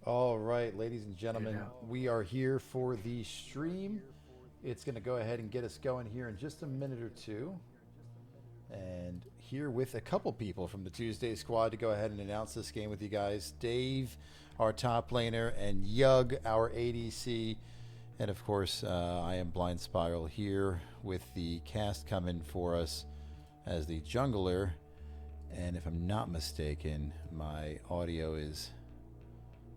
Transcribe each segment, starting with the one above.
All right, ladies and gentlemen, we are here for the stream. It's going to go ahead and get us going here in just a minute or two. And here with a couple people from the Tuesday squad to go ahead and announce this game with you guys. Dave, our top laner, and Yug, our ADC. And of course, I am Blind Spiral here with the cast coming for us as the jungler. And if I'm not mistaken, my audio is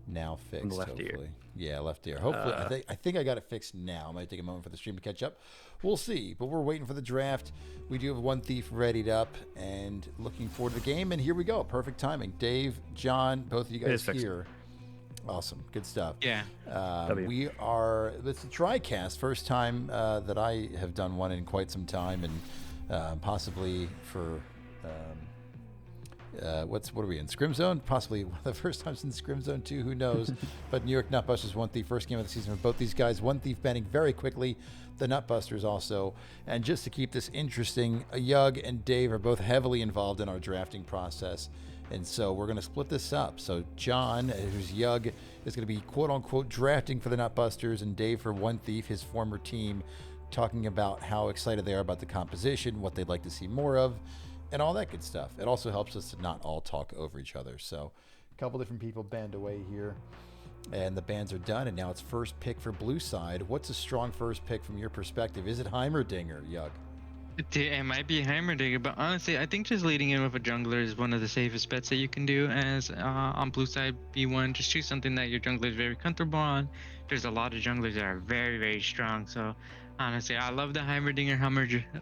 now fixed. left Hopefully, ear. yeah, left ear. Hopefully, I think I got it fixed now. It might take a moment for the stream to catch up. We'll see, but we're waiting for the draft. We do have one thief readied up and looking forward to the game. And here we go, perfect timing. Dave, John, both of you guys here. Awesome, good stuff. Yeah. We are. It's a TriCast, first time that I have done one in quite some time, and possibly for. What are we in? Scrim Zone? Possibly the first time since Scrim Zone 2, who knows? But New York Nutbusters One Thief, first game of the season for both these guys. One Thief banning very quickly, the Nutbusters also. And just to keep this interesting, Yug and Dave are both heavily involved in our drafting process. And so we're going to split this up. So John, who's Yug, is going to be quote-unquote drafting for the Nutbusters, and Dave for One Thief, his former team, talking about how excited they are about the composition, what they'd like to see more of, and all that good stuff. It also helps us to not all talk over each other. So a couple different people band away here, and the bans are done, and now it's first pick for blue side. What's a strong first pick from your perspective? Is it Heimerdinger, Yug? It might be Heimerdinger, but honestly, I think just leading in with a jungler is one of the safest bets that you can do as on blue side B1. Just choose something that your jungler is very comfortable on. There's a lot of junglers that are very, very strong. So honestly, I love the Heimerdinger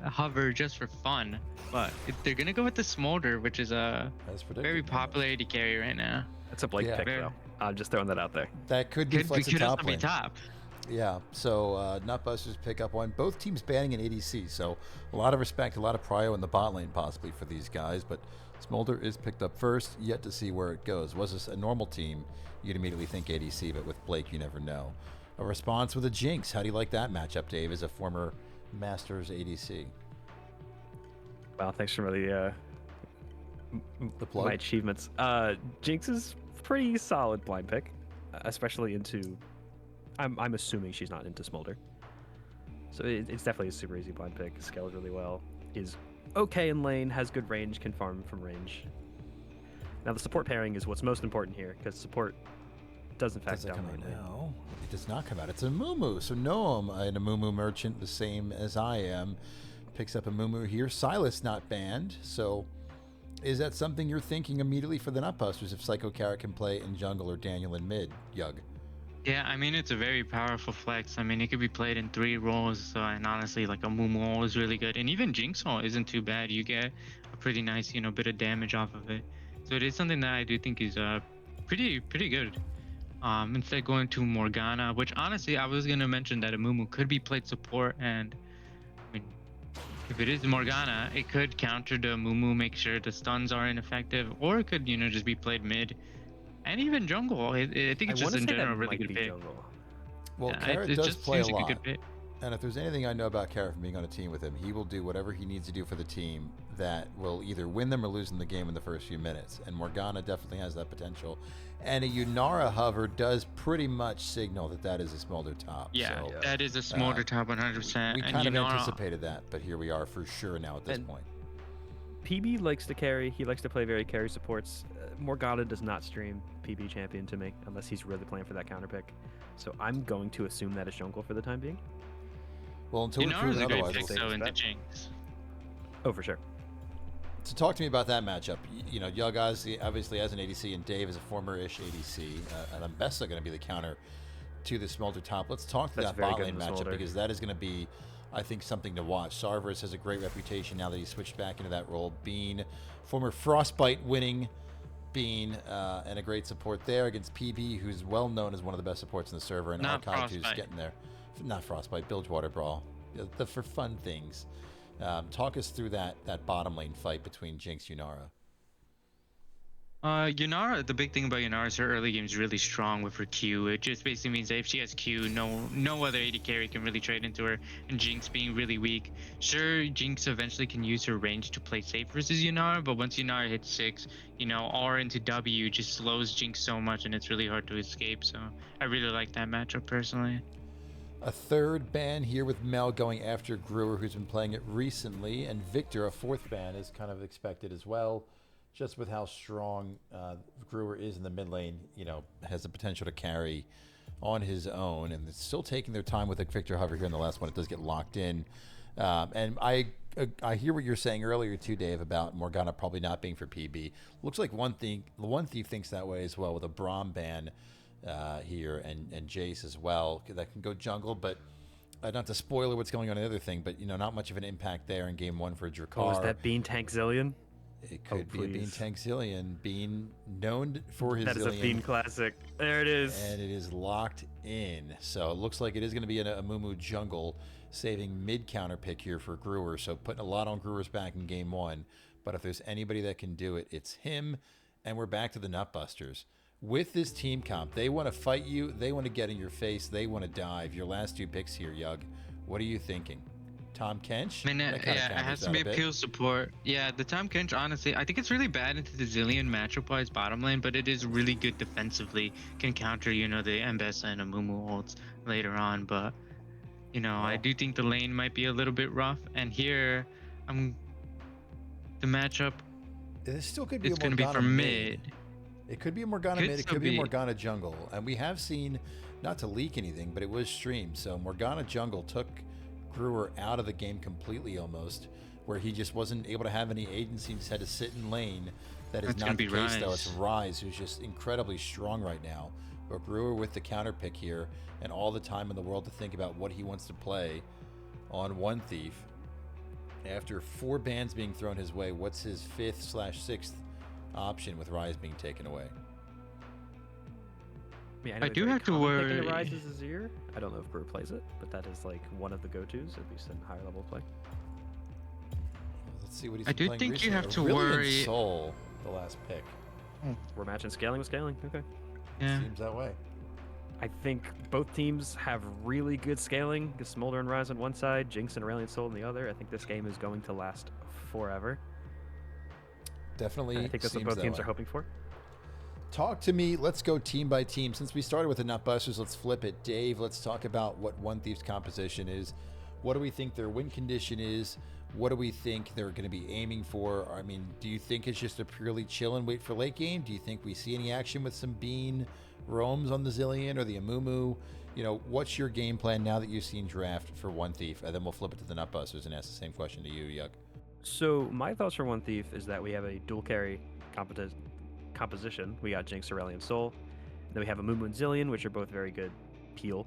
hover just for fun. But they're going to go with the Smolder, which is a very popular AD carry right now. That's a Blake pick, though. I'm just throwing that out there. That could be flex could top also be top. Yeah, so Nutbusters pick up one. Both teams banning an ADC, so a lot of respect, a lot of prio in the bot lane possibly for these guys, but Smolder is picked up first, yet to see where it goes. Was this a normal team, you'd immediately think ADC, but with Blake, you never know. A response with a Jinx. How do you like that matchup, Dave, as a former Masters ADC? Well, thanks for the plug? my achievements. Jinx is pretty solid blind pick, especially into... I'm assuming she's not into Smolder. So it's definitely a super easy blind pick. Scales really well. Is okay in lane, has good range, can farm from range. Now the support pairing is what's most important here, because support does in fact Does it come dominate out lane. now? It does not come out. It's a Mumu. So Noam, an Amumu merchant, the same as I am, picks up a Mumu here. Silas not banned. So is that something you're thinking immediately for the Nutbusters if Psycho Carrot can play in jungle or Daniel in mid, Yug? Yeah, I mean, it's a very powerful flex. I mean, it could be played in 3 roles, and honestly, like a Mumu is really good. And even Jinx ult isn't too bad. You get a pretty nice, bit of damage off of it. So it is something that I do think is pretty good. Instead going to Morgana, which honestly, I was going to mention that a Mumu could be played support. And I mean, if it is Morgana, it could counter the Mumu, make sure the stuns are ineffective, or it could, just be played mid. And even jungle, I think it's just in general a really good pick. Well, Yeah, Carrot it does just play a seems like lot. a good pick. And if there's anything I know about Carrot from being on a team with him, he will do whatever he needs to do for the team that will either win them or lose them the game in the first few minutes. And Morgana definitely has that potential. And a Yunara hover does pretty much signal that that is a Smolder top. Yeah, so, that is a Smolder top 100%. We and kind of anticipated that, but here we are for sure now at this point. PB likes to carry. He likes to play very carry supports. Morgana does not stream PB champion to me unless he's really playing for that counter pick. So I'm going to assume that is jungle for the time being. Well, until we're proven otherwise. Pick, though, into Jinx. Oh, for sure. So talk to me about that matchup. Yug obviously as an ADC, and Dave is a former-ish ADC, and I'm best going to be the counter to the Smolder top. Let's talk to that bot lane matchup because that is going to be, I think, something to watch. Sarverus has a great reputation now that he's switched back into that role. Bean, former Frostbite winning Bean, and a great support there against PB, who's well known as one of the best supports in the server, and Archive, who's getting there. Not Frostbite, Bilgewater Brawl. The for fun things. Talk us through that bottom lane fight between Jinx Yunara. Yunara, the big thing about Yunara is her early game is really strong with her Q. It just basically means that if she has Q, no other AD carry can really trade into her. And Jinx being really weak. Sure, Jinx eventually can use her range to play safe versus Yunara, but once Yunara hits 6, R into W just slows Jinx so much, and it's really hard to escape. So I really like that matchup personally. A third ban here with Mel going after Brewer, who's been playing it recently, and Victor, a fourth ban, is kind of expected as well. Just with how strong Brewer is in the mid lane, has the potential to carry on his own, and it's still taking their time with the Victor hover here in the last one. It does get locked in, and I hear what you're saying earlier too, Dave, about Morgana probably not being for PB. Looks like One Thief thinks that way as well with a Braum ban here and Jace as well that can go jungle, but. Not to spoil what's going on in the other thing, but not much of an impact there in game 1 for Drakkar. Oh, is that Bean Tank Zillion? It could be a Bean Tank Zillion. Bean known for his That is Zillion. A Bean classic. There it is. And it is locked in. So it looks like it is going to be a Mumu jungle, saving mid counter pick here for Brewer. So putting a lot on Brewer's back in game 1. But if there's anybody that can do it, it's him. And we're back to the Nutbusters. With this team comp, they want to fight you. They want to get in your face. They want to dive. Your last 2 picks here, Yug. What are you thinking? Tom Kench? I mean, it has to be a pure support. Yeah, the Tom Kench, honestly, I think it's really bad into the Zillion matchup-wise bottom lane, but it is really good defensively. Can counter, the Mbessa and Amumu ults later on, but, I do think the lane might be a little bit rough, and here, the matchup It still could be it's going to be for mid. It could be a Morgana mid, it could be a Morgana jungle, and we have seen, not to leak anything, but it was streamed, so Morgana jungle took Brewer out of the game completely almost, where he just wasn't able to have any agency and just had to sit in lane. That is not the case though. It's Rise, who's just incredibly strong right now. But Brewer with the counter pick here and all the time in the world to think about what he wants to play on One Thief. After 4 bans being thrown his way, what's his 5th/6th option with Rise being taken away? I do have to worry. Rise is Azir. I don't know if Brewer plays it, but that is like one of the go-tos, at least in higher level play. Let's see what he's I do playing think recently. you have to Aurelian worry. Soul, the last pick. We're matching scaling with scaling. Okay. Yeah. Seems that way. I think both teams have really good scaling. Smolder and Rise on one side, Jinx and Aurelion Soul on the other. I think this game is going to last forever. Definitely. I think that's what both teams are hoping for. Talk to me. Let's go team by team. Since we started with the Nutbusters, let's flip it. Dave, let's talk about what One Thief's composition is. What do we think their win condition is? What do we think they're going to be aiming for? I mean, do you think it's just a purely chill and wait for late game? Do you think we see any action with some Bean roams on the Zillion or the Amumu? What's your game plan now that you've seen draft for One Thief? And then we'll flip it to the Nutbusters and ask the same question to you, Yug. So my thoughts for One Thief is that we have a dual carry composition. We got Jinx, Aurelion Soul. Then we have Amumu and Zillion, which are both very good peel.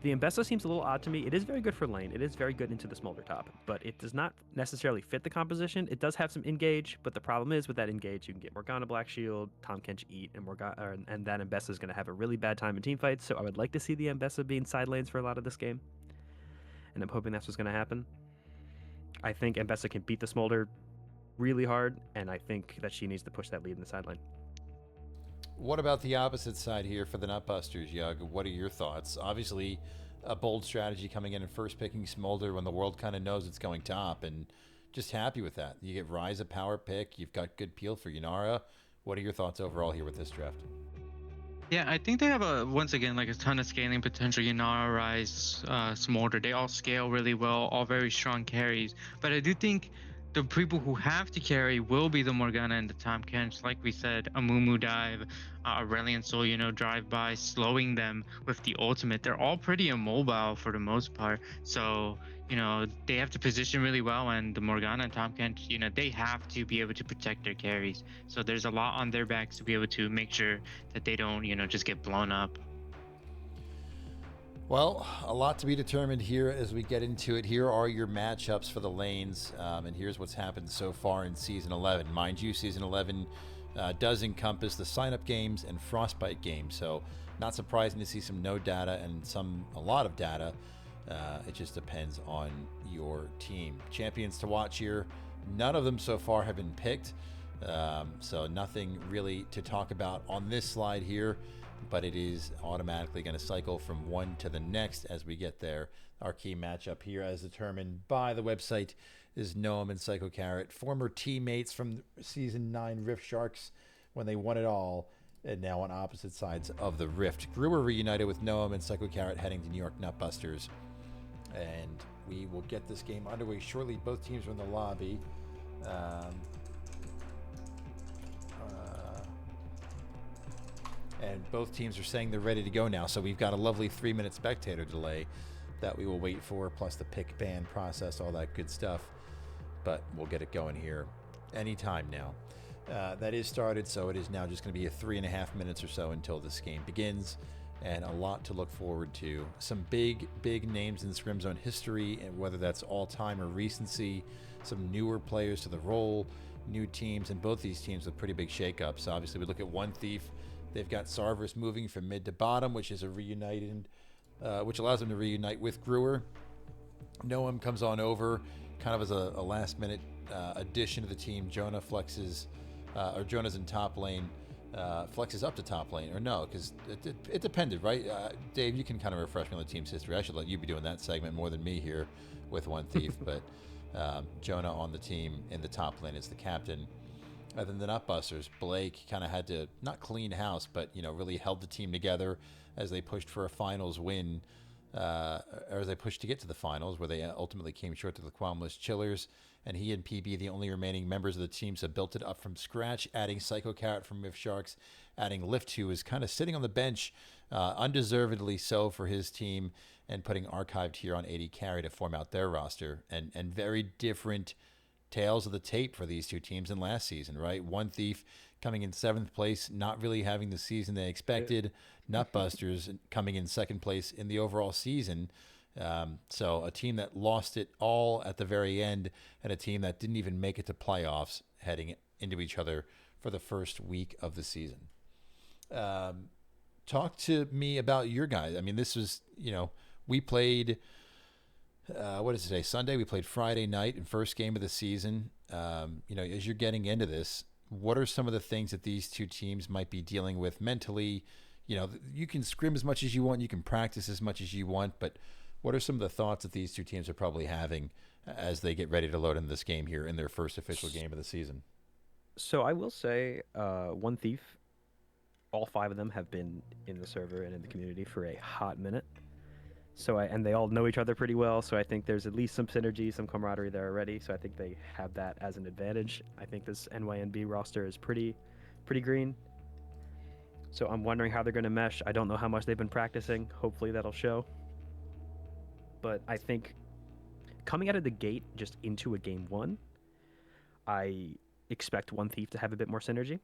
The Mbessa seems a little odd to me. It is very good for lane. It is very good into the Smolder top, but it does not necessarily fit the composition. It does have some engage, but the problem is with that engage, you can get Morgana Black Shield, Tahm Kench eat, and that Mbessa is going to have a really bad time in team fights. So I would like to see the Mbessa being side lanes for a lot of this game, and I'm hoping that's what's going to happen. I think Mbessa can beat the Smolder really hard, and I think that she needs to push that lead in the sideline. What about the opposite side here for the Nutbusters, Yug? What are your thoughts? Obviously, a bold strategy coming in and first picking Smolder when the world kind of knows it's going top, and just happy with that. You get Rise a power pick. You've got good peel for Yunara. What are your thoughts overall here with this draft? Yeah, I think they have once again, a ton of scaling potential. Yunara, Rise, Smolder, they all scale really well, all very strong carries. But I do think the people who have to carry will be the Morgana and the Tahm Kench. Like we said, Amumu dive, Aurelion Soul, drive by, slowing them with the ultimate. They're all pretty immobile for the most part. So, they have to position really well, and the Morgana and Tahm Kench, they have to be able to protect their carries. So there's a lot on their backs to be able to make sure that they don't, just get blown up. Well, a lot to be determined here as we get into it. Here are your matchups for the lanes, and here's what's happened so far in Season 11. Mind you, Season 11 does encompass the sign-up games and Frostbite games, so not surprising to see some no data and a lot of data. It just depends on your team. Champions to watch here, none of them so far have been picked. So nothing really to talk about on this slide here, but it is automatically going to cycle from one to the next as we get there. Our key matchup here, as determined by the website, is Noam and Psycho Carrot, former teammates from Season 9 Rift Sharks when they won it all, and now on opposite sides of the Rift. Brewer reunited with Noam and Psycho Carrot heading to New York Nutbusters. And we will get this game underway shortly. Both teams are in the lobby. And both teams are saying they're ready to go now. So we've got a lovely 3-minute spectator delay that we will wait for, plus the pick, ban process, all that good stuff. But we'll get it going here anytime now. That is started, so it is now just going to be a 3.5 minutes or so until this game begins, and a lot to look forward to. Some big names in Scrims Zone history, and whether that's all-time or recency, some newer players to the role, new teams, and both these teams with pretty big shakeups. Obviously, we look at One Thief. They've got Sarvis moving from mid to bottom, which is a reunited, which allows them to reunite with Brewer. Noam comes on over, kind of as a last-minute addition to the team. Jonah flexes, or Jonah's in top lane, flexes up to top lane, or no, because it depended, right? Dave, you can kind of refresh me on the team's history. I should let you be doing that segment more than me here with One Thief, but Jonah on the team in the top lane is the captain. And then the Nutbusters, Blake kind of had to, not clean house, but, really held the team together as they pushed for a finals win, or as they pushed to get to the finals, where they ultimately came short to the Quamless Chillers. And he and PB, the only remaining members of the team, so built it up from scratch, adding Psycho Carrot from Rift Sharks, adding Lift, who is kind of sitting on the bench, undeservedly so for his team, and putting Archived here on 80 carry to form out their roster. And very different tales of the tape for these two teams than last season, right? One Thief coming in 7th place, not really having the season they expected. Nutbusters coming in 2nd place in the overall season. So a team that lost it all at the very end, and a team that didn't even make it to playoffs heading into each other for the first week of the season. Talk to me about your guys. I mean, this was, we played, what is today? Sunday. We played Friday night in first game of the season. As you're getting into this, what are some of the things that these two teams might be dealing with mentally? You can scrim as much as you want, you can practice as much as you want, but what are some of the thoughts that these two teams are probably having as they get ready to load into this game here in their first official game of the season? So I will say, One Thief, all 5 of them have been in the server and in the community for a hot minute. And they all know each other pretty well, so I think there's at least some synergy, some camaraderie there already, so I think they have that as an advantage. I think this NYNB roster is pretty green. So I'm wondering how they're going to mesh. I don't know how much they've been practicing. Hopefully that'll show. But I think coming out of the gate just into a game 1, I expect One Thief to have a bit more synergy.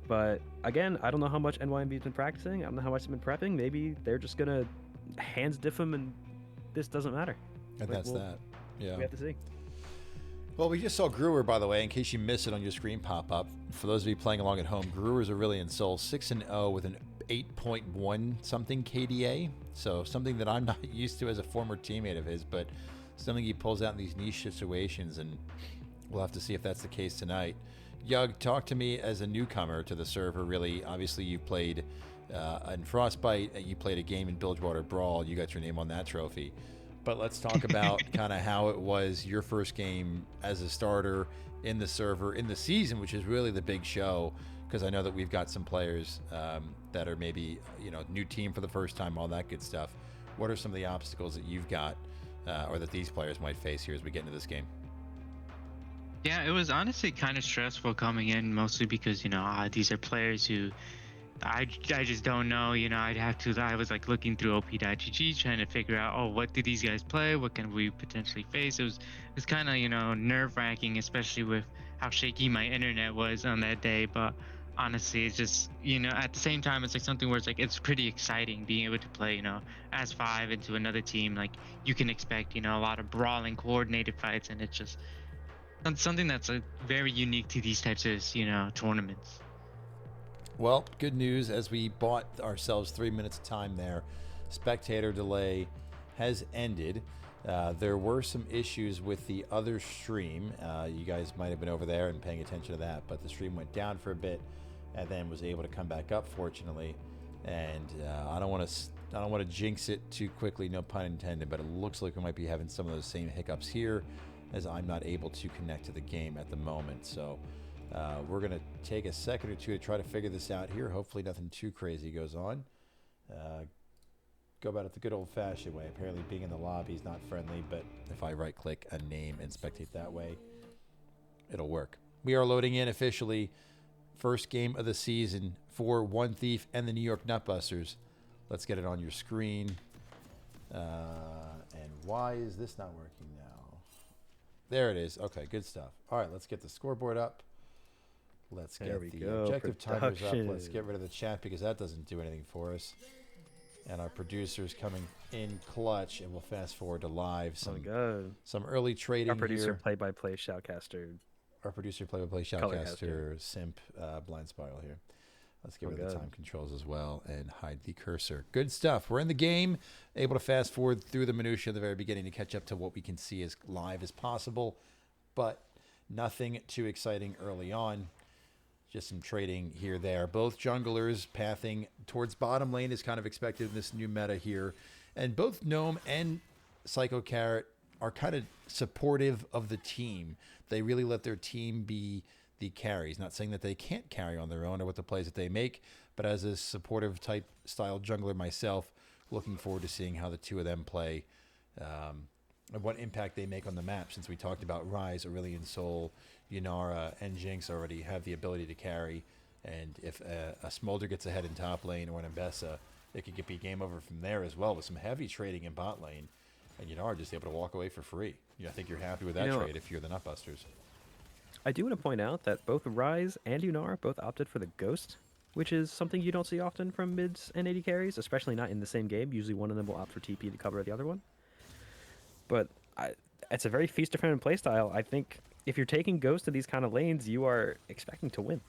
But again, I don't know how much NYNB's been practicing. I don't know how much they've been prepping. Maybe they're just going to hands diff them and this doesn't matter. And that's that. Yeah. We have to see. Well, we just saw Brewer, by the way, in case you missed it on your screen pop up. For those of you playing along at home, Brewer's Aurelian Soul 6-0 with an 8.1 something KDA. So something that I'm not used to as a former teammate of his, but something he pulls out in these niche situations, and we'll have to see if that's the case tonight. Yug, talk to me as a newcomer to the server, really. Obviously, you played in Frostbite, and you played a game in Bilgewater Brawl. You got your name on that trophy. But let's talk about kind of how it was your first game as a starter in the server, in the season, which is really the big show, because I know that we've got some players that are maybe, new team for the first time, all that good stuff. What are some of the obstacles that you've got or that these players might face here as we get into this game? Yeah, it was honestly kind of stressful coming in, mostly because, these are players who I just don't know. I was like looking through op.gg trying to figure out, what do these guys play? What can we potentially face? It was kind of, nerve wracking, especially with how shaky my internet was on that day. But honestly, it's just, at the same time, it's like something where it's like, it's pretty exciting being able to play, as 5 into another team. Like, you can expect, a lot of brawling, coordinated fights, and it's just something that's very unique to these types of, tournaments. Well, good news, as we bought ourselves 3 minutes of time there, spectator delay has ended. There were some issues with the other stream. You guys might have been over there and paying attention to that, but the stream went down for a bit and then was able to come back up, fortunately. And I don't want to jinx it too quickly, no pun intended, but it looks like we might be having some of those same hiccups here, as I'm not able to connect to the game at the moment. So we're going to take a second or two to try to figure this out here. Hopefully nothing too crazy goes on. Go about it the good old-fashioned way. Apparently being in the lobby is not friendly, but if I right-click a name and spectate that way, it'll work. We are loading in officially first game of the season for One Thief and the New York Nutbusters. Let's get it on your screen. And why is this not working now? There it is. Okay, good stuff. All right, let's get the scoreboard up. Let's get the objective timers up. Let's get rid of the chat because that doesn't do anything for us. And our producer's coming in clutch, and we'll fast forward to live. Some early trading. Our producer, here. play-by-play shoutcaster. Our producer, play-by-play shoutcaster, simp, blind spiral here. Let's get rid of the time controls as well and hide the cursor. Good stuff. We're in the game, able to fast forward through the minutia at the very beginning to catch up to what we can see as live as possible, but nothing too exciting early on. Just some trading here, there. Both junglers pathing towards bottom lane is kind of expected in this new meta here. And both Gnome and Psycho Carrot are kind of supportive of the team. They really let their team be the carries. Not saying that they can't carry on their own or with the plays that they make, but as a supportive type style jungler myself, looking forward to seeing how the two of them play and what impact they make on the map, since we talked about Rise, Aurelion Sol, Yunara, and Jinx already have the ability to carry. And if a Smolder gets ahead in top lane or an Ambessa, it could be game over from there as well with some heavy trading in bot lane. And Yunara just able to walk away for free. I think you're happy with that trade if you're the Nutbusters. I do want to point out that both Rise and Yunara both opted for the Ghost, which is something you don't see often from mids and AD carries, especially not in the same game. Usually one of them will opt for TP to cover the other one. But it's a very feast or famine playstyle. I think if you're taking Ghost to these kind of lanes, you are expecting to win.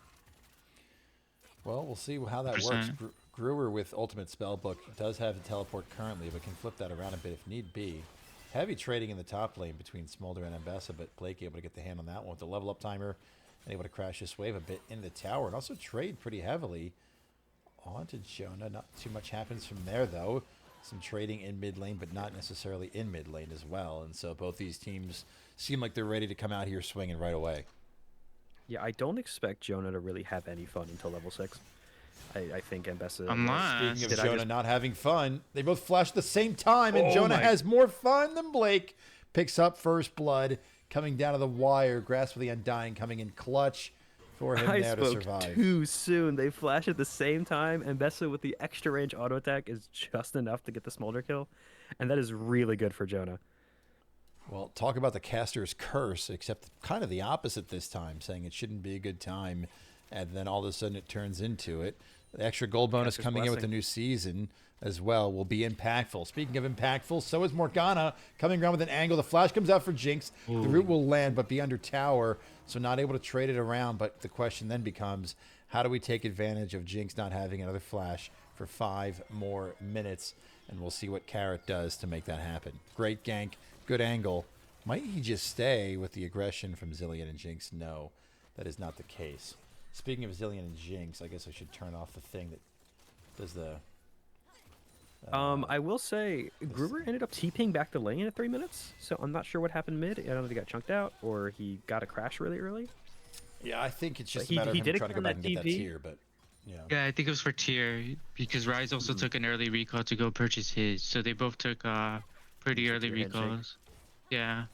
Well, we'll see how that works. Brewer with Ultimate Spellbook does have the teleport currently, but can flip that around a bit if need be. Heavy trading in the top lane between Smolder and Ambessa, but Blake able to get the hand on that one with the level up timer and able to crash this wave a bit into the tower and also trade pretty heavily onto Jonah. Not too much happens from there, though. Some trading in mid lane, but not necessarily in mid lane as well. And so both these teams seem like they're ready to come out here swinging right away. Yeah, I don't expect Jonah to really have any fun until level 6. I think Ambessa... Speaking of Jonah not having fun, they both flash at the same time, and Jonah has more fun than Blake. Picks up first blood, coming down to the wire. Grasp of the Undying coming in clutch for him there to survive. Too soon. They flash at the same time. Ambessa with the extra range auto attack is just enough to get the Smolder kill, and that is really good for Jonah. Well, talk about the caster's curse, except kind of the opposite this time, saying it shouldn't be a good time, and then all of a sudden it turns into it. The extra gold bonus coming in with the new season as well will be impactful. Speaking of impactful, so is Morgana coming around with an angle. The flash comes out for Jinx. Ooh. The root will land, but be under tower, so not able to trade it around. But the question then becomes, how do we take advantage of Jinx not having another flash for 5 more minutes? And we'll see what Carrot does to make that happen. Great gank, good angle. Might he just stay with the aggression from Zilean and Jinx? No, that is not the case. Speaking of Zilean and Jinx, I guess I should turn off the thing that does the... I will say, Gruber ended up TPing back to lane at 3 minutes, so I'm not sure what happened mid. I don't know if he got chunked out or he got a crash really early. Yeah, I think it's just a matter of him trying to go back and get that tier, but... Yeah, I think it was for tier, because Rise also took an early recall to go purchase his, so they both took pretty early recalls. Yeah.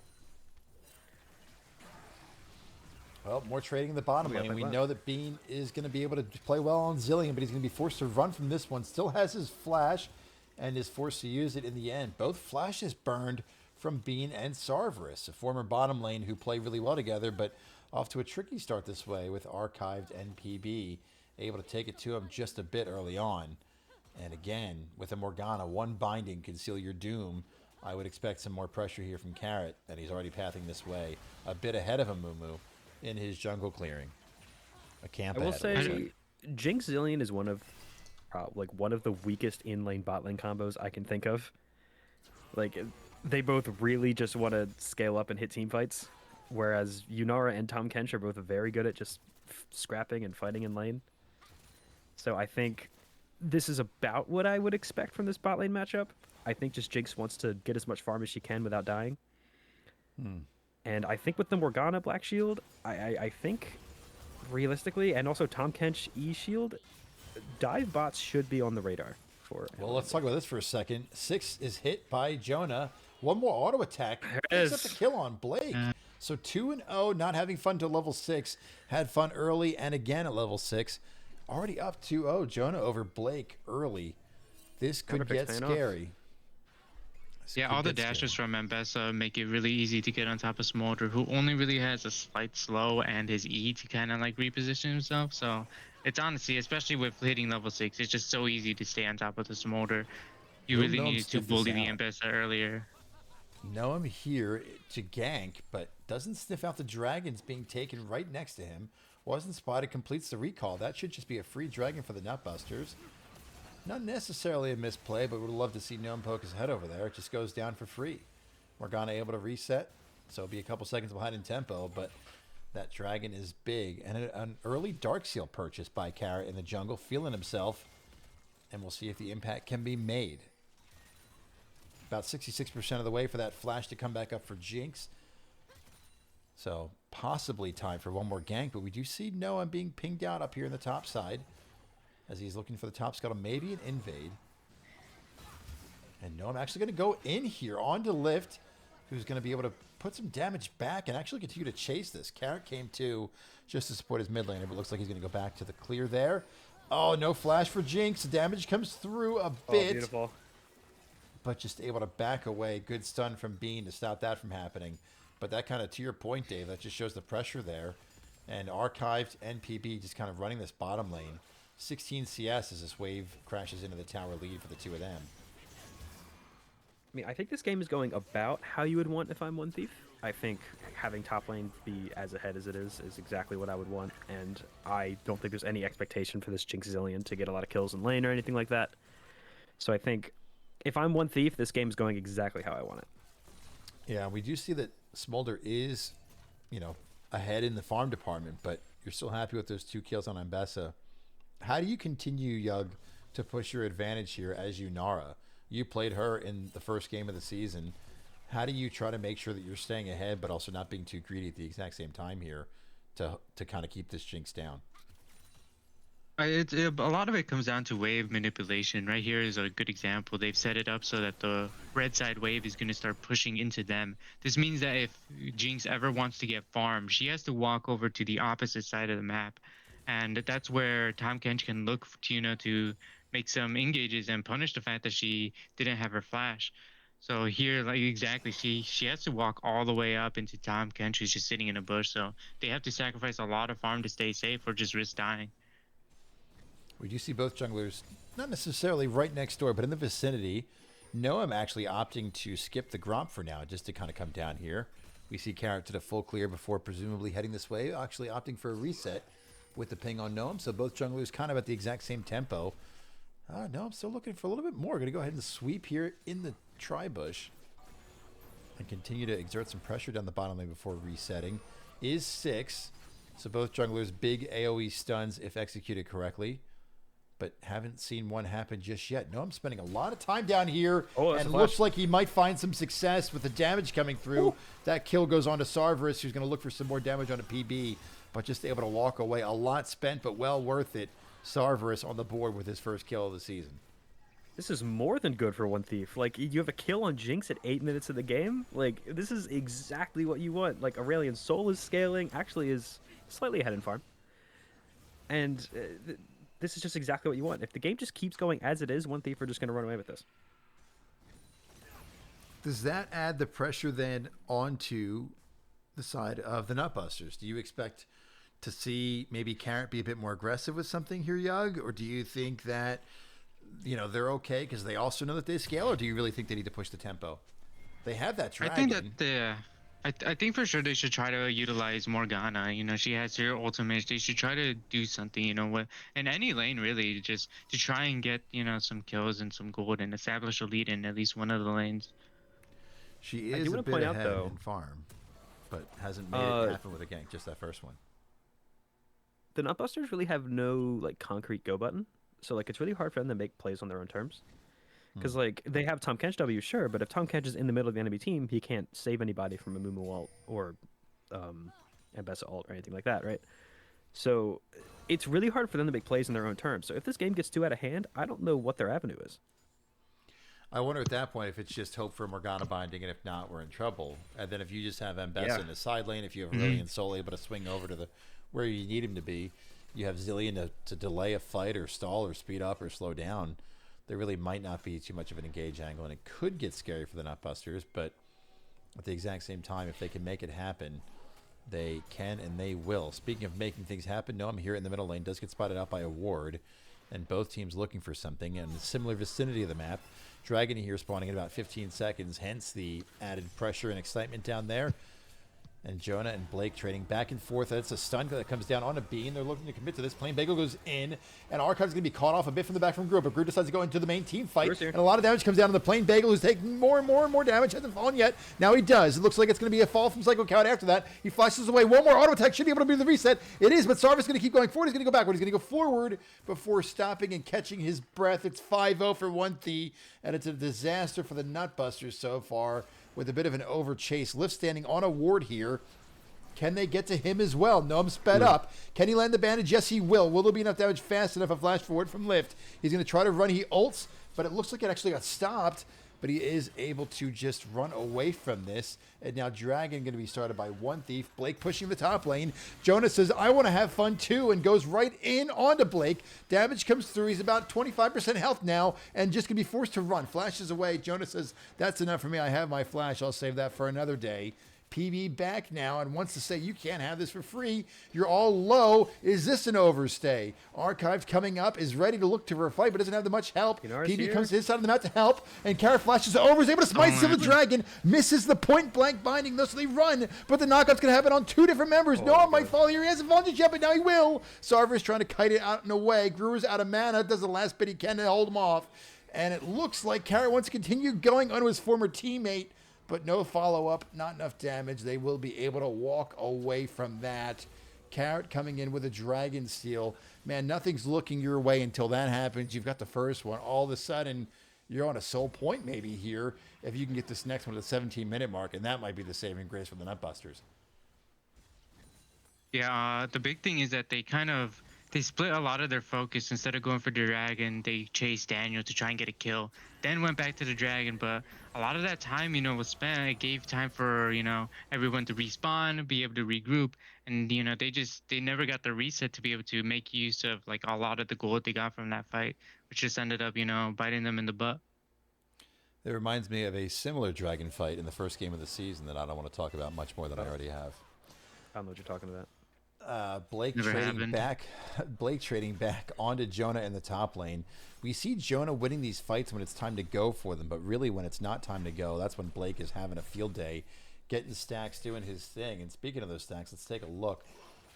Well, more trading in the bottom lane. We know that Bean is going to be able to play well on Zilean, but he's going to be forced to run from this one. Still has his flash and is forced to use it in the end. Both flashes burned from Bean and Sarveris, a former bottom lane who play really well together, but off to a tricky start this way with archived NPB, able to take it to him just a bit early on. And again, with a Morgana, one binding can seal your doom. I would expect some more pressure here from Carrot, and he's already pathing this way, a bit ahead of a Mumu in his jungle clearing. A camp. I will say, Jinx Zilean is one of the weakest in lane bot lane combos I can think of. Like, they both really just want to scale up and hit team fights, whereas Yunara and Tom Kench are both very good at just scrapping and fighting in lane. So I think this is about what I would expect from this bot lane matchup. I think just Jinx wants to get as much farm as she can without dying. And I think with the Morgana Black Shield, I think realistically, and also Tom Kench E Shield, dive bots should be on the radar for. Well, let's talk about this for a second. 6 is hit by Jonah. One more auto attack. Picks up the kill on Blake. So 2-0, not having fun to level 6. Had fun early and again at level 6. Already up 2-0. Jonah over Blake early. This could get scary. Yeah, all the dashes from Mbessa make it really easy to get on top of Smolder, who only really has a slight slow and his E to kind of like reposition himself. So it's honestly, especially with hitting level 6, it's just so easy to stay on top of the Smolder. You really needed to bully the Mbessa earlier. Noam here to gank, but doesn't sniff out the dragons being taken right next to him. Wasn't spotted, completes the recall. That should just be a free dragon for the Nutbusters. Not necessarily a misplay, but would love to see Noam poke his head over there. It just goes down for free. Morgana able to reset, so it'll be a couple seconds behind in tempo, but that dragon is big. And an early Dark Seal purchase by Carrot in the jungle, feeling himself, and we'll see if the impact can be made. About 66% of the way for that flash to come back up for Jinx. So possibly time for one more gank, but we do see Noam being pinged out up here in the top side as he's looking for the top scuttle, maybe an invade. And Noam actually going to go in here onto Lift, who's going to be able to put some damage back and actually continue to chase this. Carrot came to just to support his mid laner, but looks like he's going to go back to the clear there. Oh, no flash for Jinx. The damage comes through a bit. Oh, beautiful. But just able to back away. Good stun from Bean to stop that from happening. But that kind of, to your point, Dave, that just shows the pressure there. And Archived NPB just kind of running this bottom lane. 16 CS as this wave crashes into the tower lead for the two of them. I mean, I think this game is going about how you would want if I'm One Thief. I think having top lane be as ahead as it is exactly what I would want. And I don't think there's any expectation for this Jinx Zillion to get a lot of kills in lane or anything like that. So I think if I'm One Thief, this game's going exactly how I want it. Yeah, we do see that Smolder is, ahead in the farm department, but you're still happy with those 2 kills on Mbessa. How do you continue, Yug, to push your advantage here as Yunara? You played her in the first game of the season. How do you try to make sure that you're staying ahead, but also not being too greedy at the exact same time here to kind of keep this Jinx down? A lot of it comes down to wave manipulation. Right here is a good example. They've set it up so that the red side wave is going to start pushing into them. This means that if Jinx ever wants to get farmed, she has to walk over to the opposite side of the map. And that's where Tom Kench can look to make some engages and punish the fact that she didn't have her flash. So here, like exactly, she has to walk all the way up into Tom Kench, who's just sitting in a bush. So they have to sacrifice a lot of farm to stay safe or just risk dying. We do see both junglers, not necessarily right next door, but in the vicinity. Noam actually opting to skip the Gromp for now, just to kind of come down here. We see Carrot to the full clear before presumably heading this way, actually opting for a reset with the ping on Noam. So both junglers kind of at the exact same tempo. No, I'm still looking for a little bit more. Going to go ahead and sweep here in the tri-bush and continue to exert some pressure down the bottom lane before resetting. Is 6. So both junglers, big AoE stuns if executed correctly. But haven't seen one happen just yet. No, I'm spending a lot of time down here, and looks like he might find some success with the damage coming through. Ooh. That kill goes on to Sarverus, who's going to look for some more damage on a PB, but just able to walk away. A lot spent, but well worth it. Sarverus on the board with his first kill of the season. This is more than good for One Thief. Like, you have a kill on Jinx at 8 minutes of the game. Like, this is exactly what you want. Like, Aurelion Sol is scaling, actually is slightly ahead in farm. And this is just exactly what you want. If the game just keeps going as it is, One Thief are just going to run away with this. Does that add the pressure then onto the side of the Nutbusters? Do you expect to see maybe Carrot be a bit more aggressive with something here, Yug? Or do you think that, they're okay because they also know that they scale? Or do you really think they need to push the tempo? They have that dragon. I think that I think for sure they should try to utilize Morgana. She has her ultimate. They should try to do something, in any lane really, just to try and get, some kills and some gold and establish a lead in at least one of the lanes. She I is do a wanna bit point out, ahead though- in farm, but hasn't made it happen with a gank, just that first one. The Nutbusters really have no like concrete go button, so like it's really hard for them to make plays on their own terms. Because like they have Tom Kench W, sure, but if Tom Kench is in the middle of the enemy team, he can't save anybody from a Mumu ult or Ambessa ult or anything like that, right? So it's really hard for them to make plays in their own terms. So if this game gets too out of hand, I don't know what their avenue is. I wonder at that point if it's just hope for Morgana binding, and if not, we're in trouble. And then if you just have Ambessa in the side lane, if you have Aurelion Sol able to swing over to the where you need him to be, you have Zillion to delay a fight or stall or speed up or slow down. There really might not be too much of an engage angle, and it could get scary for the Nutbusters, but at the exact same time, if they can make it happen, they can and they will. Speaking of making things happen, Noam here in the middle lane does get spotted out by a ward, and both teams looking for something in the similar vicinity of the map. Dragon here spawning in about 15 seconds, hence the added pressure and excitement down there. And Jonah and Blake trading back and forth. That's a stun that comes down on a beam. They're looking to commit to this. Plain Bagel goes in, and Archive's going to be caught off a bit from the back from Group. But Group decides to go into the main team fight, and a lot of damage comes down on the Plain Bagel, who's taking more and more and more damage. Hasn't fallen yet. Now he does. It looks like it's going to be a fall from Psycho Coward after that. He flashes away. One more auto attack. Should be able to do the reset. It is, but Sarvis is going to keep going forward. He's going to go backward. He's going to go forward before stopping and catching his breath. It's 5-0 for 1T, and it's a disaster for the Nutbusters so far with a bit of an over chase. Lift standing on a ward here. Can they get to him as well? Noam sped up. Can he land the bandage? Yes, he will. Will there be enough damage fast enough? A flash forward from Lift. He's going to try to run. He ults, but it looks like it actually got stopped. But he is able to just run away from this. And now Dragon going to be started by one Thief. Blake pushing the top lane. Jonah says, I want to have fun too, and goes right in onto Blake. Damage comes through. He's about 25% health now and just going to be forced to run. Flashes away. Jonah says, that's enough for me. I have my flash. I'll save that for another day. PB back now and wants to say, you can't have this for free. You're all low. Is this an overstay? Archive coming up, is ready to look to her fight, but doesn't have that much help. PB comes to his side of the map to help, and Carrot flashes over, is able to smite the Dragon, misses the point blank binding, thus they run, but the knockout's going to happen on two different members. Noah might fall here. He hasn't fallen just yet, but now he will. Sarver's trying to kite it out and away. Gruer's out of mana, does the last bit he can to hold him off, and it looks like Carrot wants to continue going onto his former teammate, but no follow-up, not enough damage. They will be able to walk away from that. Carrot coming in with a Dragon Steel. Man, nothing's looking your way until that happens. You've got the first one. All of a sudden, you're on a soul point maybe here if you can get this next one at the 17-minute mark, and that might be the saving grace for the Nutbusters. Yeah, the big thing is that they split a lot of their focus. Instead of going for the Dragon, they chased Daniel to try and get a kill. Then went back to the Dragon, but a lot of that time, was spent. It gave time for, everyone to respawn, be able to regroup. And, they never got the reset to be able to make use of, like, a lot of the gold they got from that fight, which just ended up, biting them in the butt. It reminds me of a similar Dragon fight in the first game of the season that I don't want to talk about much more than I already have. I don't know what you're talking about. Blake trading back onto Jonah in the top lane. We see Jonah winning these fights when it's time to go for them, but really when it's not time to go, that's when Blake is having a field day, getting stacks, doing his thing. And speaking of those stacks, let's take a look.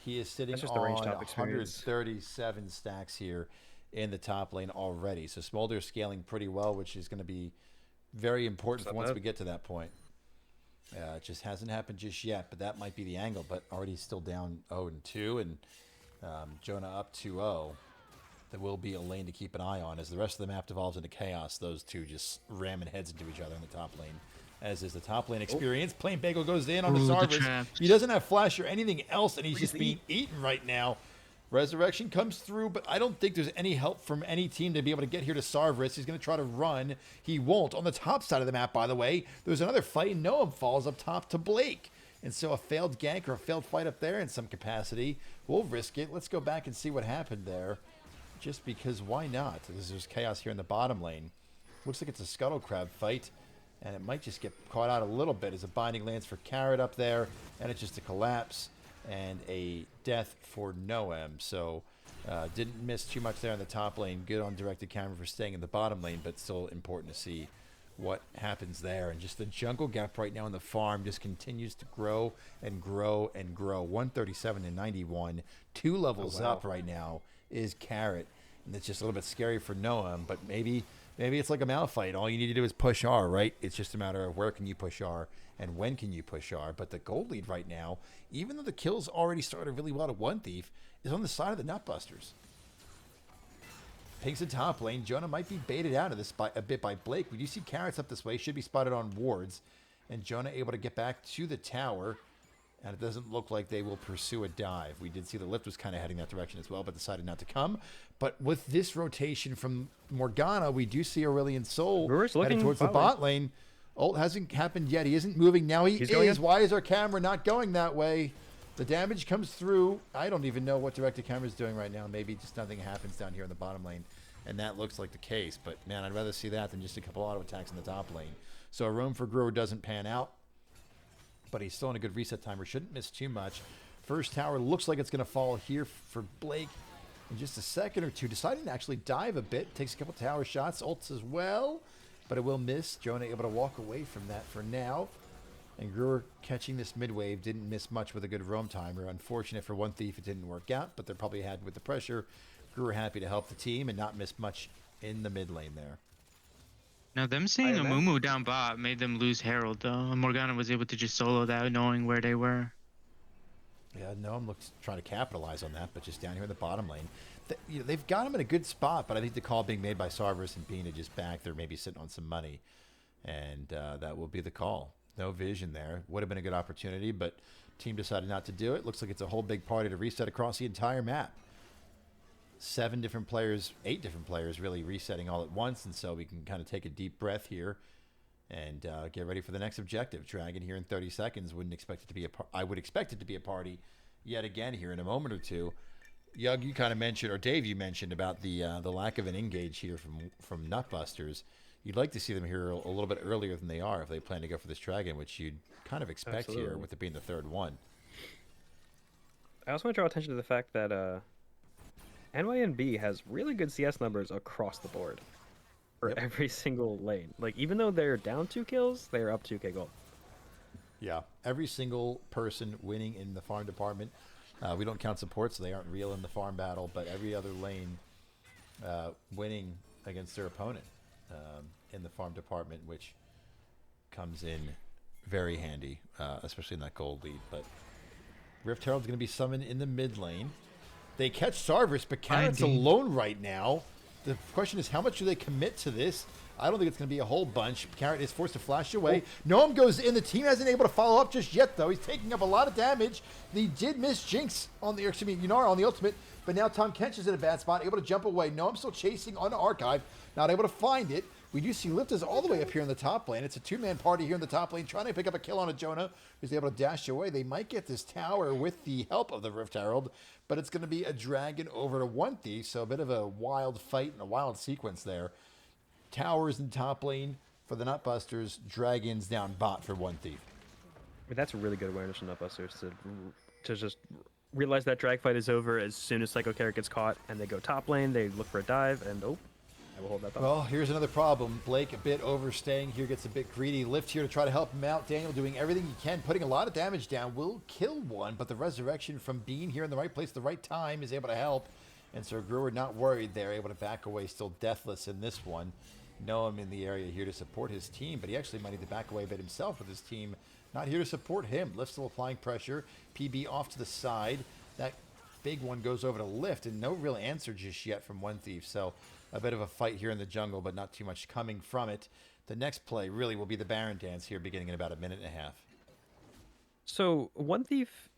He is sitting on 137 stacks here in the top lane already. So Smolder scaling pretty well, which is going to be very important once we get to that point. It just hasn't happened just yet, but that might be the angle. But already still down 0-2, and Jonah up 2-0. There will be a lane to keep an eye on as the rest of the map devolves into chaos. Those two just ramming heads into each other in the top lane, as is the top lane experience. Plain Bagel goes in on the Sarvis. He doesn't have flash or anything else, and he's just being eaten right now. Resurrection comes through, but I don't think there's any help from any team to be able to get here to Sarvis. He's going to try to run. He won't. On the top side of the map, by the way, there's another fight, and Noam falls up top to Blake. And so a failed gank or a failed fight up there in some capacity. We'll risk it. Let's go back and see what happened there. Just because, why not? There's chaos here in the bottom lane. Looks like it's a Scuttle Crab fight, and it might just get caught out a little bit as a binding lands for Carrot up there, and it's just a collapse and a death for Noam. So didn't miss too much there in the top lane. Good on directed camera for staying in the bottom lane, but still important to see what happens there. And just the jungle gap right now in the farm just continues to grow and grow and grow. 137 and 91, 2 levels up right now is Carrot. And it's just a little bit scary for Noam, but maybe Maybe it's like a Malphite. All you need to do is push R, right? It's just a matter of where can you push R and when can you push R. But the gold lead right now, even though the kills already started really well to One Thief, is on the side of the Nutbusters. Pink's in top lane. Jonah might be baited out of this a bit by Blake. We do see Carrots up this way. Should be spotted on wards. And Jonah able to get back to the tower. And it doesn't look like they will pursue a dive. We did see the lift was kind of heading that direction as well, but decided not to come. But with this rotation from Morgana, we do see Aurelion Sol heading towards the bot lane. Ult hasn't happened yet. He isn't moving. Now he is. Why is our camera not going that way? The damage comes through. I don't even know what directed camera is doing right now. Maybe just nothing happens down here in the bottom lane. And that looks like the case. But, man, I'd rather see that than just a couple auto attacks in the top lane. So a roam for Brewer doesn't pan out. But he's still in a good reset timer. Shouldn't miss too much. First tower looks like it's going to fall here for Blake in just a second or two. Deciding to actually dive a bit. Takes a couple tower shots. Ults as well. But it will miss. Jonah able to walk away from that for now. And Brewer catching this mid-wave. Didn't miss much with a good roam timer. Unfortunate for One Thief it didn't work out. But they're probably had with the pressure. Brewer happy to help the team and not miss much in the mid lane there. Now, them seeing a Mumu down bot made them lose Herald, though. Morgana was able to just solo that, knowing where they were. Yeah, Noam looks trying to capitalize on that, but just down here in the bottom lane. They've got him in a good spot, but I think the call being made by Sarverus and Bean to just back, they're maybe sitting on some money. And that will be the call. No vision there. Would have been a good opportunity, but team decided not to do it. Looks like it's a whole big party to reset across the entire map. 8 different players really resetting all at once, and so we can kind of take a deep breath here and get ready for the next objective. Dragon here in 30 seconds. I would expect it to be a party yet again here in a moment or two. Yug, you kind of mentioned, or Dave, you mentioned about the lack of an engage here from Nutbusters. You'd like to see them here a little bit earlier than they are if they plan to go for this dragon, which you'd kind of expect here with it being the third one. I also want to draw attention to the fact that NYNB has really good CS numbers across the board for every single lane. Like, even though they're down 2 kills, they're up 2k gold. Yeah, every single person winning in the farm department. We don't count support, so they aren't real in the farm battle, but every other lane winning against their opponent in the farm department, which comes in very handy, especially in that gold lead. But Rift Herald's going to be summoned in the mid lane. They catch Sarverus, but Carrot's alone right now. The question is, how much do they commit to this? I don't think it's going to be a whole bunch. Carrot is forced to flash away. Noam goes in. The team hasn't been able to follow up just yet, though. He's taking up a lot of damage. He did miss Jinx on the, Yunara on the ultimate, but now Tom Kench is in a bad spot, able to jump away. Noam's still chasing on Archive, not able to find it. We do see Lift is all the way up here in the top lane. It's a 2-man party here in the top lane, trying to pick up a kill on a Jonah, who's able to dash away. They might get this tower with the help of the Rift Herald, but it's going to be a dragon over to One Thief, so a bit of a wild fight and a wild sequence there. Towers in top lane for the Nutbusters, dragons down bot for One Thief. I mean, that's a really good awareness from Nutbusters to just realize that drag fight is over as soon as Psycho Carrot gets caught, and they go top lane, they look for a dive, and I will hold that thought. Well, here's another problem. Blake a bit overstaying here, gets a bit greedy. Lift here to try to help him out. Daniel doing everything he can, putting a lot of damage down. Will kill one, but the resurrection from Bean here in the right place at the right time is able to help. And so Brewer not worried there, able to back away, still deathless in this one. Noam in the area here to support his team, but he actually might need to back away a bit himself with his team not here to support him. Lift still applying pressure. PB off to the side. That big one goes over to Lift, and no real answer just yet from One Thief. So a bit of a fight here in the jungle, but not too much coming from it. The next play really will be the Baron dance here, beginning in about a minute and a half. So One Thief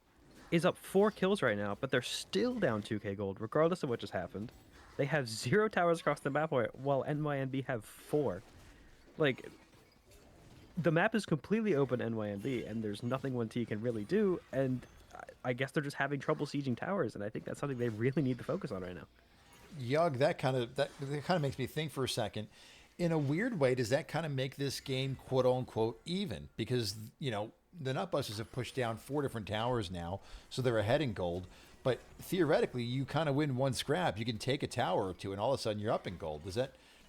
is up 4 kills right now, but they're still down 2k gold, regardless of what just happened. They have 0 towers across the map, while NYNB have 4. Like, the map is completely open to NYNB, and there's nothing 1T can really do, and I guess they're just having trouble sieging towers, and I think that's something they really need to focus on right now. Yug, that kind of makes me think for a second. In a weird way, does that kind of make this game quote unquote even? Because, you know, the Nutbusters have pushed down 4 different towers now, so they're ahead in gold. But theoretically, you kind of win one scrap. You can take a tower or two, and all of a sudden you're up in gold. Does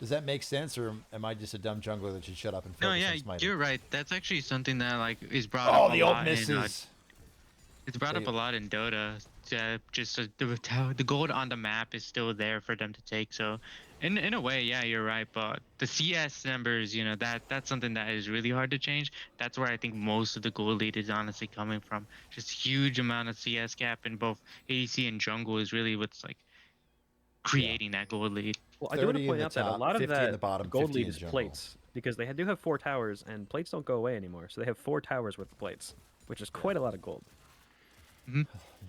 that make sense, or am I just a dumb jungler that should shut up and focus on smiting? You're right. That's actually something that is brought up a lot. Misses. It's brought up a lot in Dota. the gold on the map is still there for them to take. So, in a way, yeah, you're right. But the CS numbers, that's something that is really hard to change. That's where I think most of the gold lead is honestly coming from. Just huge amount of CS gap in both ADC and jungle is really what's like Yeah. creating that gold lead. Well, I do want to 30 in point the out that a top, lot of 50 in the that bottom, gold 50 lead in is jungle. plates because they do have 4 towers and plates don't go away anymore. So they have 4 towers worth of plates, which is quite a lot of gold.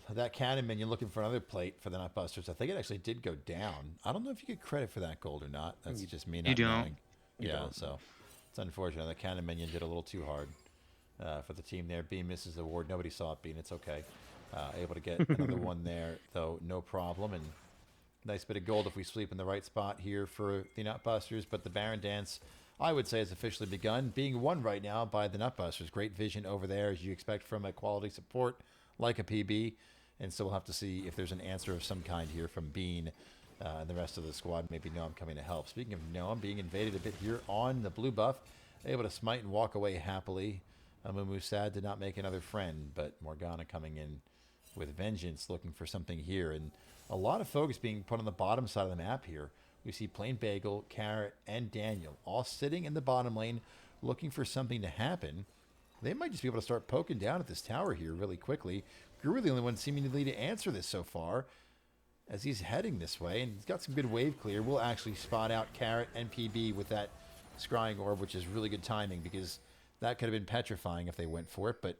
That cannon minion looking for another plate for the Nutbusters. I think it actually did go down. I don't know if you get credit for that gold or not. That's just me you not don't. knowing. You Yeah, don't. so it's unfortunate. The cannon minion did a little too hard for the team there. Bean misses the award. Nobody saw it, Bean. It's okay. Able to get another one there, though, no problem. And nice bit of gold if we sleep in the right spot here for the Nutbusters. But the Baron Dance, I would say, has officially begun, being won right now by the Nutbusters. Great vision over there, as you expect from a quality support like a PB. And so we'll have to see if there's an answer of some kind here from Bean and the rest of the squad. Maybe Noam coming to help. Speaking of Noam, being invaded a bit here on the blue buff, able to smite and walk away happily. Amumu sad did not make another friend, but Morgana coming in with vengeance, looking for something here. And a lot of focus being put on the bottom side of the map here. We see Plain Bagel, Carrot, and Daniel all sitting in the bottom lane looking for something to happen. They might just be able to start poking down at this tower here really quickly. You're the only one seemingly to answer this so far as he's heading this way. And he's got some good wave clear. We'll actually spot out Carrot and PB with that scrying orb, which is really good timing because that could have been petrifying if they went for it. But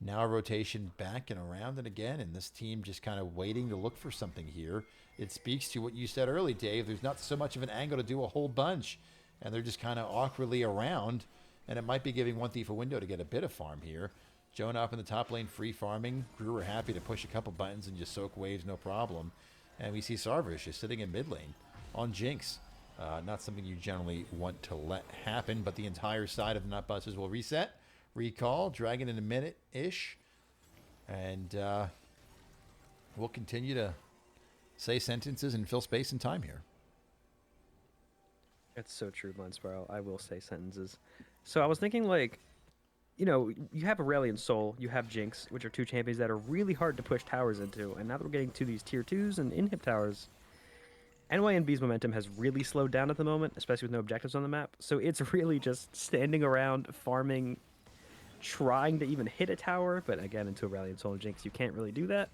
now a rotation back and around and again, and this team just kind of waiting to look for something here. It speaks to what you said early, Dave. There's not so much of an angle to do a whole bunch, and they're just kind of awkwardly around, and it might be giving One Thief a window to get a bit of farm here. Jonah up in the top lane, free farming. Brewer happy to push a couple buttons and just soak waves, no problem. And we see Sarvish just sitting in mid lane on Jinx. Not something you generally want to let happen, but the entire side of the Nutbusters will reset. Recall, Dragon in a minute-ish. And we'll continue to say sentences and fill space and time here. That's so true, Blindspiral. I will say sentences. So I was thinking, like, you have Aurelion Soul, you have Jinx, which are 2 champions that are really hard to push towers into. And now that we're getting to these tier 2s and inhib towers, NYNB's momentum has really slowed down at the moment, especially with no objectives on the map. So it's really just standing around, farming, trying to even hit a tower. But again, into Aurelion Soul and Jinx, you can't really do that.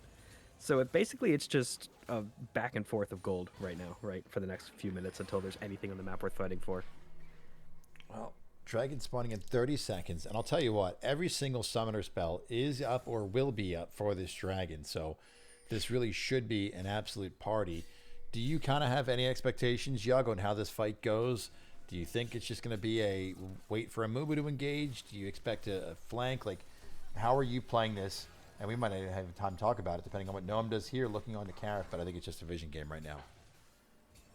So it's just a back and forth of gold right now, right, for the next few minutes until there's anything on the map worth fighting for. Well, Dragon spawning in 30 seconds. And I'll tell you what, every single summoner spell is up or will be up for this Dragon. So this really should be an absolute party. Do you kind of have any expectations, Yago, on how this fight goes? Do you think it's just going to be a wait for a Mumu to engage? Do you expect a flank? Like, how are you playing this? And we might not even have time to talk about it, depending on what Noam does here, looking on the Carrot, but I think it's just a vision game right now.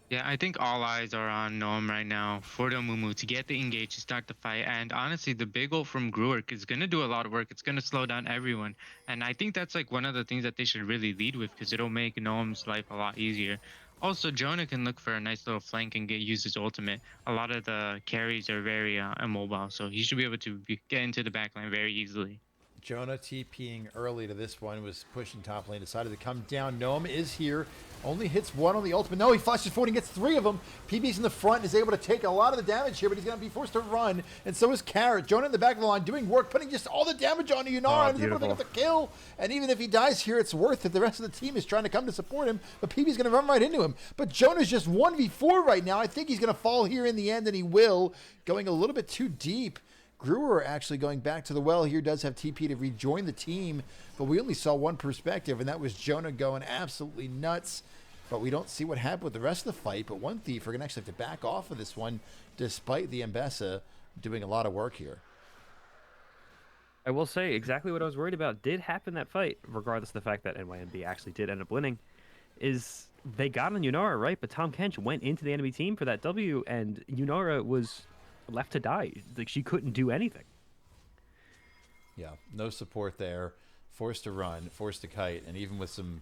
Yeah, I think all eyes are on Noam right now for the Mumu to get the engage to start the fight. And honestly, the big ult from Gruer is going to do a lot of work. It's going to slow down everyone. And I think that's like one of the things that they should really lead with because it'll make Noam's life a lot easier. Also, Jonah can look for a nice little flank and use his ultimate. A lot of the carries are very immobile, so he should be able to get into the backline very easily. Jonah TPing early to this one, was pushing top lane, decided to come down. Noam is here, only hits one on the ultimate. No, he flashes forward and gets 3 of them. PB's in the front and is able to take a lot of the damage here, but he's going to be forced to run, and so is Carrot. Jonah in the back of the line doing work, putting just all the damage on Yunara, and he's able to pick up the kill. And even if he dies here, it's worth it. The rest of the team is trying to come to support him, but PB's going to run right into him. But Jonah's just 1v4 right now. I think he's going to fall here in the end, and he will, going a little bit too deep. Gruer actually going back to the well here, does have TP to rejoin the team, but we only saw one perspective, and that was Jonah going absolutely nuts. But we don't see what happened with the rest of the fight. But One Thief are going to actually have to back off of this one, despite the Mbessa doing a lot of work here. I will say exactly what I was worried about did happen that fight, regardless of the fact that NYNB actually did end up winning, is they got on Yunara, right? But Tom Kench went into the enemy team for that W, and Yunara was left to die. Like, she couldn't do anything. Yeah, no support there. Forced to run, forced to kite, and even with some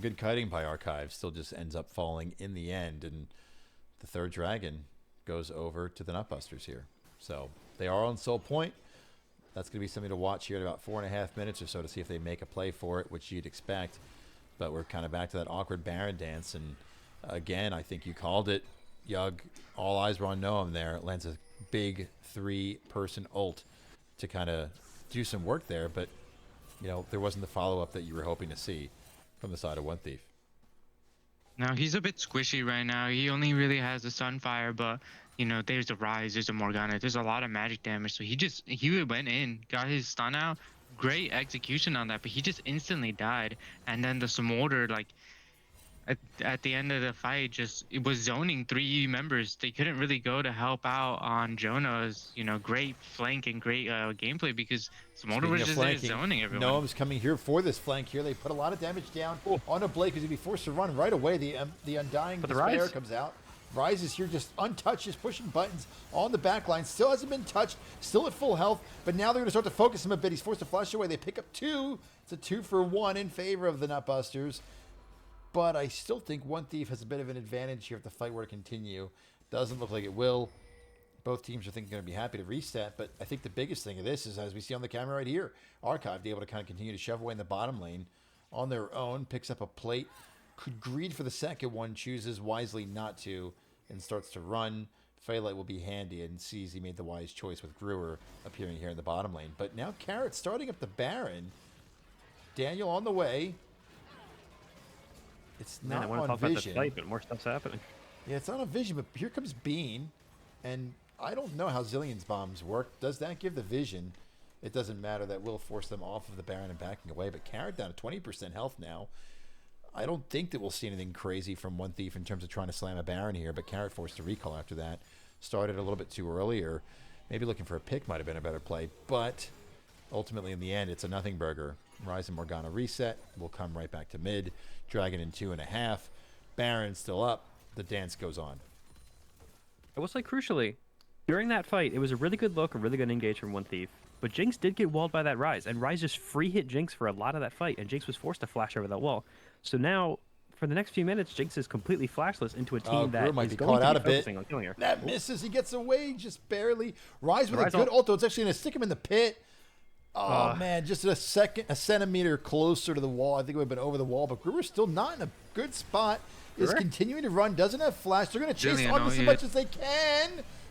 good kiting by Archive, still just ends up falling in the end. And the 3rd Dragon goes over to the Nutbusters here. So they are on Soul Point. That's going to be something to watch here in about 4.5 minutes or so to see if they make a play for it, which you'd expect. But we're kind of back to that awkward Baron dance. And again, I think you called it, Yug. All eyes were on Noam there. Lands a big 3-person ult to kind of do some work there. But, you know, there wasn't the follow-up that you were hoping to see from the side of One Thief. Now he's a bit squishy right now. He only really has the Sunfire, but you know, there's a Rise, there's a Morgana, there's a lot of magic damage. So he went in, got his stun out. Great execution on that, but he just instantly died. And then the Smolder, like at the end of the fight, it was zoning 3 members. They couldn't really go to help out on Jonah's, you know, great flank and great gameplay because Smolder was just there zoning everyone. Noam's coming here for this flank here. They put a lot of damage down on a Blake who's going to be forced to run right away. The Undying Despair comes out. Rise is here just untouched, just pushing buttons on the back line. Still hasn't been touched, still at full health, but now they're going to start to focus him a bit. He's forced to flash away. They pick up 2. It's a 2-for-1 in favor of the Nutbusters. But I still think One Thief has a bit of an advantage here if the fight were to continue. Doesn't look like it will. Both teams are going to be happy to reset, but I think the biggest thing of this is, as we see on the camera right here, Archive be able to kind of continue to shove away in the bottom lane on their own, picks up a plate, could greed for the second one, chooses wisely not to, and starts to run. Phalite will be handy and sees he made the wise choice with Brewer appearing here in the bottom lane. But now Carrot starting up the Baron. Daniel on the way. It's not I want to on talk vision. about the fight, but more stuff's happening. Yeah, it's not on vision, but here comes Bean. And I don't know how Zillion's bombs work. Does that give the vision? It doesn't matter. That will force them off of the Baron and backing away. But Carrot down to 20% health now. I don't think that we'll see anything crazy from One Thief in terms of trying to slam a Baron here, but Carrot forced to recall after that. Started a little bit too early, or maybe looking for a pick might have been a better play. But ultimately, in the end, it's a nothing burger. Rise and Morgana reset. We'll come right back to mid. Dragon in 2.5. Baron still up. The dance goes on. I will say, crucially, during that fight, it was a really good look, a really good engage from One Thief. But Jinx did get walled by that Rise, and Rise just free hit Jinx for a lot of that fight, and Jinx was forced to flash over that wall. So now, for the next few minutes, Jinx is completely flashless into a team that might is be going caught to out be a bit. focusing on killing her. That misses. He gets away just barely. Rise with a Rise good ult. ult. It's actually going to stick him in the pit. Oh, man, just a centimeter closer to the wall. I think it would have been over the wall, but Brewer's still not in a good spot. Is continuing to run, doesn't have flash. They're going to chase August as much as they can.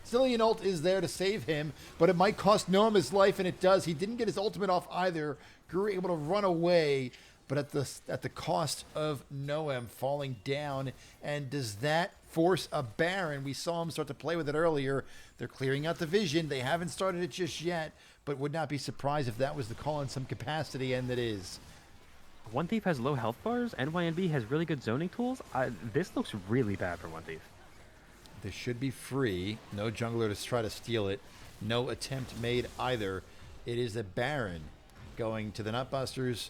Zillion ult is there to save him, but it might cost Noam his life, and it does. He didn't get his ultimate off either. Brewer able to run away, but at the cost of Noam falling down. And does that force a Baron? We saw him start to play with it earlier. They're clearing out the vision. They haven't started it just yet, but would not be surprised if that was the call in some capacity, and it is. One Thief has low health bars. NYNB has really good zoning tools. This looks really bad for One Thief. This should be free. No jungler to try to steal it. No attempt made either. It is a Baron going to the Nutbusters.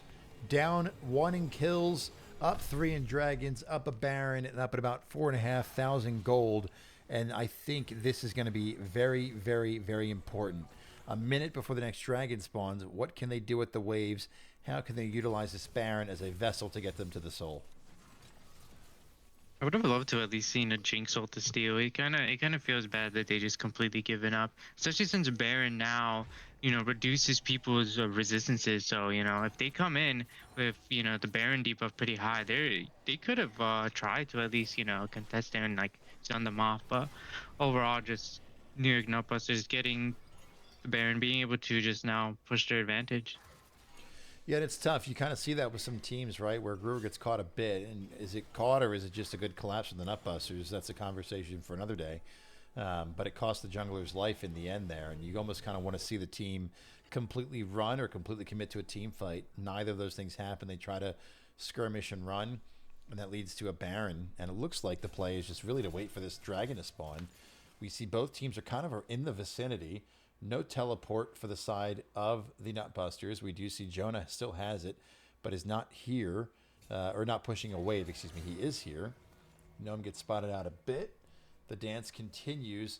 Down 1 in kills, up 3 in dragons, up a Baron, and up at about 4,500 gold. And I think this is going to be very, very, very important. A minute before the next dragon spawns, what can they do with the waves? How can they utilize this Baron as a vessel to get them to the soul? I would have loved to at least seen a Jinx ult to steal. It kind of feels bad that they just completely given up, especially since Baron now, you know, reduces people's resistances. So, you know, if they come in with, you know, the Baron debuff pretty high, they could have tried to at least, you know, contest them and like stun them off. But overall, just New York Nutbusters getting the Baron, being able to just now push their advantage. Yeah, and it's tough. You kind of see that with some teams, right, where Brewer gets caught a bit. And is it caught, or is it just a good collapse from the Nutbusters? That's a conversation for another day. But it cost the jungler's life in the end there. And you almost kind of want to see the team completely run or completely commit to a team fight. Neither of those things happen. They try to skirmish and run, and that leads to a Baron. And it looks like the play is just really to wait for this dragon to spawn. We see both teams are kind of in the vicinity. No teleport for the side of the Nutbusters. We do see Jonah still has it, but is not here, or not pushing a wave, excuse me. He is here. Gnome gets spotted out a bit. The dance continues.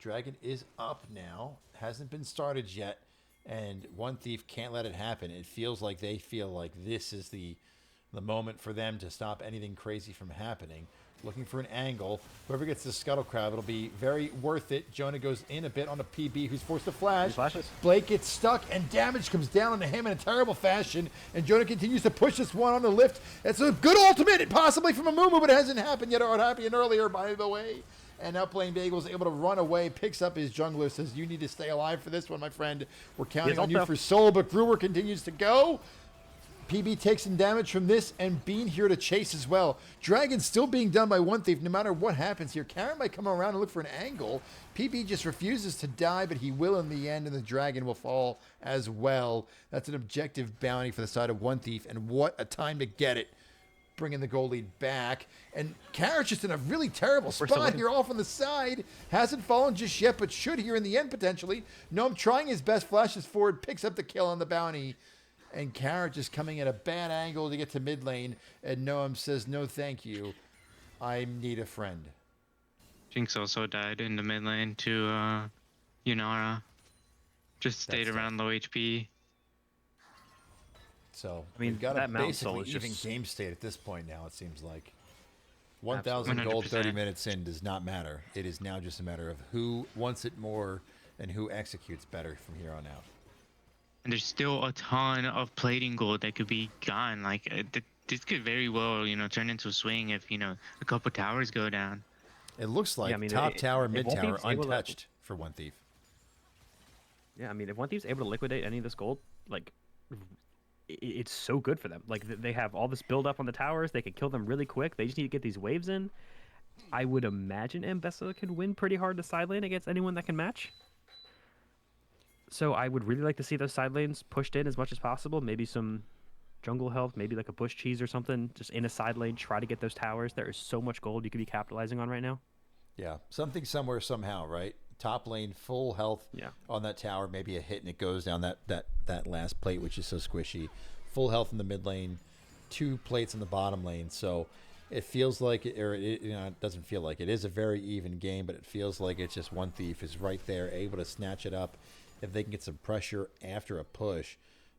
Dragon is up now. Hasn't been started yet, and One Thief can't let it happen. It feels like they feel like this is the moment for them to stop anything crazy from happening. looking for an angle. Whoever gets the Scuttle Crab, it'll be very worth it. Jonah goes in a bit on a PB, who's forced to flash. He flashes. Blake gets stuck, and damage comes down onto him in a terrible fashion. And Jonah continues to push this one on the lift. It's a good ultimate, possibly from a Mumu, but it hasn't happened yet, or it happened earlier, by the way. And now Playing Bagel's able to run away, picks up his jungler, says, you need to stay alive for this one, my friend. We're counting on you for soul, but Brewer continues to go. PB takes some damage from this, and Bean here to chase as well. Dragon still being done by One Thief no matter what happens here. Karen might come around and look for an angle. PB just refuses to die, but he will in the end, and the Dragon will fall as well. That's an objective bounty for the side of One Thief, and what a time to get it. Bringing the goal lead back. And Carrick's just in a really terrible spot here off on the side. Hasn't fallen just yet, but should here in the end potentially. Noam trying his best, flashes forward, picks up the kill on the bounty. And Carrick just coming at a bad angle to get to mid lane. And Noam says, no thank you. I need a friend. Jinx also died in the mid lane to Yunara. Just stayed around low HP. So, I mean, we've got that a Mount Soul basically is even just... game state at this point now, it seems like. 1,000 gold 30 minutes in does not matter. It is now just a matter of who wants it more and who executes better from here on out. And there's still a ton of plating gold that could be gone. Like, this could very well, turn into a swing if, a couple towers go down. It looks like top tower, mid tower, untouched for One Thief. Yeah, I mean, if One Thief's able to liquidate any of this gold, like, it's so good for them. Like, they have all this build up on the towers. They can kill them really quick. They just need to get these waves in. I would imagine Ambessa could win pretty hard the side lane against anyone that can match. So I would really like to see those side lanes pushed in as much as possible. Maybe some jungle health, maybe like a bush cheese or something, just in a side lane. Try to get those towers. There is so much gold you could be capitalizing on right now. Yeah, something somewhere somehow, right? Top lane, full health on that tower, maybe a hit and it goes down that last plate, which is so squishy. Full health in the mid lane, 2 plates in the bottom lane. So it feels like, it doesn't feel like it is a very even game, but it feels like it's just One Thief is right there, able to snatch it up. If they can get some pressure after a push,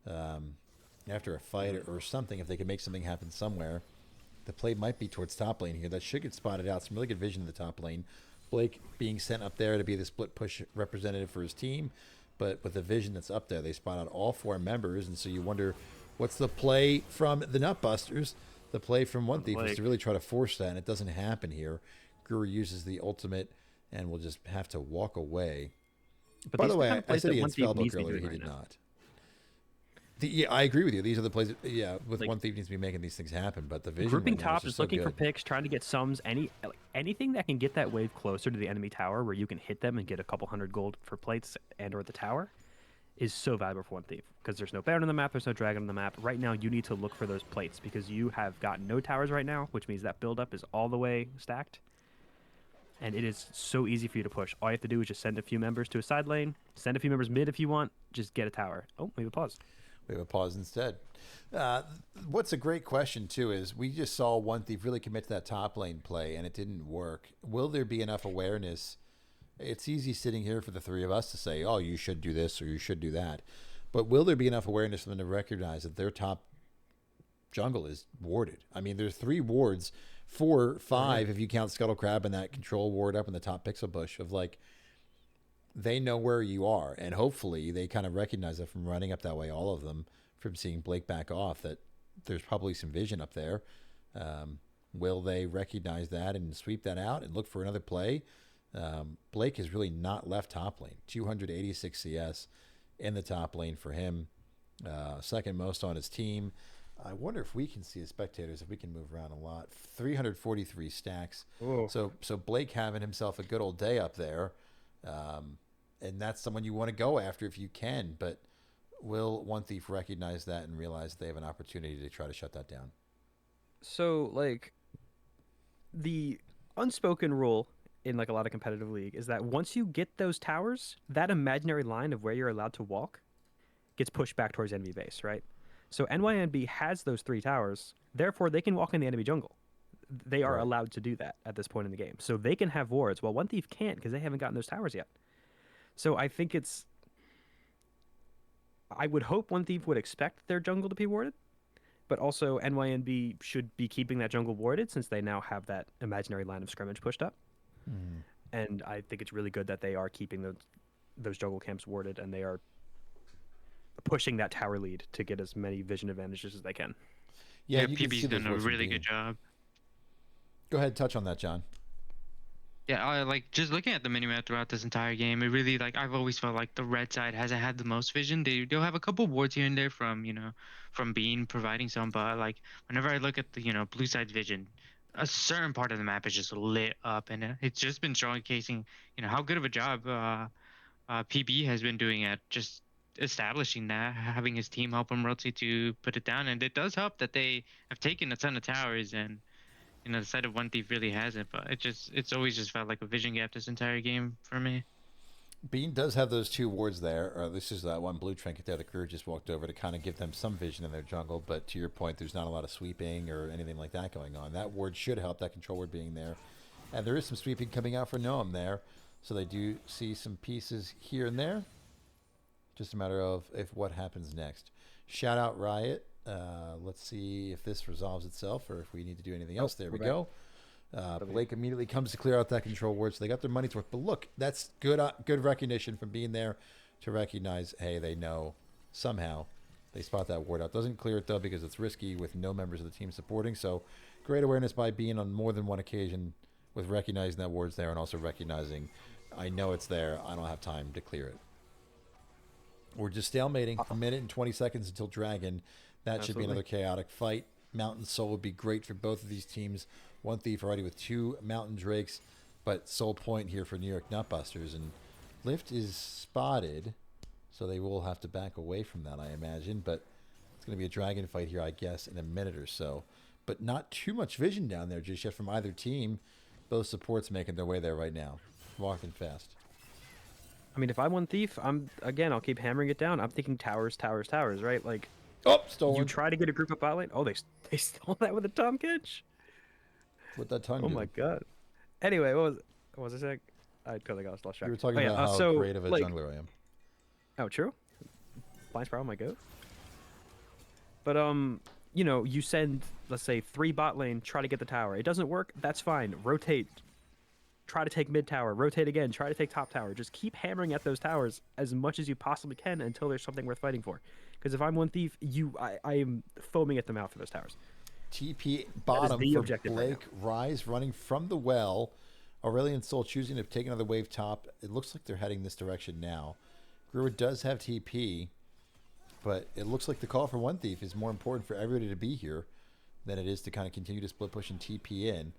after a fight or something, if they can make something happen somewhere, the play might be towards top lane here. That should get spotted out. Some really good vision in the top lane. Blake being sent up there to be the split push representative for his team, but with the vision that's up there, they spot out all 4 members, and so you wonder what's the play from the Nutbusters. The play from One Thief is to really try to force that, and it doesn't happen here. Brewer uses the ultimate and will just have to walk away. But by the way, I said he had Spellbook earlier. He did not. I agree with you. These are the plays. With One Thief needs to be making these things happen. But the vision grouping right top, is just so looking good. for picks, trying to get sums, anything that can get that wave closer to the enemy tower, where you can hit them and get a couple hundred gold for plates and/or the tower, is so valuable for One Thief. Because there's no Baron on the map, there's no Dragon on the map. Right now, you need to look for those plates because you have got no towers right now, which means that build-up is all the way stacked. And it is so easy for you to push. All you have to do is just send a few members to a side lane, send a few members mid if you want, just get a tower. Oh, maybe pause. We have a pause instead. What's a great question, too, is we just saw One Thief really commit to that top lane play, and it didn't work. Will there be enough awareness? It's easy sitting here for the 3 of us to say, oh, you should do this or you should do that. But will there be enough awareness for them to recognize that their top jungle is warded? I mean, there's 3 wards, 4, 5, if you count Scuttle Crab and that control ward up in the top pixel bush of like, they know where you are, and hopefully they kind of recognize that from running up that way, all of them, from seeing Blake back off, that there's probably some vision up there. Will they recognize that and sweep that out and look for another play? Blake has really not left top lane. 286 CS in the top lane for him. Second most on his team. I wonder if we can see as spectators, if we can move around a lot. 343 stacks. Ooh. So Blake having himself a good old day up there. And that's someone you want to go after if you can, but will One Thief recognize that and realize they have an opportunity to try to shut that down? So, like, the unspoken rule in, like, a lot of competitive league is that once you get those towers, that imaginary line of where you're allowed to walk gets pushed back towards enemy base, right? So NYNB has those 3 towers, therefore they can walk in the enemy jungle. They are allowed to do that at this point in the game. So they can have wards, while One Thief can't because they haven't gotten those towers yet. So I think I would hope One Thief would expect their jungle to be warded, but also NYNB should be keeping that jungle warded since they now have that imaginary line of scrimmage pushed up. And I think it's really good that they are keeping those jungle camps warded, and they are pushing that tower lead to get as many vision advantages as they can. Yeah, Yeah, you can PB's see those done a wards from really Bean. good job. Go ahead, touch on that, John. Yeah, I like just looking at the minimap throughout this entire game. It really like I've always felt like the red side hasn't had the most vision. They'll have a couple wards here and there from from Bean providing some, but like whenever I look at the blue side's vision, a certain part of the map is just lit up, and it's just been showcasing how good of a job PB has been doing at just establishing that, having his team help him rotate to put it down, and it does help that they have taken a ton of towers and. The side of One Thief really hasn't, but it's always just felt like a vision gap this entire game for me. Bean does have those 2 wards there, or this is that one blue trinket there the crew just walked over to kind of give them some vision in their jungle, but to your point, there's not a lot of sweeping or anything like that going on. That ward should help, that control ward being there. And there is some sweeping coming out for Noam there, so they do see some pieces here and there. Just a matter of what happens next. Shout out Riot. Let's see if this resolves itself or if we need to do anything else. There we go. Blake immediately comes to clear out that control ward, so they got their money's worth. But look, that's good recognition from being there to recognize, hey, they know somehow they spot that ward out. Doesn't clear it, though, because it's risky with no members of the team supporting. So great awareness by Bean on more than one occasion with recognizing that ward's there and also recognizing, I know it's there. I don't have time to clear it. We're just stalemating a minute and 20 seconds until Dragon. That should be another chaotic fight. Mountain Soul would be great for both of these teams. One Thief already with 2 Mountain Drakes, but Soul Point here for New York Nutbusters. And Lift is spotted, so they will have to back away from that, I imagine. But it's going to be a Dragon fight here, I guess, in a minute or so. But not too much vision down there just yet from either team. Both supports making their way there right now. Walking fast. I mean, if I'm One Thief, I'll keep hammering it down. I'm thinking towers, right? Like, oh, stolen. You try to get a group up bot lane. Oh, they stole that with a Tom catch. What that tongue Oh do? my god. Anyway, what was I saying? I totally got lost track. You were talking about how great of a jungler I am. Oh, true. Blind Spiral, my goat. But you send, let's say, 3 bot lane, try to get the tower. It doesn't work. That's fine. Rotate. Try to take mid tower. Rotate again. Try to take top tower. Just keep hammering at those towers as much as you possibly can until there's something worth fighting for. Because if I'm One Thief, I am foaming at the mouth for those towers. TP bottom for Blake. Rise running from the well. Aurelion Soul choosing to take another wave top. It looks like they're heading this direction now. Brewer does have TP, but it looks like the call for One Thief is more important for everybody to be here than it is to kind of continue to split push and TP in.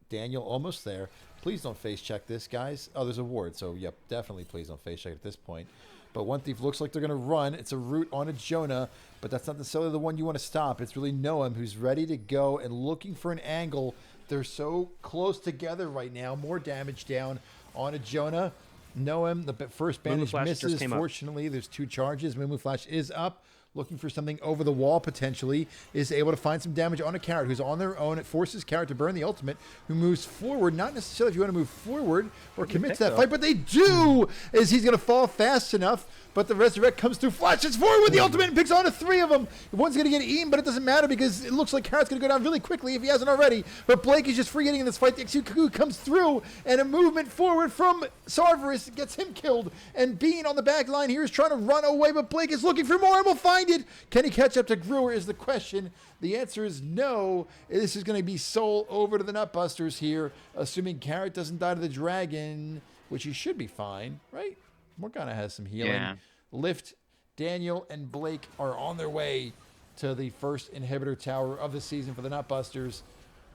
Daniel almost there. Please don't face check this, guys. Oh, there's a ward, so yep, definitely please don't face check at this point. But One Thief looks like they're going to run. It's a route on a Jonah, but that's not necessarily the one you want to stop. It's really Noam who's ready to go and looking for an angle. They're so close together right now. More damage down on a Jonah. Noam, the first bandage misses. Fortunately, there's 2 charges. Mumu Flash is up. Looking for something over the wall potentially, is able to find some damage on a Carrot who's on their own. It forces Carrot to burn the ultimate, who moves forward. Not necessarily if you want to move forward or commit to that fight, but they do, as he's going to fall fast enough. But the Resurrect comes through, flashes forward with the ultimate and picks on 3 of them. One's going to get eaten, but it doesn't matter because it looks like Carrot's going to go down really quickly if he hasn't already. But Blake is just free getting in this fight. The Execution comes through, and a movement forward from Sarverus gets him killed. And Bean on the back line here is trying to run away, but Blake is looking for more and will find it. Can he catch up to Brewer is the question. The answer is no. This is going to be Soul over to the Nutbusters here, assuming Carrot doesn't die to the Dragon, which he should be fine, right? Morgana has some healing. Yeah. Lift, Daniel, and Blake are on their way to the first inhibitor tower of the season for the Nutbusters.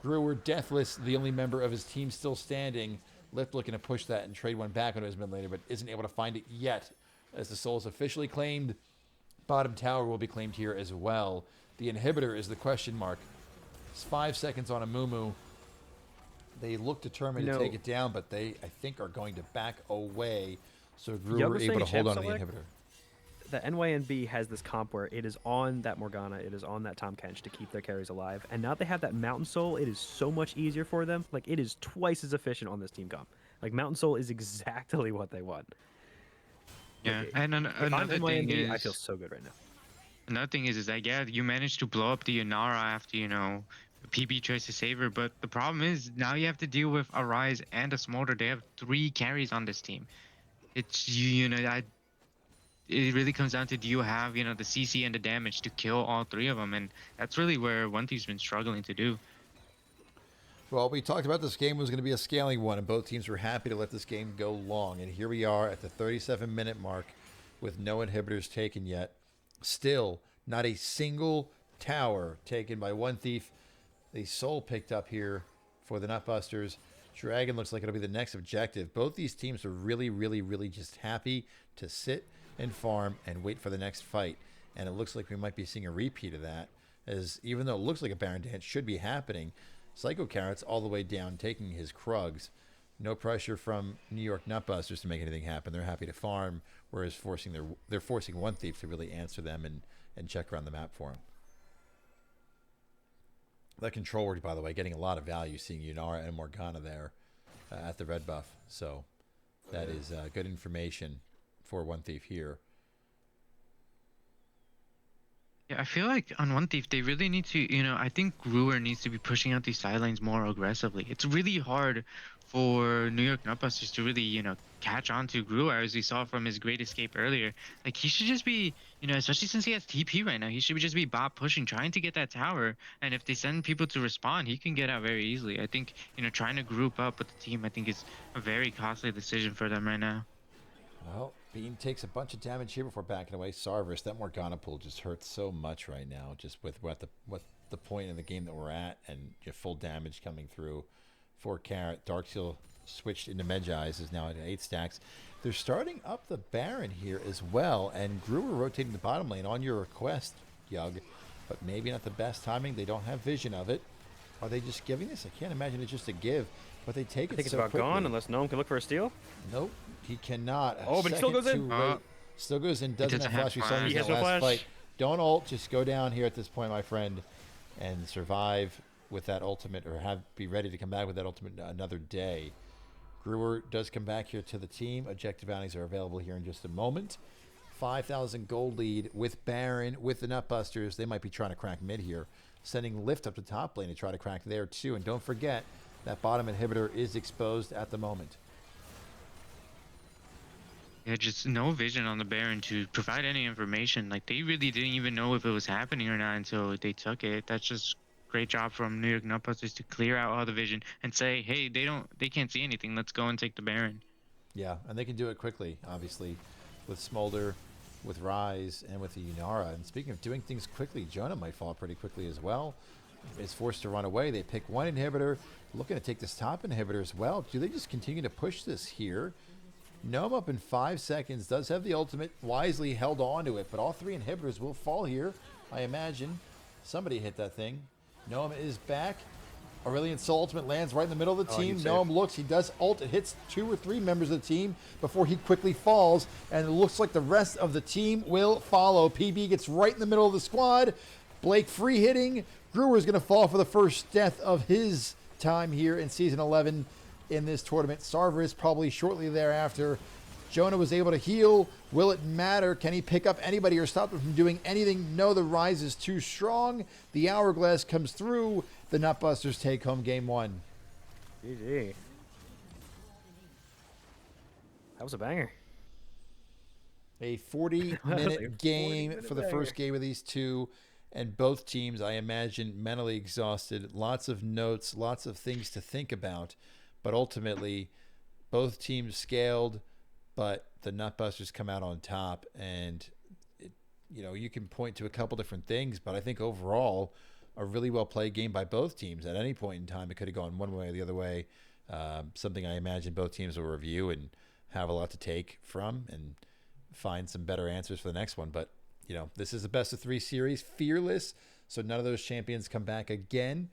Brewer, deathless, the only member of his team still standing. Lift looking to push that and trade one back onto his mid laner, but isn't able to find it yet. As the Soul is officially claimed, bottom tower will be claimed here as well. The inhibitor is the question mark. It's 5 seconds on a Mumu. They look determined to take it down, but they, I think, are going to back away. So Brewer able to hold on to the inhibitor. The NYNB has this comp where it is on that Morgana, it is on that Tahm Kench to keep their carries alive. And now they have that Mountain Soul, it is so much easier for them. Like, it is twice as efficient on this team comp. Like, Mountain Soul is exactly what they want. Yeah, like, and another thing is... I feel so good right now. Another thing is that yeah, you managed to blow up the Inara after PB tries to save her, but the problem is now you have to deal with a Rise and a Smolder. They have 3 carries on this team. It's it really comes down to, do you have the CC and the damage to kill all 3 of them, and that's really where One Thief's been struggling to do. Well, we talked about this game was going to be a scaling one, and both teams were happy to let this game go long. And here we are at the 37-minute mark with no inhibitors taken yet. Still, not a single tower taken by One Thief. The soul picked up here for the Nutbusters. Dragon looks like it'll be the next objective. Both these teams are really, really, really just happy to sit and farm and wait for the next fight. And it looks like we might be seeing a repeat of that, as even though it looks like a Baron Dance should be happening, Psycho Carrot's all the way down taking his Krugs. No pressure from New York Nutbusters to make anything happen. They're happy to farm, whereas they're forcing One Thief to really answer them and check around the map for him. That control word, by the way, getting a lot of value seeing Yunara and Morgana there at the red buff. So that is good information for One Thief here. Yeah, I feel like on One Thief, they really need to, I think Brewer needs to be pushing out these sidelines more aggressively. It's really hard for New York Nutbusters to really, catch on to Brewer, as we saw from his great escape earlier. Like, he should just be, especially since he has TP right now, he should just be bot pushing, trying to get that tower. And if they send people to respond, he can get out very easily. I think, trying to group up with the team, I think is a very costly decision for them right now. Well, Bean takes a bunch of damage here before backing away. Sarvis, that Morgana pool just hurts so much right now, just with what the point in the game that we're at, and full damage coming through for Carrot. Darksteel switched into Medjai's, is now at 8 stacks. They're starting up the Baron here as well, and Brewer rotating the bottom lane on your request, Yug, but maybe not the best timing. They don't have vision of it. Are they just giving this? I can't imagine it's just a give, but they take it so I think it's about quickly. gone unless no one can look for a steal. Nope, he cannot. Oh, but he still goes in. Still goes in, doesn't have flash. We saw him He in has that no last flash. fight. Don't ult, just go down here at this point, my friend, and survive with that ultimate, or be ready to come back with that ultimate another day. Brewer does come back here to the team. Objective bounties are available here in just a moment. 5,000 gold lead with Baron, with the Nutbusters. They might be trying to crack mid here, sending Lift up to top lane to try to crack there too. And don't forget, that bottom inhibitor is exposed at the moment. Yeah, just no vision on the Baron to provide any information. Like, they really didn't even know if it was happening or not until they took it. That's just great job from New York Nutbusters to clear out all the vision and say, hey, they can't see anything. Let's go and take the Baron. Yeah, and they can do it quickly, obviously, with Smolder, with Rise, and with the Yunara. And speaking of doing things quickly, Jonah might fall pretty quickly as well. Is forced to run away. They pick one inhibitor, looking to take this top inhibitor as well. Do they just continue to push this here? Gnome up in 5 seconds, does have the ultimate, wisely held on to it, but all 3 inhibitors will fall here, I imagine. Somebody hit that thing. Gnome is back. Aurelian Soul ultimate lands right in the middle of the team. Gnome looks, he does ult, it hits 2 or 3 members of the team before he quickly falls, and it looks like the rest of the team will follow. PB gets right in the middle of the squad. Blake free hitting. Brewer's going to fall for the first death of his time here in Season 11 in this tournament. Sarver probably shortly thereafter. Jonah was able to heal. Will it matter? Can he pick up anybody or stop them from doing anything? No, the Rise is too strong. The Hourglass comes through. The Nutbusters take home game 1. GG. That was a banger. A 40-minute game for the first game of these two. And both teams, I imagine, mentally exhausted. Lots of notes, lots of things to think about. But ultimately, both teams scaled, but the Nutbusters come out on top. And, you can point to a couple different things, but I think overall, a really well-played game by both teams. At any point in time, it could have gone one way or the other way. Something I imagine both teams will review and have a lot to take from and find some better answers for the next one. But this is a best-of-3 series, fearless, so none of those champions come back again,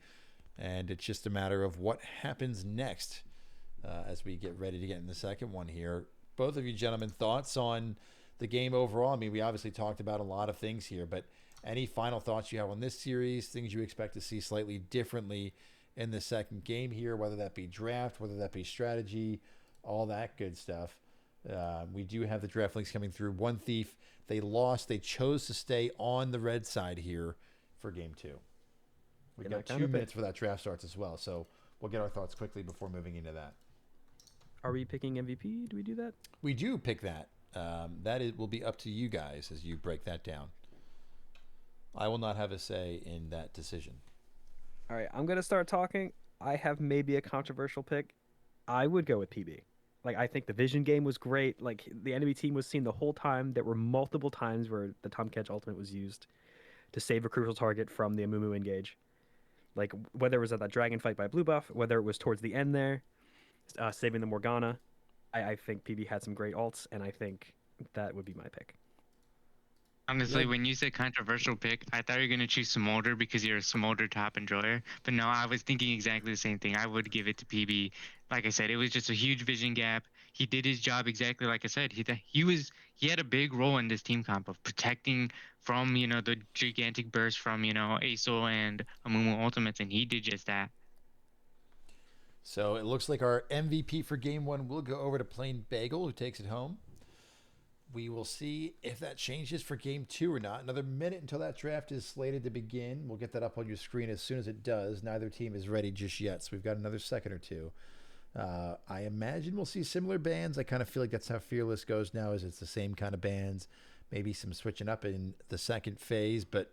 and it's just a matter of what happens next as we get ready to get in the second one here. Both of you gentlemen, thoughts on the game overall? I mean, we obviously talked about a lot of things here, but any final thoughts you have on this series, things you expect to see slightly differently in the second game here, whether that be draft, whether that be strategy, all that good stuff. We do have the draft links coming through. One Thief, they lost. They chose to stay on the red side here for game 2. We've got 2 minutes for that draft starts as well, so we'll get our thoughts quickly before moving into that. Are we picking MVP? Do we do that? We do pick that. Will be up to you guys as you break that down. I will not have a say in that decision. All right, I'm going to start talking. I have maybe a controversial pick. I would go with PB. Like, I think the vision game was great. Like, the enemy team was seen the whole time. There were multiple times where the Tom Catch ultimate was used to save a crucial target from the Amumu engage. Like, whether it was at that dragon fight by Blue Buff, whether it was towards the end there, saving the Morgana. I think PB had some great ults, and I think that would be my pick. Honestly, when you said controversial pick, I thought you were going to choose Smolder because you're a Smolder top enjoyer. But no, I was thinking exactly the same thing. I would give it to PB. Like I said, it was just a huge vision gap. He did his job exactly like I said. He had a big role in this team comp of protecting from, the gigantic burst from, ASO and Amumu ultimates, and he did just that. So it looks like our MVP for game 1 will go over to Plain Bagel, who takes it home. We will see if that changes for game 2 or not. Another minute until that draft is slated to begin. We'll get that up on your screen as soon as it does. Neither team is ready just yet, so we've got another second or two. I imagine we'll see similar bans. I kind of feel like that's how Fearless goes now, is it's the same kind of bans. Maybe some switching up in the second phase, but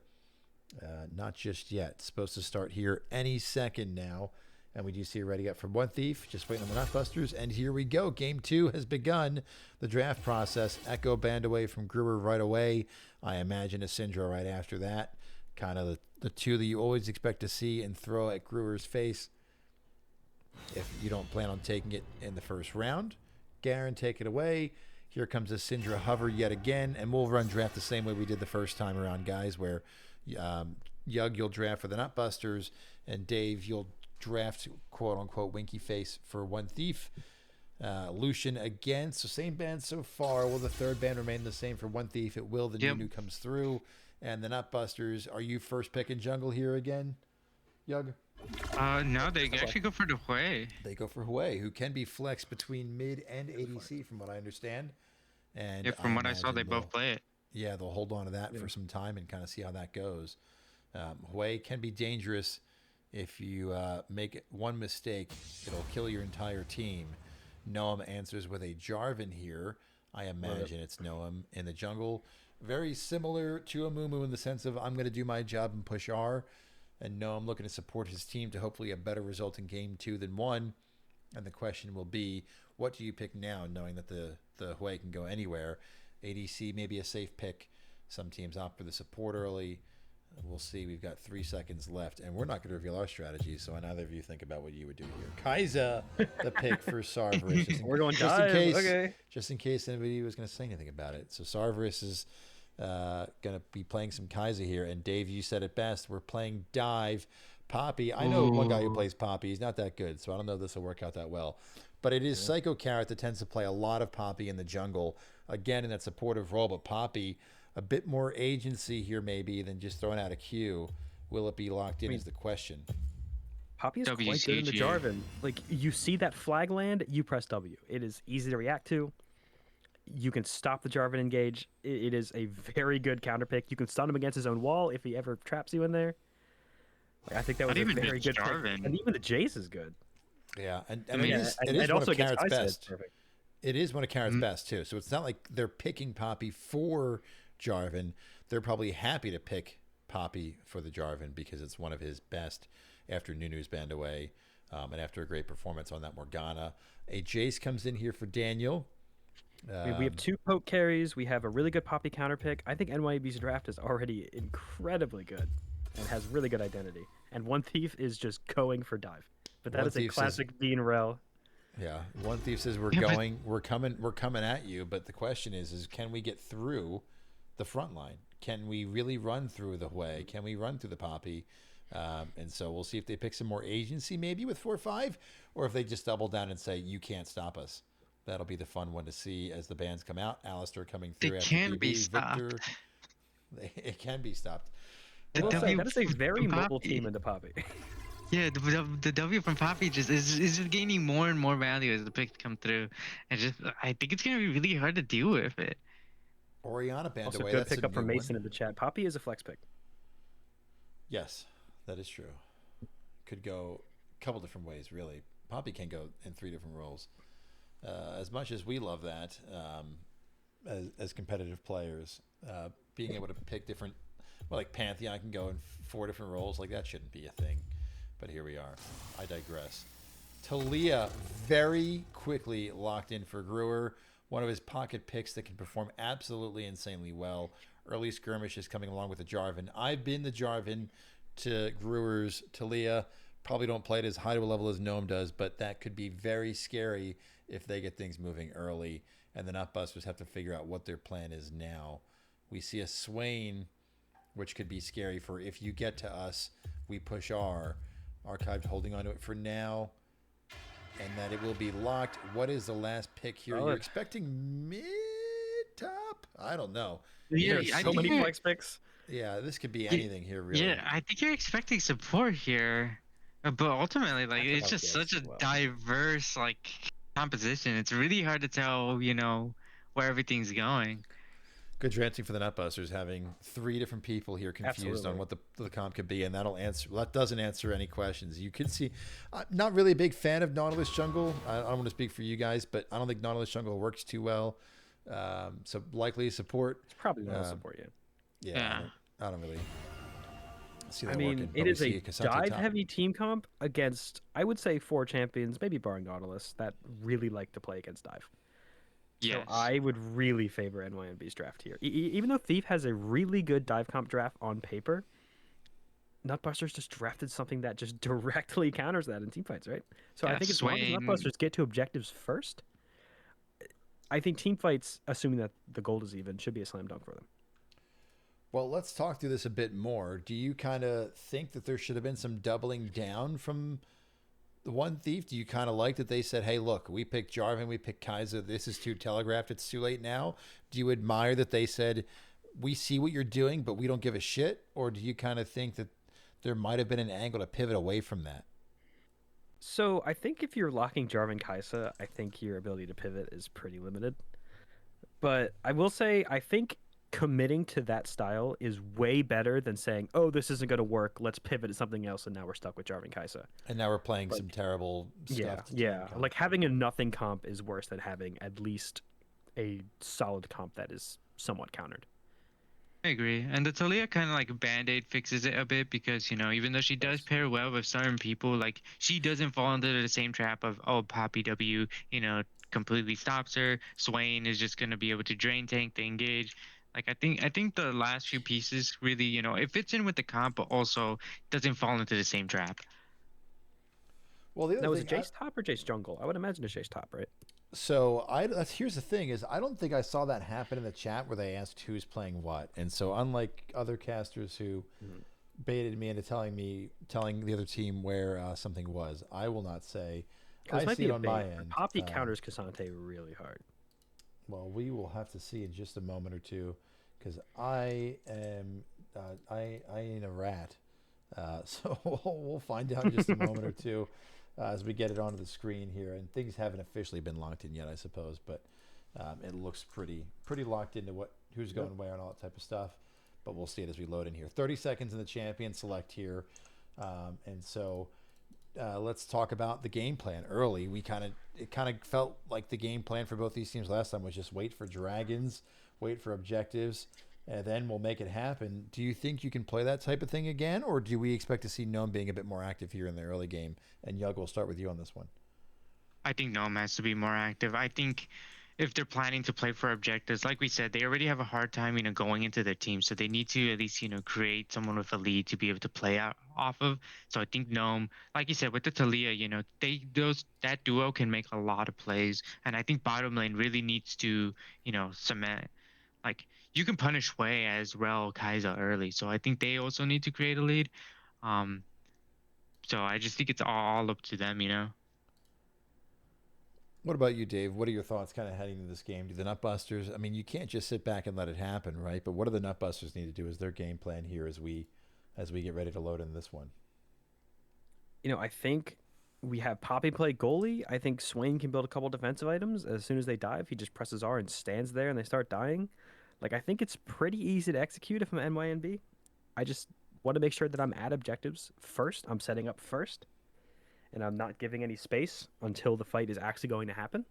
not just yet. It's supposed to start here any second now. And we do see a ready up from One Thief, just waiting on the Nutbusters. And here we go. Game 2 has begun. The draft process. Echo banned away from Gruber right away. I imagine a Syndra right after that. Kind of the two that you always expect to see and throw at Gruber's face if you don't plan on taking it in the first round. Garen, take it away. Here comes a Syndra hover yet again. And we'll run draft the same way we did the first time around, guys, where Yug, you'll draft for the Nutbusters, and Dave, you'll draft quote-unquote Winky Face for One Thief. Lucian again, so same band so far. Will the third band remain the same for One Thief? It will. The new comes through. And the Nutbusters, are you first pick in jungle here again, Yug? No, they actually go for the Hui. They go for Hui, who can be flexed between mid and ADC from what I understand. And yeah, from what I saw, they both play it. Yeah, they'll hold on to that for some time and kind of see how that goes. Hui can be dangerous. If you make one mistake, it'll kill your entire team. Noam answers with a Jarvan here. I imagine it's Noam in the jungle. Very similar to Amumu in the sense of I'm going to do my job and push R. And Noam looking to support his team to hopefully a better result in game 2 than 1. And the question will be, what do you pick now, knowing that the Hui can go anywhere? ADC may be a safe pick. Some teams opt for the support early. We'll see. We've got 3 seconds left, and we're not going to reveal our strategy, so neither of you think about what you would do here. Kai'Sa, the pick for Sarveris. We're going just in case anybody was going to say anything about it. So Sarveris is going to be playing some Kai'Sa here, and Dave, you said it best. We're playing Dive. Poppy, I know one guy who plays Poppy. He's not that good, so I don't know if this will work out that well. But it is Psycho Carrot that tends to play a lot of Poppy in the jungle, again, in that supportive role, but Poppy, a bit more agency here maybe than just throwing out a Q. Will it be locked in is the question. Poppy is quite good in the Jarvan. Like, you see that flag land, you press W. It is easy to react to. You can stop the Jarvan engage. It is a very good counter pick. You can stun him against his own wall if he ever traps you in there. Like, I think that was a very good pick. And even the Jace is good. Yeah, and I mean, it is one of Carrot's best. It is one of Carrot's best, too. So it's not like they're picking Poppy for Jarvan. They're probably happy to pick Poppy for the Jarvan because it's one of his best after Nunu's banned away and after a great performance on that Morgana. A Jace comes in here for Daniel. We have 2 poke carries. We have a really good Poppy counter pick. I think NYNB's draft is already incredibly good and has really good identity. And One Thief is just going for Dive. But that is a classic Bean Rel. Yeah, One Thief says we're coming at you. But the question is can we get through the front line? Can we really run through the Hui? Can we run through the Poppy? And so we'll see if they pick some more agency maybe with 4-5, or if they just double down and say you can't stop us. That'll be the fun one to see as the bands come out. Alistair coming through. It can be stopped. Victor, it can be stopped. I will say, that is a very mobile team in the Poppy. Yeah, the W from Poppy is just gaining more and more value as the picks come through, and just I think it's gonna be really hard to deal with it. Oriana banned Also, away. good That's a pickup new from Mason one. in the chat. Poppy is a flex pick. Yes, that is true. Could go a couple different ways, really. Poppy can go in 3 different roles. As much as we love that, as competitive players, being able to pick different, well, like Pantheon can go in 4 different roles. Like that shouldn't be a thing, but here we are. I digress. Talia very quickly locked in for Brewer, one of his pocket picks that can perform absolutely insanely well. Early skirmish is coming along with the Jarvan. I've been the Jarvan to Brewer's Talia. Probably don't play it as high to a level as Gnome does, but that could be very scary if they get things moving early and the Nutbusters have to figure out what their plan is now. We see a Swain, which could be scary for if you get to us, we push R. Archived holding on to it for now, and that it will be locked. What is the last pick here? Solid. You're expecting mid top? I don't know. Yeah, There's I so think many flex picks. Yeah, this could be anything here, really. Yeah, I think you're expecting support here, but ultimately, like That's what it's I would just such guess a as well. diverse like composition. It's really hard to tell, where everything's going. Good chancing for the Nutbusters, having 3 different people here confused on Absolutely. what the comp could be, and that doesn't answer any questions. You could see, I'm not really a big fan of Nautilus Jungle. I don't want to speak for you guys, but I don't think Nautilus Jungle works too well. So likely support. It's probably not support yet. Yeah, Yeah. I don't really see that I mean, working. it But we is see a Cassante top. dive-heavy team comp against, I would say, 4 champions, maybe barring Nautilus, that really like to play against dive. So Yes. I would really favor NYNB's draft here. Even though Thief has a really good dive comp draft on paper, Nutbusters just drafted something that just directly counters that in teamfights, right? So I Yeah, think as long as Swain. Nutbusters get to objectives first, I think teamfights, assuming that the gold is even, should be a slam dunk for them. Well, let's talk through this a bit more. Do you kind of think that there should have been some doubling down from the One Thief? Do you kind of like that they said, hey, look, we picked Jarvan, we picked Kaiser, this is too telegraphed, it's too late now? Do you admire that they said, we see what you're doing, but we don't give a shit? Or do you kind of think that there might have been an angle to pivot away from that? So I think if you're locking Jarvan Kaisa, I think your ability to pivot is pretty limited. But I will say, I think committing to that style is way better than saying, "Oh, this isn't going to work. Let's pivot to something else," and now we're stuck with Jarvan Kaisa. And now we're playing some terrible Yeah, stuff. yeah. Like having a nothing comp is worse than having at least a solid comp that is somewhat countered. I agree. And the Talia kind of like band-aid fixes it a bit because, even though she does pair well with certain people, like she doesn't fall into the same trap of, oh, Poppy W, completely stops her. Swain is just going to be able to drain tank the engage. Like I think the last few pieces really, it fits in with the comp, but also doesn't fall into the same trap. Well, the other Now, was thing, it Jace top or Jace jungle? I would imagine it's Jace top, right? here's the thing is I don't think I saw that happen in the chat where they asked who's playing what, and so unlike other casters who baited me into telling the other team where something was, I will not say. I see it on my end. Poppy counters Cassante really hard. Well, we will have to see in just a moment or two, because I am I ain't a rat, so we'll find out in just a moment or two. As we get it onto the screen here, and things haven't officially been locked in yet, I suppose, but it looks pretty locked into who's going where and all that type of stuff. But we'll see it as we load in here. 30 seconds in the champion select here, and so let's talk about the game plan early. It kind of felt like the game plan for both these teams last time was just wait for dragons, wait for objectives, and then we'll make it happen. Do you think you can play that type of thing again, or do we expect to see Gnome being a bit more active here in the early game? And Yug, we'll start with you on this one. I think Gnome has to be more active. I think if they're planning to play for objectives, like we said, they already have a hard time, going into their team. So they need to at least, create someone with a lead to be able to play out off of. So I think Gnome, like you said, with the Talia, that duo can make a lot of plays. And I think bottom lane really needs to, cement. Like you can punish Wei as well, Kaiser early. So I think they also need to create a lead. So I just think it's all up to them. What about you, Dave? What are your thoughts kind of heading into this game? Do the Nutbusters, I mean, you can't just sit back and let it happen, right? But what do the Nutbusters need to do as their game plan here as we get ready to load in this one? I think we have Poppy play goalie. I think Swain can build a couple defensive items. As soon as they dive, he just presses R and stands there and they start dying. Like, I think it's pretty easy to execute if I'm NYNB. I just want to make sure that I'm at objectives first. I'm setting up first, and I'm not giving any space until the fight is actually going to happen.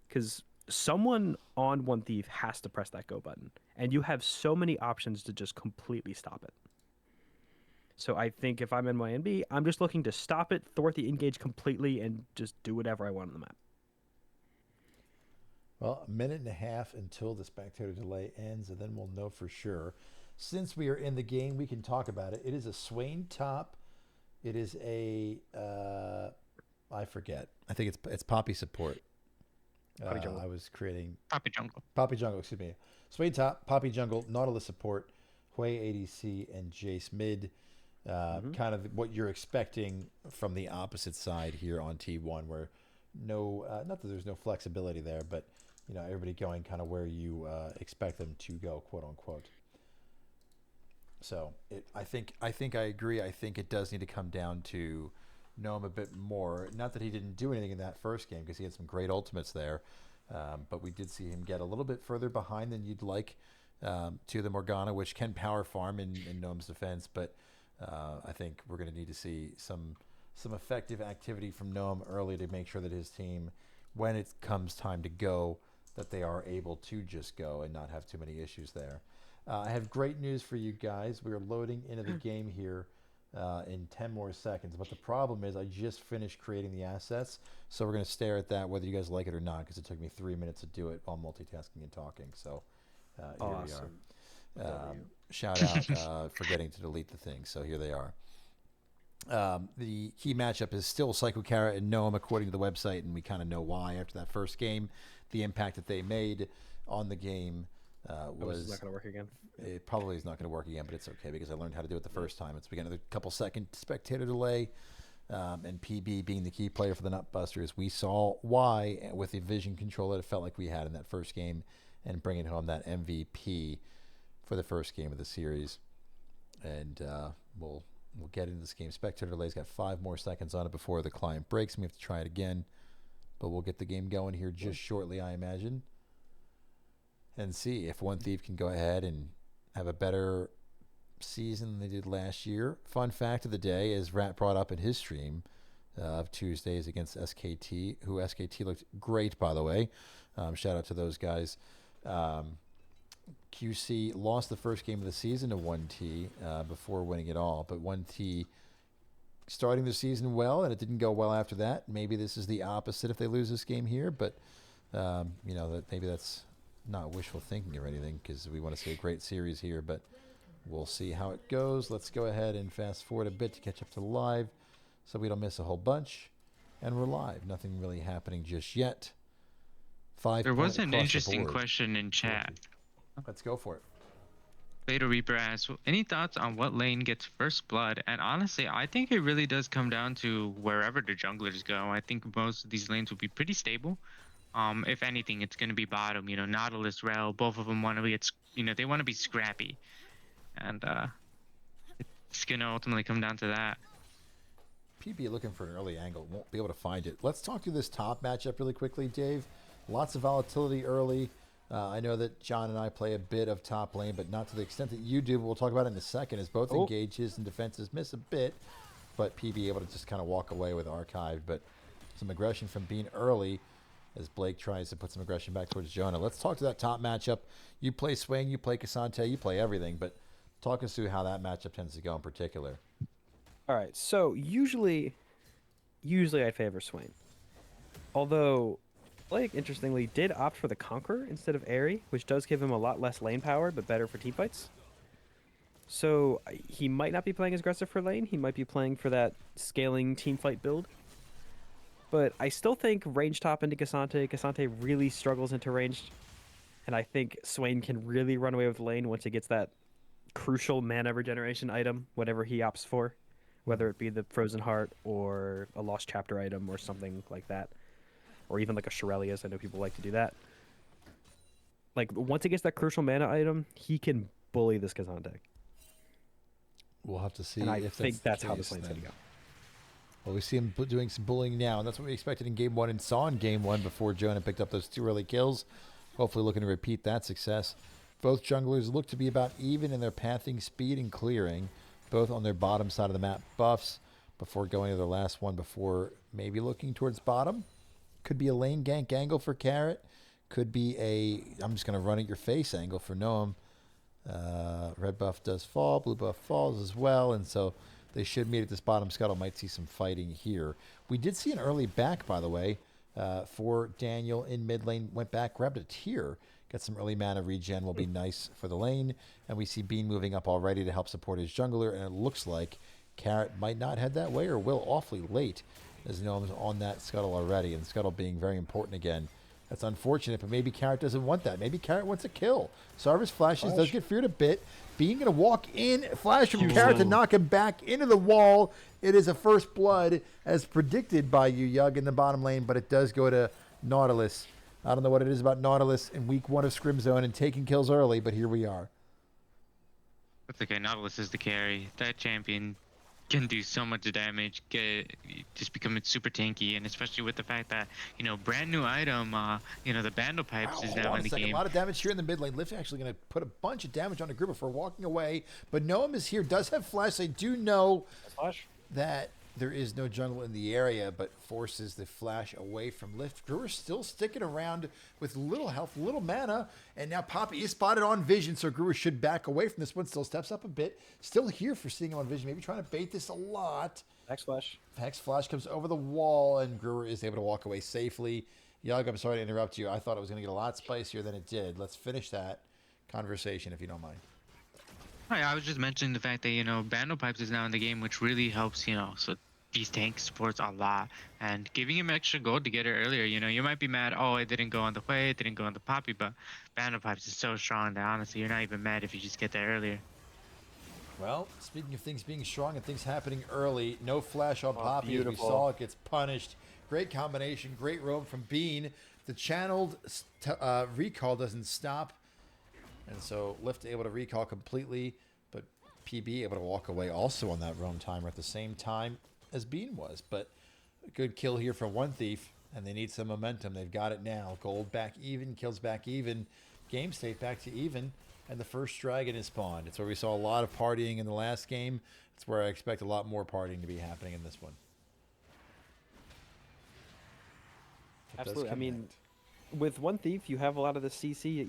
Because someone on One Thief has to press that go button, and you have so many options to just completely stop it. So I think if I'm NYNB, I'm just looking to stop it, thwart the engage completely, and just do whatever I want on the map. Well, a minute and a half until the spectator delay ends, and then we'll know for sure. Since we are in the game, we can talk about it. It is a Swain top. It is a I forget. I think it's Poppy support. Poppy jungle. I was creating Poppy jungle. Poppy jungle. Excuse me. Swain top, Poppy jungle, Nautilus support, Hui ADC, and Jace mid. Kind of what you're expecting from the opposite side here on T1, where not that there's no flexibility there, but everybody going kind of where you expect them to go, quote unquote. So I think I agree. I think it does need to come down to know him a bit more. Not that he didn't do anything in that first game, because he had some great ultimates there, but we did see him get a little bit further behind than you'd like to the Morgana, which can power farm in Gnome's defense, but I think we're going to need to see some effective activity from Gnome early to make sure that his team, when it comes time to go, that they are able to just go and not have too many issues there. I have great news for you guys. We are loading into the game here in 10 more seconds, but the problem is I just finished creating the assets, so we're going to stare at that whether you guys like it or not, because it took me 3 minutes to do it while multitasking and talking. So Awesome. Here we are. Shout out forgetting to delete the thing. So here they are. The key matchup is still Psycho Kara and Gnome, according to the website, and we kind of know why after that first game. The impact that they made on the game was not going to work again. It probably is not going to work again, but it's okay because I learned how to do it the first time. We got another couple second spectator delay, and PB being the key player for the Nutbusters, we saw why with the vision control that it felt like we had in that first game, and bringing home that MVP for the first game of the series. And we'll get into this game. Spectator delay's got 5 more seconds on it before the client breaks. We have to try it again, but we'll get the game going here just shortly, I imagine, and see if One Thief can go ahead and have a better season than they did last year. Fun fact of the day, as Rat brought up in his stream of Tuesdays against SKT, who SKT looked great, by the way. Shout out to those guys. QC lost the first game of the season to 1T before winning it all, but 1T starting the season well, and it didn't go well after that. Maybe this is the opposite if they lose this game here, but that maybe that's not wishful thinking or anything, because we want to see a great series here, but we'll see how it goes. Let's go ahead and fast forward a bit to catch up to live so we don't miss a whole bunch, and we're live. Nothing really happening just yet. There was an interesting question in chat. Let's go for it. Beta Reaper asks, any thoughts on what lane gets first blood? And honestly, I think it really does come down to wherever the junglers go. I think most of these lanes will be pretty stable. If anything, it's going to be bottom. Nautilus, Rel, both of them want to be, they want to be scrappy. And it's going to ultimately come down to that. PB looking for an early angle. Won't be able to find it. Let's talk through this top matchup really quickly, Dave. Lots of volatility early. I know that John and I play a bit of top lane, but not to the extent that you do. But we'll talk about it in a second, as both engages and defenses miss a bit, but PB able to just kind of walk away with Archive. But some aggression from Bean early as Blake tries to put some aggression back towards Jonah. Let's talk to that top matchup. You play Swing, you play Cassante, you play everything, but talk us through how that matchup tends to go in particular. All right, so usually I favor Swain. Although Blake, interestingly, did opt for the Conqueror instead of Aerie, which does give him a lot less lane power, but better for teamfights. So he might not be playing as aggressive for lane. He might be playing for that scaling teamfight build. But I still think range top into Cassante. Cassante really struggles into ranged. And I think Swain can really run away with lane once he gets that crucial mana regeneration item, whatever he opts for. Whether it be the Frozen Heart or a Lost Chapter item or something like that. Or even like a Shirelius. I know people like to do that. Like, once he gets that crucial mana item, he can bully this Cassante. We'll have to see. And I if think that's how case, this lane's going to go. Well, we see him doing some bullying now, and that's what we expected in Game 1 and saw in Game 1 before Jonah picked up those 2 early kills. Hopefully looking to repeat that success. Both junglers look to be about even in their pathing speed and clearing, both on their bottom side of the map buffs before going to their last one before maybe looking towards bottom. Could be a lane gank angle for Carrot. Could be a, I'm just going to run at your face angle for Noam. Red buff does fall, blue buff falls as well, and so they should meet at this bottom scuttle. Might see some fighting here. We did see an early back, by the way, for Daniel in mid lane. Went back, grabbed a tier. Got some early mana regen, will be nice for the lane. And we see Bean moving up already to help support his jungler, and it looks like Carrot might not head that way or will awfully late, as Noam's on that scuttle already, and scuttle being very important again. That's unfortunate, but maybe Carrot doesn't want that. Maybe Carrot wants a kill. Sarvis flashes, does get feared a bit. Bean going to walk in, flash from Carrot to knock him back into the wall. It is a first blood, as predicted by you, Yug, in the bottom lane, but it does go to Nautilus. I don't know what it is about Nautilus in week 1 of Scrim Zone and taking kills early, but here we are. That's okay. Nautilus is the carry. That champion can do so much damage, just becoming super tanky, and especially with the fact that, brand new item, the Bandle Pipes is now in the game. A lot of damage here in the mid lane. Lift actually going to put a bunch of damage on a group before walking away, but Noam is here, does have flash. They do know that there is no jungle in the area, but forces the flash away from Lift. Brewer's still sticking around with little health, little mana, and now Poppy is spotted on Vision, so Brewer should back away from this one. Still steps up a bit. Still here for seeing him on Vision. Maybe trying to bait this a lot. Hex Flash. Hex Flash comes over the wall, and Brewer is able to walk away safely. Yug, I'm sorry to interrupt you. I thought it was going to get a lot spicier than it did. Let's finish that conversation, if you don't mind. Hi, I was just mentioning the fact that, Bandle Pipes is now in the game, which really helps, so these tank supports a lot, and giving him extra gold to get it earlier. You might be mad, oh, it didn't go on the way, it didn't go on the Poppy, but Bandle Pipes is so strong that honestly you're not even mad if you just get there earlier. Well, speaking of things being strong and things happening early, no flash on Poppy. Beautiful. As we saw, it gets punished. Great combination, great roam from Bean. The channeled recall doesn't stop, and so Lift able to recall completely, but PB able to walk away also on that roam timer at the same time as Bean was. But a good kill here from One Thief, and they need some momentum. They've got it now. Gold back even, kills back even, game state back to even, and the first dragon is spawned. It's where we saw a lot of partying in the last game. It's where I expect a lot more partying to be happening in this one. Absolutely. I mean, with One Thief, you have a lot of the CC.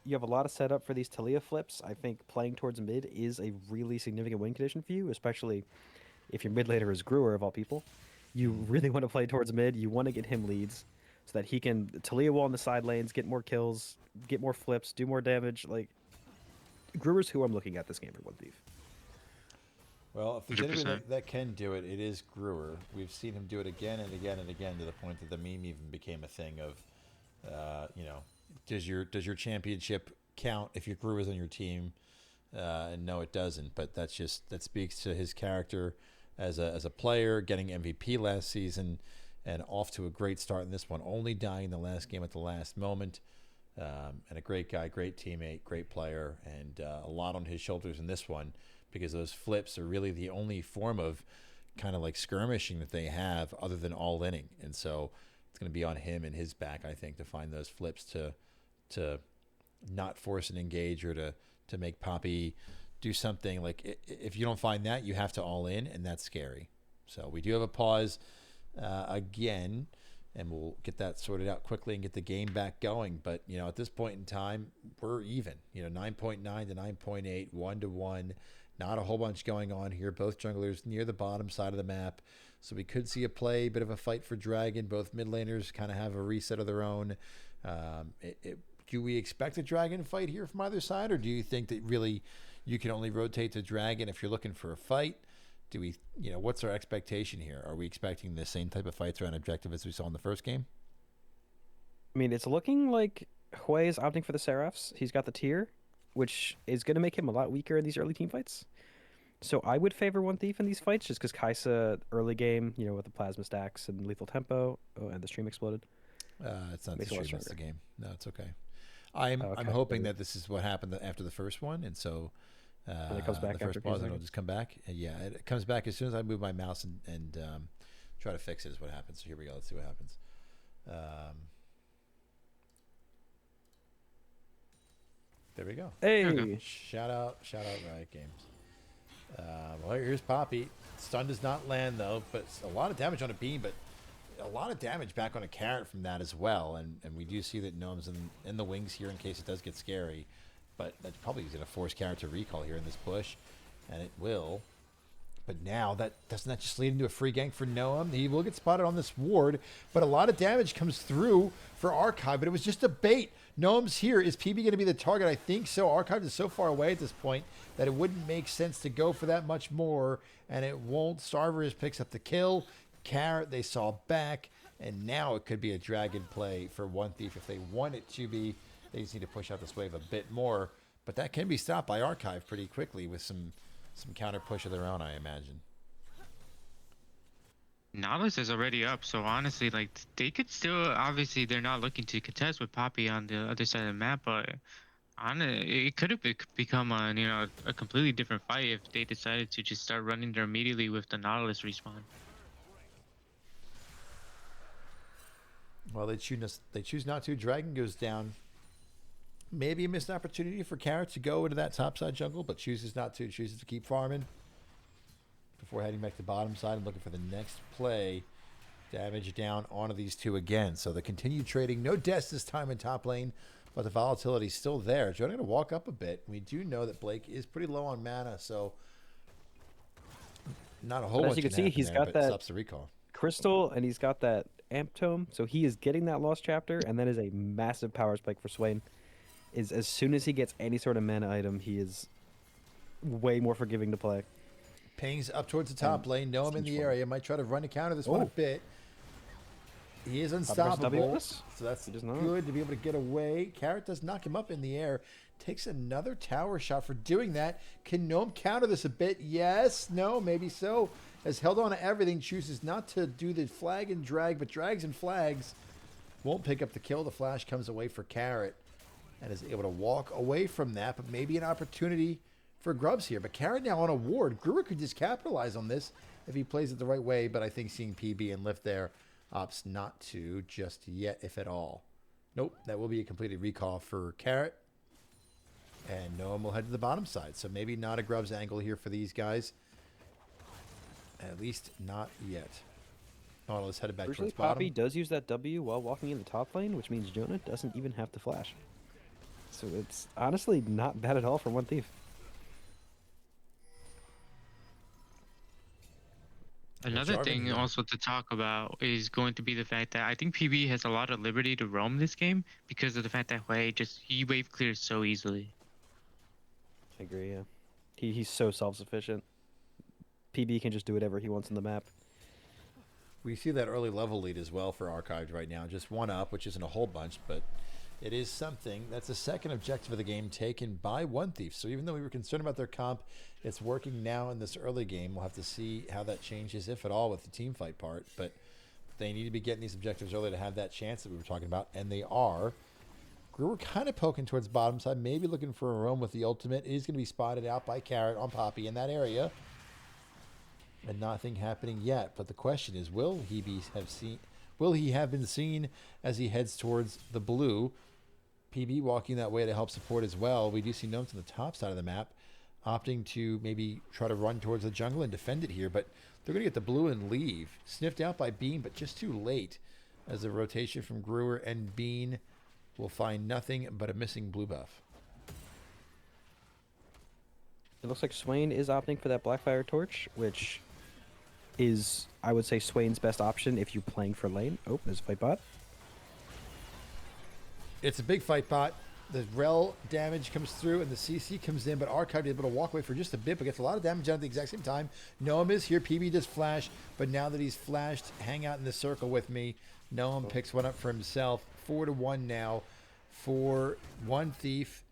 You have a lot of setup for these Talia flips. I think playing towards mid is a really significant win condition for you, especially if your mid laner is Brewer, of all people. You really want to play towards mid. You want to get him leads so that he can Talia wall in the side lanes, get more kills, get more flips, do more damage. Like, Brewer's who I'm looking at this game for One Thief. Well, if there's 100%. anybody that can do it, it is Brewer. We've seen him do it again and again and again, to the point that the meme even became a thing of, does your championship count if your Brewer's on your team? And no, it doesn't. But that speaks to his character as a player, getting MVP last season, and off to a great start in this one. Only dying in the last game at the last moment. And a great guy, great teammate, great player, and a lot on his shoulders in this one, because those flips are really the only form of kind of like skirmishing that they have other than all-inning. And so it's going to be on him and his back, I think, to find those flips to not force an engage, or to make Poppy do something. Like, if you don't find that, you have to all in, and that's scary. So we do have a pause again, and we'll get that sorted out quickly and get the game back going. But, at this point in time, we're even, 9.9 to 9.8, 1-1. Not a whole bunch going on here. Both junglers near the bottom side of the map. So we could see a play, bit of a fight for Dragon. Both mid laners kind of have a reset of their own. Do we expect a Dragon fight here from either side, or do you think that really you can only rotate to Dragon if you're looking for a fight? Do we, what's our expectation here? Are we expecting the same type of fights around objective as we saw in the first game? I mean, it's looking like Hui is opting for the Seraphs. He's got the tier, which is going to make him a lot weaker in these early team fights. So I would favor One Thief in these fights, just because Kai'Sa early game, with the plasma stacks and lethal tempo, and the stream exploded. It's not the Makes it a lot stream, it's the stronger. game. No, it's okay. I'm hoping that this is what happened after the first one, and so And it comes back the first after a few pause, and it'll seconds. just come back. Yeah, it comes back as soon as I move my mouse and try to fix it is what happens. So here we go. Let's see what happens. There we go. Hey. Shout out Riot Games. Well, here's Poppy. Stun does not land though, but it's a lot of damage on a beam, but a lot of damage back on a carrot from that as well. And we do see that Gnome's in the wings here in case it does get scary. But that's probably going to force carrot to recall here in this push, and it will. But now doesn't that just lead into a free gank for Noam? He will get spotted on this ward, but a lot of damage comes through for Archive, but it was just a bait. Noam's here. Is PB going to be the target? I think so. Archive is so far away at this point that it wouldn't make sense to go for that much more, and it won't. Starvers picks up the kill. Carrot, they saw back, and now it could be a dragon play for One Thief. If they want it to be, they just need to push out this wave a bit more, but that can be stopped by Archive pretty quickly with some counter push of their own, I imagine. Nautilus is already up, so honestly, like, they could still, obviously, they're not looking to contest with Poppy on the other side of the map, but it could have become a completely different fight if they decided to just start running there immediately with the Nautilus respawn. Well, they choose not to. Dragon goes down. Maybe a missed opportunity for Carrot to go into that topside jungle, but chooses not to. Chooses to keep farming before heading back to bottom side and looking for the next play. Damage down onto these two again. So the continued trading. No deaths this time in top lane, but the volatility is still there. Jonah going to walk up a bit. We do know that Blake is pretty low on mana, so not a whole bunch. As you can see, he's got that stops the recall. crystal, and he's got that amp tome, so he is getting that lost chapter, and that is a massive power spike for Swain. Is as soon as he gets any sort of mana item, he is way more forgiving to play. Pings up towards the top lane. Know him in the area. Might try to run to counter this one a bit. He is unstoppable, so that's good to be able to get away. Carrot does knock him up in the air. Takes another tower shot for doing that. Can Gnome counter this a bit? Yes. No. Maybe so. Has held on to everything. Chooses not to do the flag and drag, but drags and flags. Won't pick up the kill. The flash comes away for Carrot. And is able to walk away from that, but maybe an opportunity for Grubs here. But Carrot now on a ward. Brewer could just capitalize on this if he plays it the right way, but I think seeing PB and Lift there opts not to just yet, if at all. Nope, that will be a completed recall for Carrot. And Noam will head to the bottom side. So maybe not a Grubs angle here for these guys. At least not yet. Nautilus headed back towards bottom. Poppy does use that W while walking in the top lane, which means Jonah doesn't even have to flash. So it's honestly not bad at all for One Thief. Another thing also to talk about is going to be the fact that I think PB has a lot of liberty to roam this game because of the fact that he wave clears so easily. I agree, yeah. He's so self-sufficient. PB can just do whatever he wants on the map. We see that early level lead as well for Archived right now. Just one up, which isn't a whole bunch, but it is something. That's the second objective of the game taken by One Thief. So even though we were concerned about their comp, it's working now in this early game. We'll have to see how that changes, if at all, with the team fight part. But they need to be getting these objectives early to have that chance that we were talking about, and they are. We're kind of poking towards bottom side, maybe looking for a roam with the ultimate. It is going to be spotted out by Carrot on Poppy in that area. And nothing happening yet. But the question is, will he have been seen as he heads towards the blue? PB walking that way to help support as well. We do see Gnomes on the top side of the map opting to maybe try to run towards the jungle and defend it here, but they're going to get the blue and leave. Sniffed out by Bean, but just too late as the rotation from Brewer and Bean will find nothing but a missing blue buff. It looks like Swain is opting for that Blackfire Torch, which is, I would say, Swain's best option if you're playing for lane. Oh, there's a fight bot. It's a big fight bot. The rel damage comes through and the CC comes in, but Archive is able to walk away for just a bit, but gets a lot of damage done at the exact same time. Noam is here. PB does flash, but now that he's flashed, hang out in the circle with me. Noam picks one up for himself. 4-1 now for One Thief.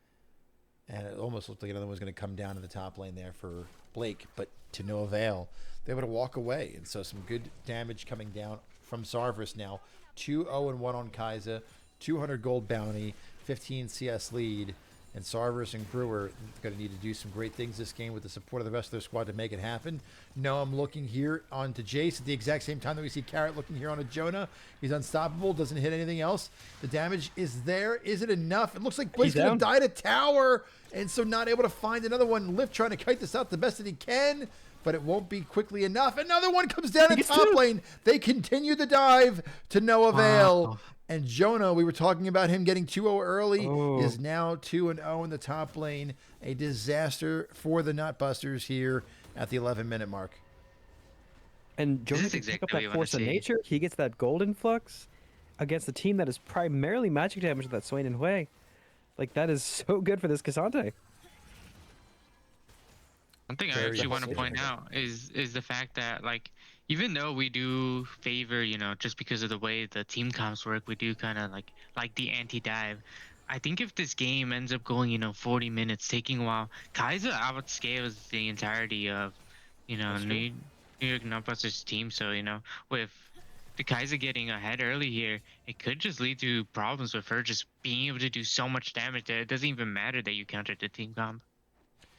And it almost looked like another one was going to come down to the top lane there for Blake, but to no avail. They're able to walk away, and so some good damage coming down from Sarvis now. 2-0-1 on Kaiser. 200 gold bounty, 15 CS lead, And Sarvers and Brewer going to need to do some great things this game with the support of the rest of their squad to make it happen. Noam looking here onto Jace at the exact same time that we see Carrot looking here onto Jonah. He's unstoppable, doesn't hit anything else. The damage is there. Is it enough? It looks like Blake's going to die to tower, and so not able to find another one. Lift trying to kite this out the best that he can, but it won't be quickly enough. Another one comes down in top lane. They continue the dive to no avail. Wow. And Jonah, we were talking about him getting 2-0 early, is now 2-0 in the top lane. A disaster for the Nutbusters here at the 11-minute mark. And Jonah can pick up that force of nature. He gets that golden flux against a team that is primarily magic damage with that Swain and Hui. Like, that is so good for this Cassante. One thing I actually want to point out is the fact that, like, even though we do favor, you know, just because of the way the team comps work, we do kind of like the anti-dive. I think if this game ends up going, you know, 40 minutes, taking a while, Kaiser outscales the entirety of, you know, New York Nutbusters team. So, you know, with the Kaiser getting ahead early here, it could just lead to problems with her just being able to do so much damage that it doesn't even matter that you countered the team comp.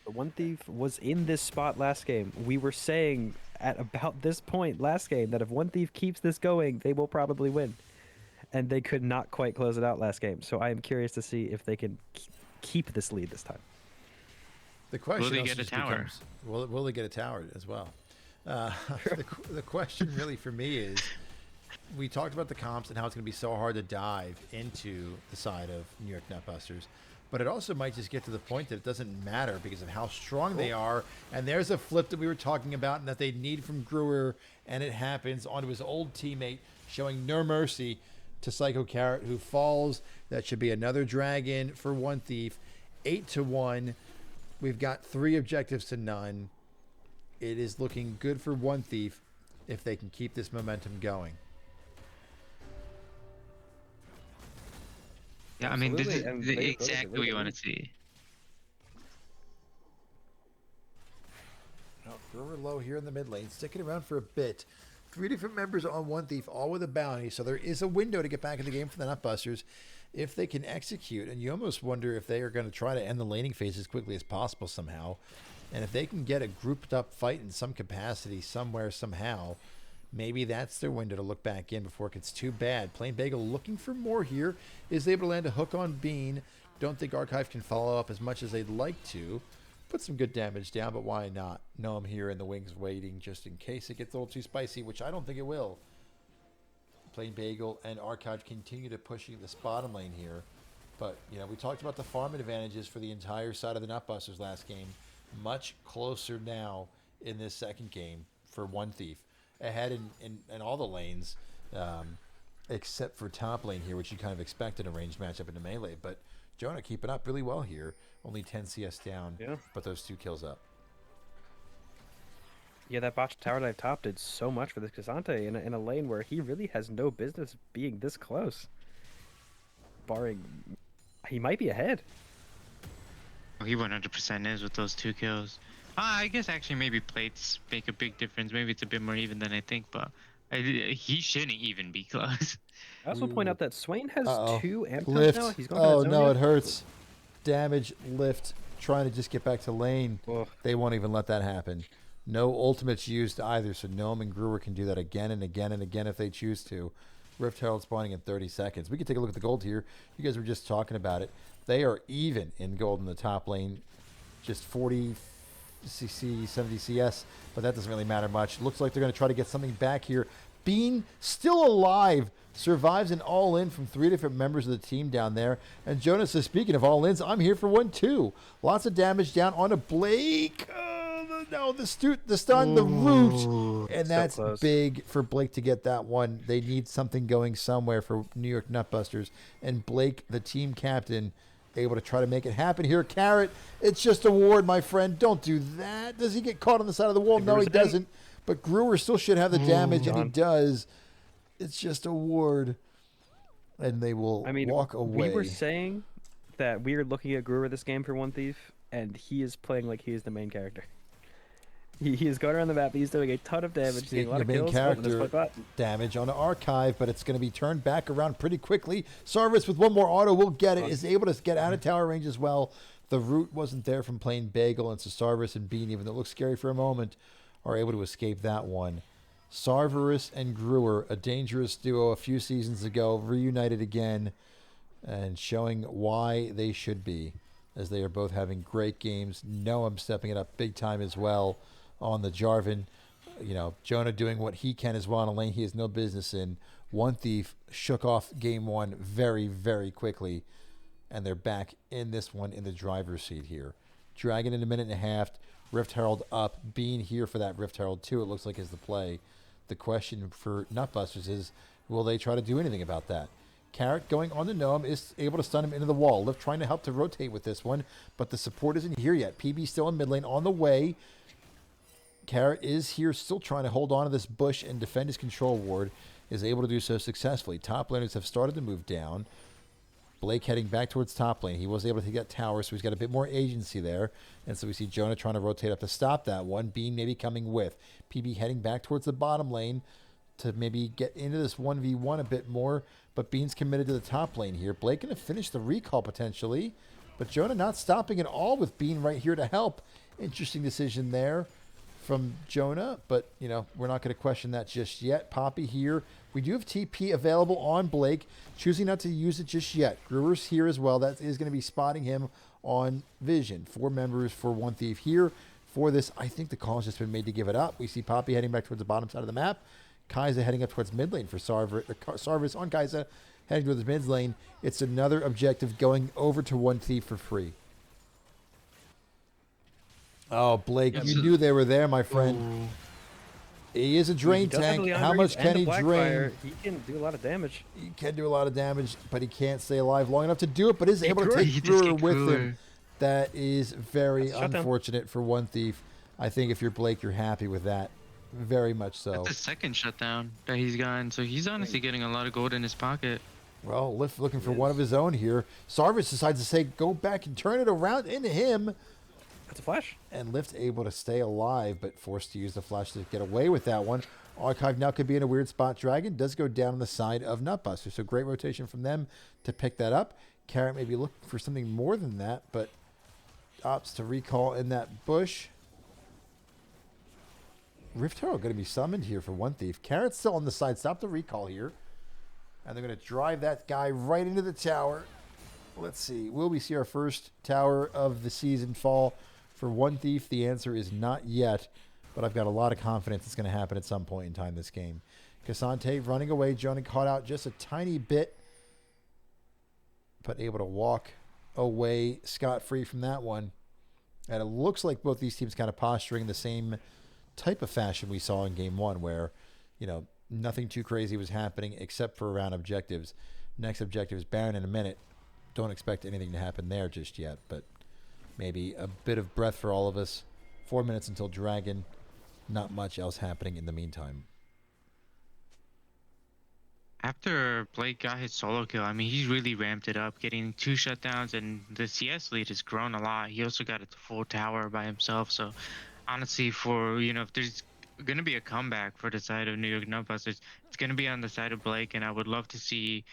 The One Thief was in this spot last game. We were saying at about this point last game that if One Thief keeps this going, they will probably win. And they could not quite close it out last game. So I am curious to see if they can keep this lead this time. The question will they also get a just tower? becomes, will they get a tower as well? The question really for me is, we talked about the comps and how it's going to be so hard to dive into the side of New York Nutbusters. But it also might just get to the point that it doesn't matter because of how strong they are. And there's a flip that we were talking about and that they need from Brewer, and it happens onto his old teammate, showing no mercy to Psycho Carrot, who falls. That should be another dragon for One Thief. 8-1. We've got 3 objectives to none. It is looking good for One Thief if they can keep this momentum going. Yeah, I mean, this is Absolutely, exactly what you want to see. Now, Brewer low here in the mid lane, sticking around for a bit. 3 different members on One Thief, all with a bounty, so there is a window to get back in the game for the Nutbusters if they can execute. And you almost wonder if they are going to try to end the laning phase as quickly as possible somehow. And if they can get a grouped up fight in some capacity somewhere, somehow, maybe that's their window to look back in before it gets too bad. Plain Bagel looking for more here. Is able to land a hook on Bean. Don't think Archive can follow up as much as they'd like to. Put some good damage down, but why not? Noam here in the wings waiting just in case it gets a little too spicy, which I don't think it will. Plain Bagel and Archive continue to pushing this bottom lane here. But, you know, we talked about the farm advantages for the entire side of the Nutbusters last game. Much closer now in this second game for One Thief. Ahead in all the lanes, except for top lane here, which you kind of expected a ranged matchup in the melee. But Jonah keeping up really well here. Only 10 CS down, but those 2 kills up. Yeah, that botched tower dive top did so much for this Cassante in a lane where he really has no business being this close. Barring, he might be ahead. Oh, he 100% is with those 2 kills. I guess actually maybe plates make a big difference. Maybe it's a bit more even than I think, but he shouldn't even be close. I also point out that Swain has 2 amp lift. now. He's Oh no, it hurts. Damage, lift, trying to just get back to lane. Ugh. They won't even let that happen. No ultimates used either, so Gnome and Brewer can do that again and again and again if they choose to. Rift Herald spawning in 30 seconds. We can take a look at the gold here. You guys were just talking about it. They are even in gold in the top lane. Just 40 CC, 70 CS, but that doesn't really matter much. Looks like they're going to try to get something back here. Bean, still alive, survives an all-in from 3 different members of the team down there. And Jonas says, speaking of all-ins, I'm here for one too. Lots of damage down onto Blake. The stun, the root. And that's close. big for Blake to get that one. They need something going somewhere for New York Nutbusters. And Blake, the team captain, able to try to make it happen here. Carrot, it's just a ward, my friend. Don't do that. Does he get caught on the side of the wall? No, he doesn't. But Brewer still should have the damage, and he does. It's just a ward. And they will walk away. We were saying that we are looking at Brewer this game for One Thief, and he is playing like he is the main character. He is going around the map. He's doing a ton of damage. Doing a lot of main kills. Oh, there's character bot. damage on the archive, but it's going to be turned back around pretty quickly. Sarvis with one more auto will get it. Is able to get out of tower range as well. The root wasn't there from playing Bagel, and so Sarvis and Bean, even though it looks scary for a moment, are able to escape that one. Sarverus and Grewer, a dangerous duo a few seasons ago, reunited again and showing why they should be, as they are both having great games. Noam stepping it up big time as well on the Jarvan. You know, Jonah doing what he can as well in a lane he has no business in. One Thief shook off game one very, very quickly, and they're back in this one in the driver's seat here. Dragon in a minute and a half. Rift Herald up. Being here for that Rift Herald too, it looks like, is the play. The question for Nutbusters is, will they try to do anything about that? Carrot going on the Gnome is able to stun him into the wall. Lift trying to help to rotate with this one, but the support isn't here yet. PB still in mid lane on the way. Carrot is here still trying to hold on to this bush and defend his control ward. Is able to do so successfully. Top laners have started to move down. Blake heading back towards top lane. He was able to take that tower, so he's got a bit more agency there. And so we see Jonah trying to rotate up to stop that one. Bean maybe coming with. PB heading back towards the bottom lane to maybe get into this 1v1 a bit more. But Bean's committed to the top lane here. Blake going to finish the recall potentially. But Jonah not stopping at all with Bean right here to help. Interesting decision there from Jonah. But, you know, we're not going to question that just yet. Poppy here. We do have TP available on Blake, choosing not to use it just yet. Brewer's here as well. That is going to be spotting him on Vision. 4 members for One Thief here. For this, I think the call has just been made to give it up. We see Poppy heading back towards the bottom side of the map. Kai'Sa heading up towards mid lane for Sarvis on Kai'Sa, heading towards mid lane. It's another objective going over to One Thief for free. Oh, Blake, you knew they were there, my friend. Ooh. He is a drain tank. How much can he drain? He can do a lot of damage. He can do a lot of damage, but he can't stay alive long enough to do it, but is able to He take just Brewer get with Brewer. him. That is very Shut down. unfortunate for One Thief. I think if you're Blake, you're happy with that. Very much so. That's the second shutdown that he's gotten, so he's honestly getting a lot of gold in his pocket. Well, Lift looking for one of his own here. Sarvis decides to say, go back and turn it around into him. That's a flash. And Lift able to stay alive, but forced to use the flash to get away with that one. Archive now could be in a weird spot. Dragon does go down on the side of Nutbuster, so great rotation from them to pick that up. Carrot may be looking for something more than that, but opts to recall in that bush. Rift Herald going to be summoned here for One Thief. Carrot's still on the side. Stop the recall here. And they're going to drive that guy right into the tower. Let's see. Will we see our first tower of the season fall for One Thief? The answer is not yet, but I've got a lot of confidence it's going to happen at some point in time this game. Cassante running away. Jonah caught out just a tiny bit, but able to walk away scot-free from that one. And it looks like both these teams kind of posturing the same type of fashion we saw in game one, where, you know, nothing too crazy was happening except for around objectives. Next objective is Baron in a minute. Don't expect anything to happen there just yet, but maybe a bit of breath for all of us. 4 minutes until Dragon. Not much else happening in the meantime. After Blake got his solo kill, I mean, he's really ramped it up, getting 2 shutdowns, and the CS lead has grown a lot. He also got a full tower by himself, so honestly, for, you know, if there's going to be a comeback for the side of New York Nutbusters, it's going to be on the side of Blake, and I would love to see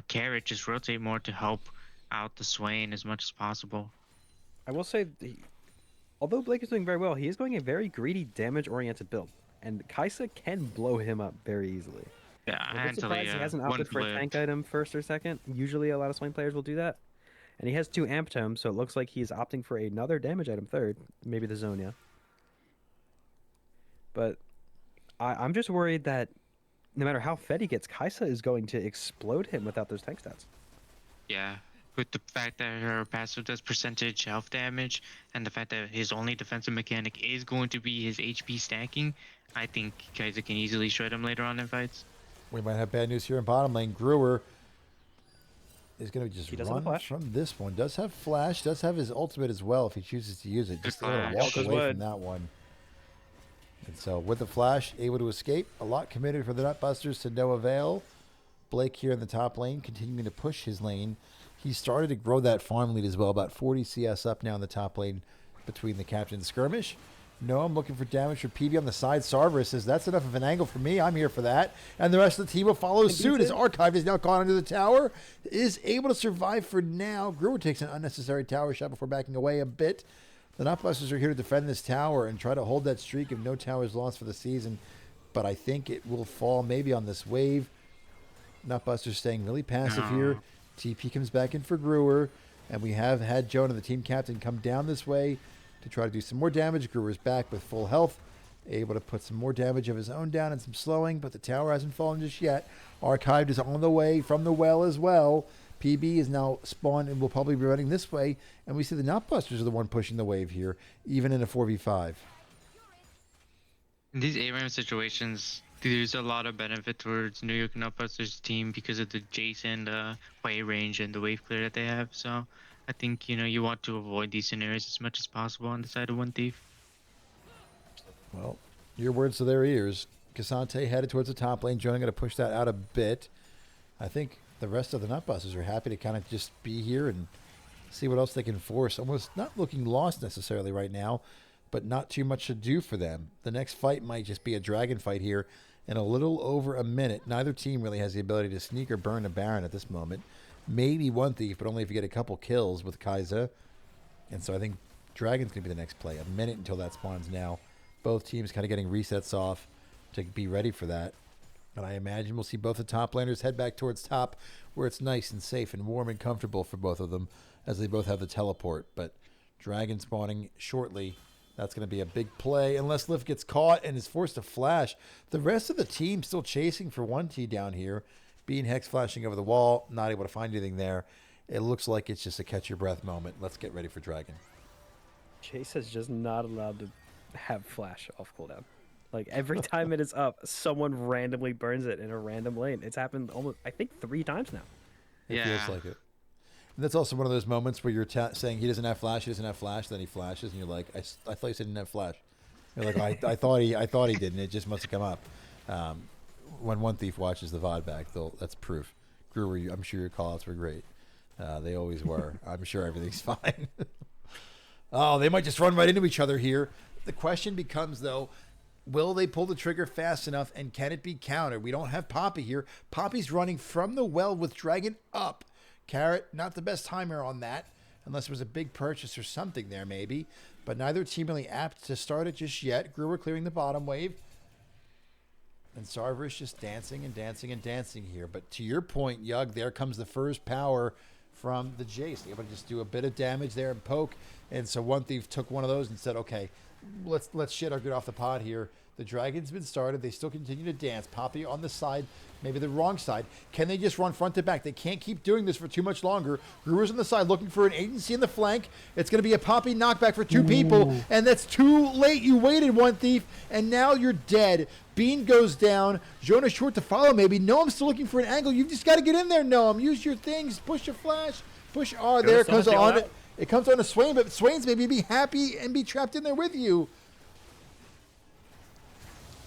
Carrot just rotate more to help out the Swain as much as possible. I will say, although Blake is doing very well, he is going a very greedy, damage-oriented build, and Kai'Sa can blow him up very easily. Yeah, I'm I a bit surprised he hasn't one opted for a flip. tank item first or second. Usually a lot of Swain players will do that. And he has 2 amp tomes, so it looks like he's opting for another damage item third, maybe the Zonia. But I'm just worried that no matter how fed he gets, Kai'Sa is going to explode him without those tank stats. Yeah, with the fact that her passive does percentage health damage, and the fact that his only defensive mechanic is going to be his HP stacking, I think Kai'Sa can easily shred him later on in fights. We might have bad news here in bottom lane. Grewer is going to just He does have a run flash. from this one. Does have flash. Does have his ultimate as well if he chooses to use it. Just able to flash. walk Does away wood. from that one. And so with the flash, able to escape. A lot committed for the Nutbusters to no avail. Blake here in the top lane, continuing to push his lane. He started to grow that farm lead as well. About 40 CS up now in the top lane between the captain and Skirmish. No, I'm looking for damage for PB on the side. Sarver says, that's enough of an angle for me. I'm here for that. And the rest of the team will follow suit as Archive is now gone under the tower. Is able to survive for now. Brewer takes an unnecessary tower shot before backing away a bit. The Nutbusters are here to defend this tower and try to hold that streak of no towers lost for the season. But I think it will fall maybe on this wave. Nutbusters staying really passive here. TP comes back in for Brewer. And we have had Jonah, the team captain, come down this way to try to do some more damage. Brewer's back with full health, able to put some more damage of his own down and some slowing, but the tower hasn't fallen just yet. Archived is on the way from the well as well. PB is now spawned and will probably be running this way, and we see the Nutbusters are the one pushing the wave here, even in a 4v5. In these ARAM situations, there's a lot of benefit towards New York Nutbusters team because of the Jason, the play range, and the wave clear that they have. So I think, you want to avoid these scenarios as much as possible on the side of One Thief. Well, your words to their ears. Cassante headed towards the top lane. Jonah going to push that out a bit. I think the rest of the Nutbusters are happy to kind of just be here and see what else they can force. Almost not looking lost necessarily right now, but not too much to do for them. The next fight might just be a dragon fight here in a little over a minute. Neither team really has the ability to sneak or burn a Baron at this moment. Maybe One Thief, but only if you get a couple kills with Kai'Sa. And so I think Dragon's going to be the next play. A minute until that spawns now. Both teams kind of getting resets off to be ready for that. And I imagine we'll see both the top laners head back towards top, where it's nice and safe and warm and comfortable for both of them, as they both have the teleport. But Dragon spawning shortly. That's going to be a big play, unless Lift gets caught and is forced to flash. The rest of the team still chasing for 1T down here. Being Hex flashing over the wall, not able to find anything there. It looks like it's just a catch your breath moment. Let's get ready for Dragon. Chase is just not allowed to have flash off cooldown. Like, every time it is up, someone randomly burns it in a random lane. It's happened almost, I think, 3 times now. It feels like it. And that's also one of those moments where you're saying he doesn't have flash, then he flashes, and you're like, I thought you said he didn't have flash. You're like, I thought he didn't. It just must have come up. When One Thief watches the VOD back, that's proof. Brewer, I'm sure your callouts were great. They always were. I'm sure everything's fine. Oh, they might just run right into each other here. The question becomes, though, will they pull the trigger fast enough, and can it be countered? We don't have Poppy here. Poppy's running from the well with Dragon up. Carrot, not the best timer on that, unless there was a big purchase or something there maybe. But neither team really apt to start it just yet. Brewer clearing the bottom wave. And Sarver is just dancing and dancing and dancing here. But to your point, Yug, there comes the first power from the Jace. Able to just do a bit of damage there and poke. And so One Thief took one of those and said, okay, let's shit our good off the pod here. The Dragon's been started. They still continue to dance. Poppy on the side, maybe the wrong side. Can they just run front to back? They can't keep doing this for too much longer. Brewer's on the side looking for an agency in the flank. It's going to be a Poppy knockback for 2 people, and that's too late. You waited, One Thief, and now you're dead. Bean goes down. Jonah short to follow maybe. Noam's still looking for an angle. You've just got to get in there, Noam. Use your things. Push your flash. Push R. There it comes on. It comes on to Swain, but Swain's maybe be happy and be trapped in there with you.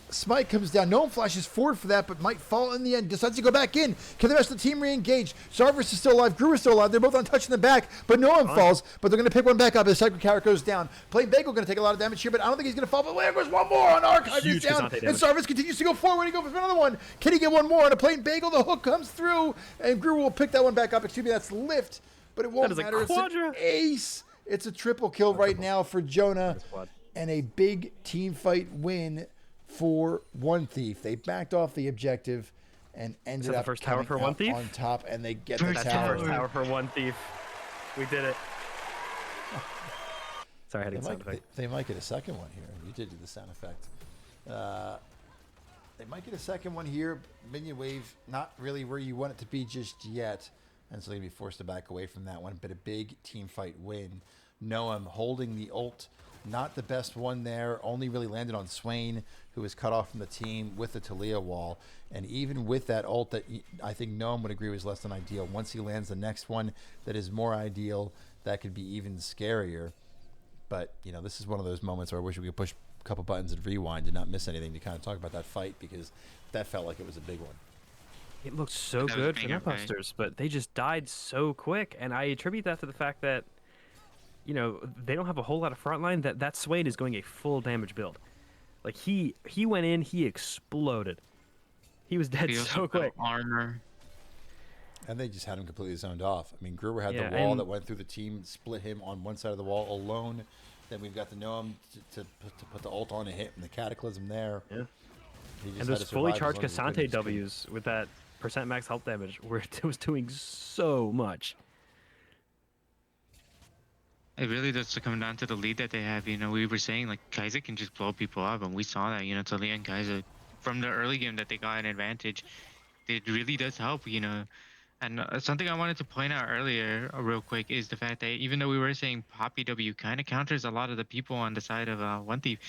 Smite comes down. No one flashes forward for that, but might fall in the end. Decides to go back in. Can the rest of the team re-engage? Sarvis is still alive. Brewer's still alive. They're both untouched in the back, but no one falls. But they're going to pick one back up as Cycle Carrot goes down. Plain Bagel going to take a lot of damage here, but I don't think he's going to fall. But there goes one more on Archive. He's down. And Sarvis continues to go forward. He goes for another one. Can he get one more on a Plain Bagel? The hook comes through, and Brewer will pick that one back up. Excuse me, that's Lift, but it won't matter. It's an ace. It's a triple kill right now for Jonah, and a big team fight win for One Thief. They backed off the objective and ended up the first tower for One Thief on top, and they get First the That's tower. the first tower for One Thief. We did it. Sorry, I had to get sound effect. They might get a second one here. You did do the sound effect. They might get a second one here. Minion wave, not really where you want it to be just yet. And so they'll be forced to back away from that one. But a big team fight win. Noam holding the ult. Not the best one there. Only really landed on Swain, who was cut off from the team with the Talia wall. And even with that ult that I think Noam would agree was less than ideal. Once he lands the next one that is more ideal, that could be even scarier. But, you know, this is one of those moments where I wish we could push a couple buttons and rewind and not miss anything to kind of talk about that fight, because that felt like it was a big one. It looked so good for Nutbusters, but they just died so quick. And I attribute that to the fact that you know, they don't have a whole lot of front line. That Swain is going a full damage build. Like he went in, he exploded. He was dead He also so got quick. armor. And they just had him completely zoned off. I mean, Gruber had Yeah, the wall and- that went through the team, split him on one side of the wall alone. Then we've got the Noam to put the ult on and hit, and the Cataclysm there. Yeah. He just And had those to fully survive as charged long as he could. Cassante He just couldn't- W's with that percent max health damage, where it was doing so much. It really does come down to the lead that they have. You know, we were saying like Kaiser can just blow people up, and we saw that. You know, Talia and Kaiser from the early game that they got an advantage. It really does help. You know, and something I wanted to point out earlier, real quick, is the fact that even though we were saying Poppy W kind of counters a lot of the people on the side of One Thief,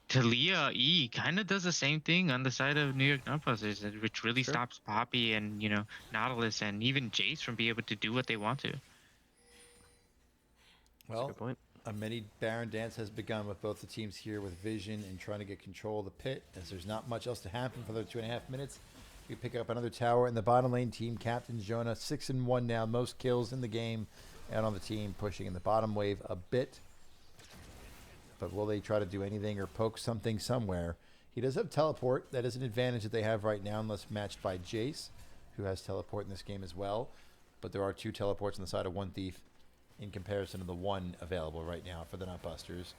Talia E kind of does the same thing on the side of New York Nutbusters, which really Sure. stops Poppy and Nautilus and even Jace from being able to do what they want to. That's a Well, good point. a mini Baron dance has begun with both the teams here with Vision and trying to get control of the pit, as there's not much else to happen for the 2.5 minutes. We pick up another tower in the bottom lane. Team Captain Jonah 6-1 now, most kills in the game, and on the team pushing in the bottom wave a bit. But will they try to do anything or poke something somewhere? He does have teleport. That is an advantage that they have right now, unless matched by Jace, who has teleport in this game as well. But there are 2 teleports on the side of One Thief in comparison to the 1 available right now for the Nutbusters.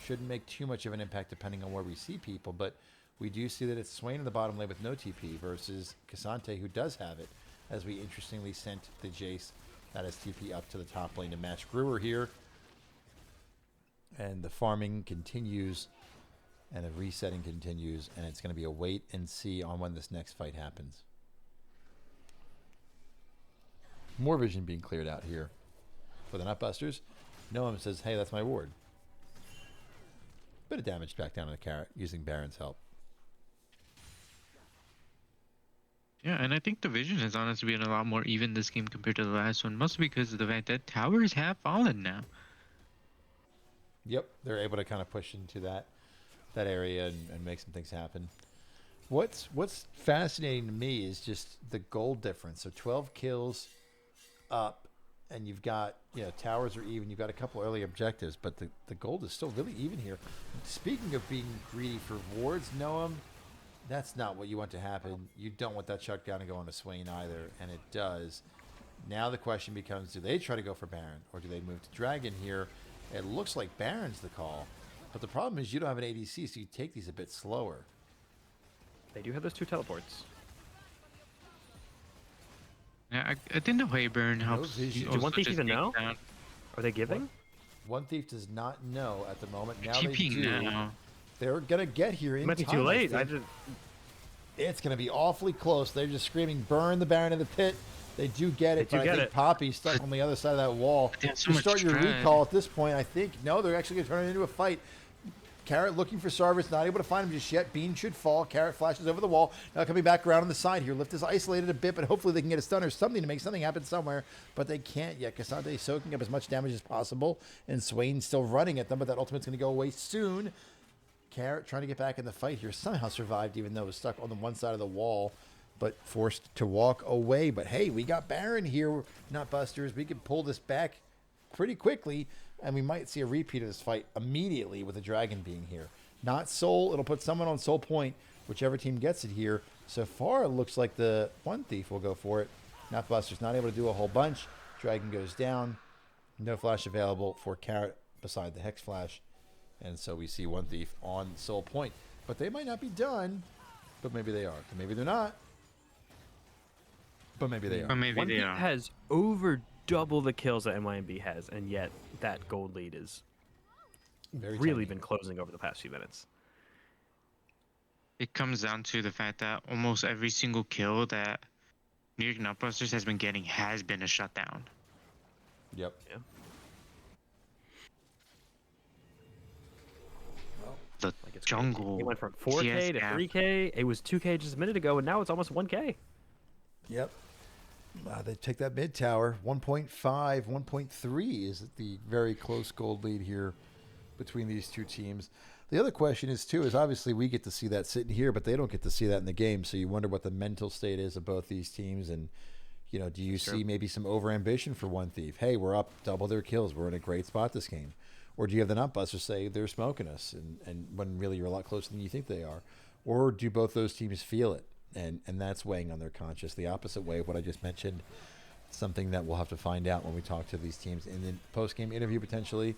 Shouldn't make too much of an impact depending on where we see people, but we do see that it's Swain in the bottom lane with no TP versus Cassante, who does have it, as we interestingly sent the Jace that has TP up to the top lane to match Brewer here. And the farming continues, and the resetting continues, and it's going to be a wait and see on when this next fight happens. More vision being cleared out here for the Nutbusters. Noam says, hey, that's my ward. Bit of damage back down to the carrot using Baron's help. Yeah, and I think the vision has honestly been a lot more even this game compared to the last one, mostly because of the fact that towers have fallen now. Yep, they're able to kind of push into that area and make some things happen. What's fascinating to me is just the gold difference. So 12 kills up, and you've got, towers are even. You've got a couple early objectives, but the gold is still really even here. Speaking of being greedy for wards, Noam, that's not what you want to happen. You don't want that chuck down and go on a Swain either, and it does. Now the question becomes, do they try to go for Baron, or do they move to Dragon here? It looks like Baron's the call, but the problem is you don't have an ADC, so you take these a bit slower. They do have those 2 teleports. Yeah, I think the way Baron helps. vision. you Do also One Thief just even take know? down- Are they giving? One Thief does not know at the moment. Now they TP do. now. They're gonna get here in It might be time, too I late. think. It's gonna be awfully close. They're just screaming, "Burn the Baron in the pit." They do get it, They do but I get think it. Poppy's stuck on the other side of that wall. They have so You much start your dread. recall at this point. I think no, they're actually gonna turn it into a fight. Carrot looking for Sarvis, not able to find him just yet. Bean should fall. Carrot flashes over the wall. Now coming back around on the side here. Lift is isolated a bit, but hopefully they can get a stun or something to make something happen somewhere. But they can't yet. Cassante is soaking up as much damage as possible, and Swain's still running at them, but that ultimate's going to go away soon. Carrot trying to get back in the fight here. Somehow survived, even though it was stuck on the one side of the wall, but forced to walk away. But hey, we got Baron here, Nutbusters. We can pull this back pretty quickly, and we might see a repeat of this fight immediately with the Dragon being here. Not Soul. It'll put someone on Soul Point, whichever team gets it here. So far, it looks like the One Thief will go for it. Nutbusters not able to do a whole bunch. Dragon goes down. No flash available for Carrot beside the Hex Flash. And so we see One Thief on Soul Point. But they might not be done, but maybe they are. Maybe they're not, but maybe they Or are. maybe One they Thief are. has over double the kills that NYNB has, and yet that gold lead is Very really tiny. been closing over the past few minutes. It comes down to the fact that almost every single kill that New York Nutbusters has been getting has been a shutdown. Yep. Yeah. The Like it's jungle. It went from 4K to TSF. 3K. It was 2K just a minute ago, and now it's almost 1K. Yep. They take that mid tower. 1.5, 1.3 is the very close gold lead here between these two teams. The other question is, too, is obviously we get to see that sitting here, but they don't get to see that in the game. So you wonder what the mental state is of both these teams and You know, do you Sure. see maybe some overambition for One Thief? Hey, we're up double their kills. We're in a great spot this game. Or do you have the Nutbusters say they're smoking us, and when really you're a lot closer than you think they are? Or do both those teams feel it, and that's weighing on their conscience, the opposite way of what I just mentioned? Something that we'll have to find out when we talk to these teams in the post-game interview potentially.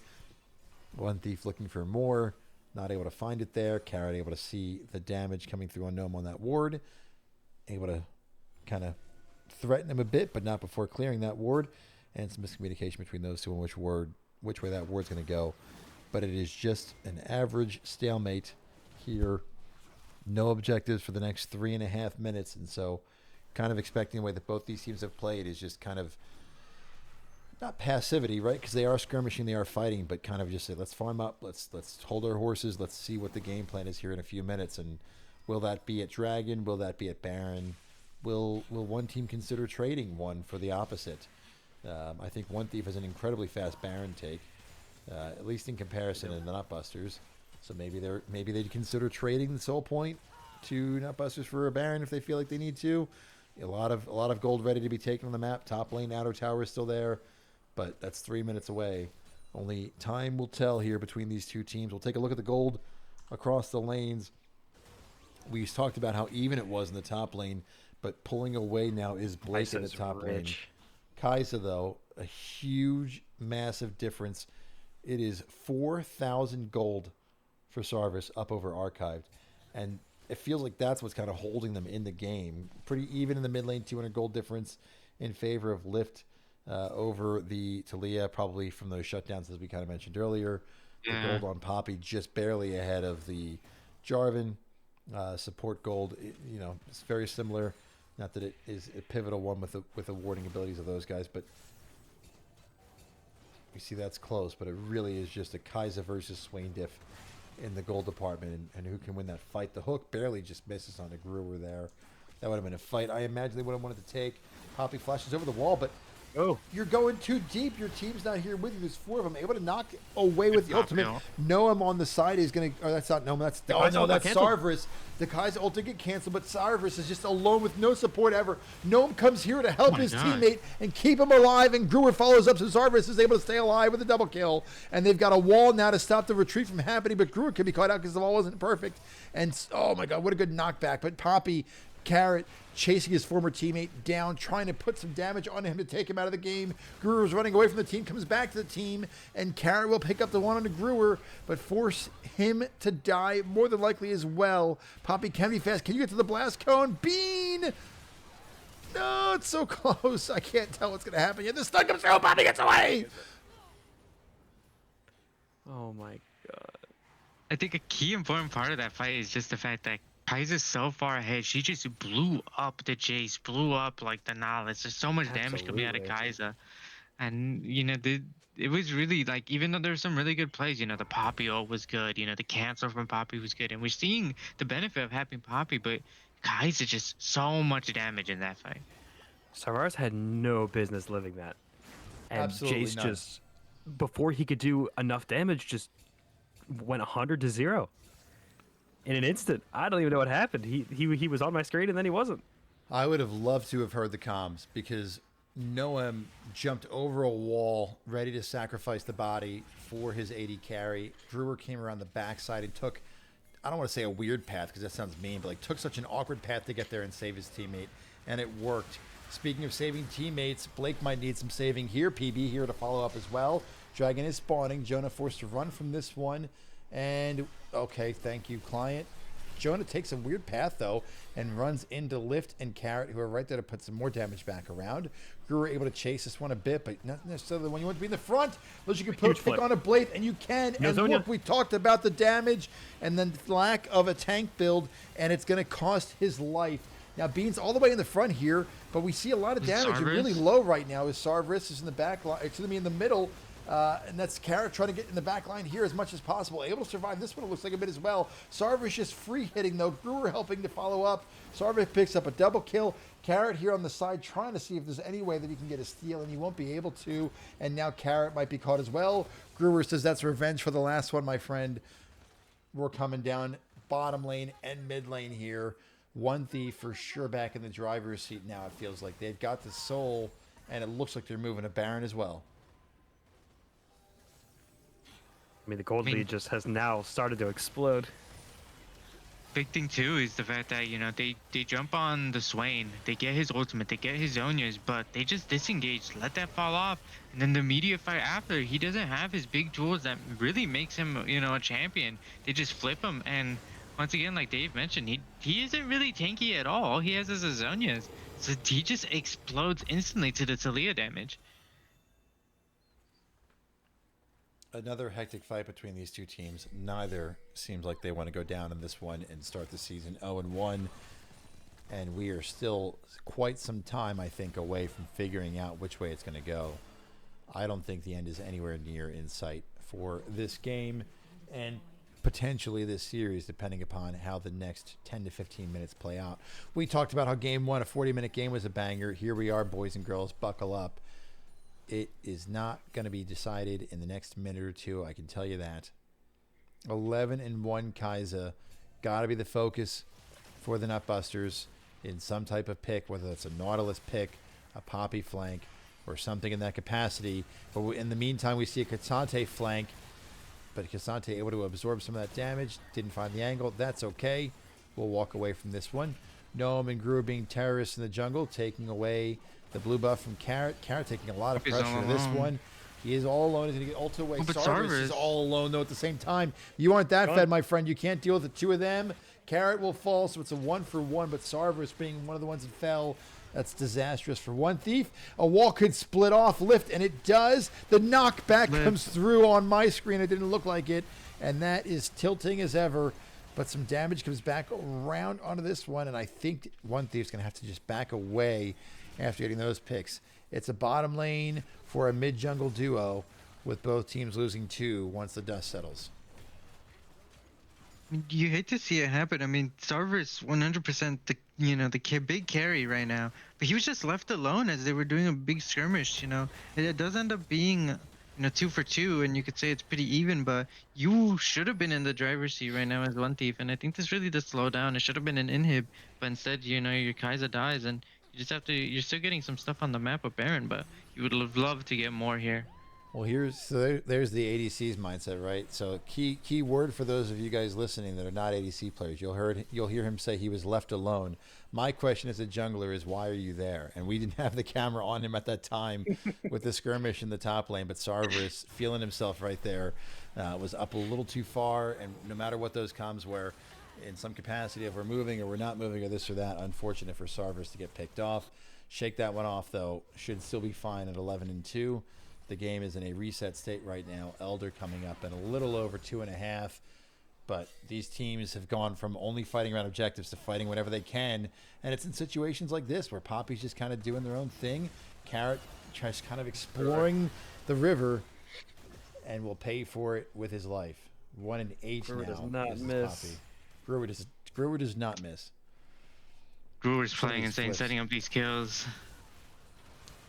One Thief looking for more, not able to find it there. Carrot able to see the damage coming through on Gnome on that ward, able to kind of threaten him a bit, but not before clearing that ward, and some miscommunication between those two on which way that ward's going to go. But it is just an average stalemate here. No objectives for the next 3.5 minutes, and so kind of expecting the way that both these teams have played is just kind of not passivity, right? Because they are skirmishing, they are fighting, but kind of just say, let's farm up, let's hold our horses, let's see what the game plan is here in a few minutes. And will that be at Dragon? Will that be at Baron? Will one team consider trading one for the opposite? I think One Thief has an incredibly fast Baron take, at least in comparison to the Nutbusters. So maybe they'd consider trading the Soul Point to Nutbusters for a Baron if they feel like they need to. A lot of gold ready to be taken on the map. Top lane outer tower is still there, but that's 3 minutes away. Only time will tell here between these two teams. We'll take a look at the gold across the lanes. We talked about how even it was in the top lane, but pulling away now is Blake in the top lane. Kai'Sa, though, a huge, massive difference. It is 4,000 gold for Sarvis up over Archived. And it feels like that's what's kind of holding them in the game. Pretty even in the mid lane, 200 gold difference in favor of Lift over the Talia, probably from those shutdowns, as we kind of mentioned earlier. Yeah. The gold on Poppy just barely ahead of the Jarvan. Support gold, it's very similar. Not that it is a pivotal one with the warding abilities of those guys, but you see that's close. But it really is just a Kai'Sa versus Swain diff in the gold department, and who can win that fight. The hook barely just misses on the Gruwer there. That would have been a fight. I imagine they would have wanted to take. Poppy flashes over the wall, but you're going too deep. Your team's not here with you. There's 4 of them. Able to knock away with the ultimate. Noam on the side is going to... Oh, that's not Noam. That's Sarvis. The Kai'Sa ult did get canceled, but Sarvis is just alone with no support ever. Noam comes here to help his teammate and keep him alive, and Gruwer follows up, so Sarvis is able to stay alive with a double kill. And they've got a wall now to stop the retreat from happening, but Gruwer can be caught out because the wall wasn't perfect. And, oh my God, what a good knockback. But Poppy... Carrot chasing his former teammate down, trying to put some damage on him to take him out of the game. Gruwer's running away from the team, comes back to the team, and Carrot will pick up the one on the Gruwer, but force him to die more than likely as well. Poppy can be fast. Can you get to the blast cone? Bean! No, it's so close. I can't tell what's going to happen yet. The stun comes through. Poppy gets away! Oh my God. I think a key important part of that fight is just the fact that Kai'Sa's so far ahead. She just blew up the Jace, blew up like the Knowledge. There's so much damage coming out of Kai'Sa. And, it was really like, even though there's some really good plays, the Poppy ult was good, the cancel from Poppy was good. And we're seeing the benefit of having Poppy, but Kai'Sa just so much damage in that fight. Sarvaris had no business living that. And Absolutely Jace none. just, before he could do enough damage, just went 100 to 0. In an instant. I don't even know what happened. He was on my screen and then he wasn't. I would have loved to have heard the comms, because Noam jumped over a wall ready to sacrifice the body for his AD carry. Gruwer came around the backside and took, I don't want to say a weird path because that sounds mean, but took such an awkward path to get there and save his teammate, and it worked. Speaking of saving teammates, Blake might need some saving here. PB here to follow up as well. Dragon is spawning. Jonah forced to run from this one. And, okay, thank you, client. Jonah takes a weird path, though, and runs into Lift and Carrot, who are right there to put some more damage back around. Gruwer able to chase this one a bit, but not necessarily the one you want to be in the front. Unless you can pick on a Blade, and you can. And look, we talked about the damage and then the lack of a tank build, and it's going to cost his life. Now, Bean's all the way in the front here, but we see a lot of damage. And really low right now is Sarvis is in the back line. It's going to be in the middle. And that's Carrot trying to get in the back line here as much as possible. Able to survive this one, it looks like a bit as well. Sarvis just free hitting, though. Gruwer helping to follow up. Sarvis picks up a double kill. Carrot here on the side trying to see if there's any way that he can get a steal, and he won't be able to. And now Carrot might be caught as well. Gruwer says that's revenge for the last one, my friend. We're coming down bottom lane and mid lane here. One Thief for sure back in the driver's seat now. It feels like they've got the soul, and it looks like they're moving a Baron as well. I mean, the gold lead just has now started to explode. Big thing too is the fact that they jump on the Swain, they get his ultimate, they get his Zonias, but they just disengage, let that fall off, and then the media fight after, he doesn't have his big tools that really makes him a champion. They just flip him, and once again, like Dave mentioned, he isn't really tanky at all he has his Zonias, so he just explodes instantly to the Talia damage. Another hectic fight between these two teams. Neither seems like they want to go down in this one and start the season 0-1. And we are still quite some time, I think, away from figuring out which way it's going to go. I don't think the end is anywhere near in sight for this game and potentially this series, depending upon how the next 10 to 15 minutes play out. We talked about how game one, a 40-minute game, was a banger. Here we are, boys and girls, buckle up. It is not going to be decided in the next minute or two. I can tell you that. 11-1 Kaiser. Got to be the focus for the Nutbusters in some type of pick, whether it's a Nautilus pick, a Poppy flank, or something in that capacity. But in the meantime, we see a Cassante flank. But Cassante able to absorb some of that damage. Didn't find the angle. That's okay. We'll walk away from this one. Gnome and Gru being terrorists in the jungle, taking away the blue buff from Carrot. Carrot taking a lot of pressure in this one. He is all alone. He's going to get ulted away. Sarvis is all alone, though, at the same time. You aren't that fed, my friend. You can't deal with the two of them. Carrot will fall, so it's a 1-for-1, but Sarvis being one of the ones that fell, that's disastrous for One Thief. A wall could split off, lift, and it does. The knockback comes through on my screen. It didn't look like it, and that is tilting as ever. But some damage comes back around onto this one, and I think One Thief's going to have to just back away after getting those picks. It's a bottom lane for a mid-jungle duo with both teams losing 2 once the dust settles. You hate to see it happen. I mean, Sarver's 100% the big carry right now. But he was just left alone as they were doing a big skirmish, And it does end up being 2 for 2, and you could say it's pretty even, but you should have been in the driver's seat right now as One Thief, and I think this really does slow down. It should have been an inhib, but instead, your Kaiser dies, and you just have to. You're still getting some stuff on the map of Baron, but you would have loved to get more here. Well, there's the ADC's mindset, right? So key word for those of you guys listening that are not ADC players. You'll hear him say he was left alone. My question as a jungler is, why are you there? And we didn't have the camera on him at that time with the skirmish in the top lane, but Sarvis, feeling himself right there, was up a little too far, and no matter what those comms were, in some capacity, if we're moving or we're not moving or this or that, unfortunate for Sarvis to get picked off. Shake that one off, though. Should still be fine at 11-2. The game is in a reset state right now. Elder coming up in a little over 2.5. But these teams have gone from only fighting around objectives to fighting whenever they can. And it's in situations like this where Poppy's just kind of doing their own thing. Carrot tries kind of exploring the river and will pay for it with his life. 1 in 8 Brewer now. does not is miss. Poppy. Brewer does not miss. Brewer's playing insane, setting up these kills.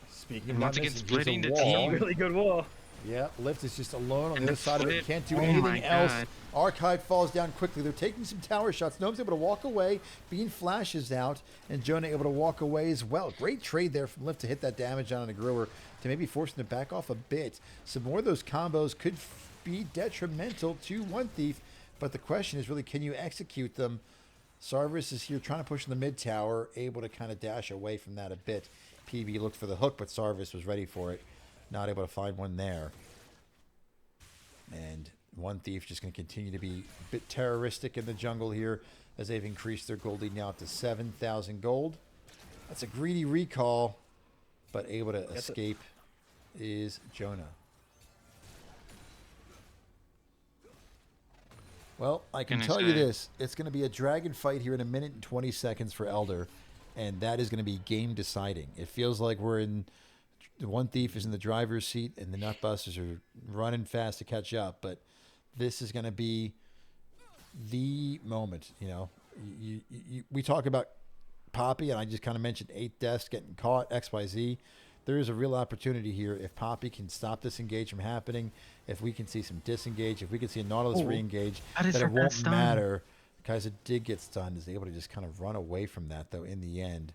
Speaking of Once not again, missing, splitting here's the a wall. team. Really good wall. Yeah, Lift is just alone on And the the other side of it. flip. Can't do Oh anything my else. God. Archive falls down quickly. They're taking some tower shots. Gnome's able to walk away. Bean flashes out, and Jonah able to walk away as well. Great trade there from Lift to hit that damage on a Grower to maybe force him to back off a bit. Some more of those combos could be detrimental to One Thief, but the question is really, can you execute them? Sarvis is here trying to push in the mid tower, able to kind of dash away from that a bit. PB looked for the hook, but Sarvis was ready for it. Not able to find one there. And One Thief just going to continue to be a bit terroristic in the jungle here as they've increased their gold lead now to 7,000 gold. That's a greedy recall, but able to escape is Jonah. Well, I can tell you this. It's going to be a dragon fight here in 1 minute and 20 seconds for Elder, and that is going to be game deciding. It feels like we're in... One Thief is in the driver's seat, and the Nutbusters are running fast to catch up, but this is going to be the moment, we talk about Poppy, and I just kind of mentioned 8 deaths getting caught, XYZ. There is a real opportunity here if Poppy can stop this engage from happening, if we can see some disengage, if we can see a Nautilus re-engage, that is that it her won't best time. matter Kaiser did get stunned, is able to just kind of run away from that, though, in the end.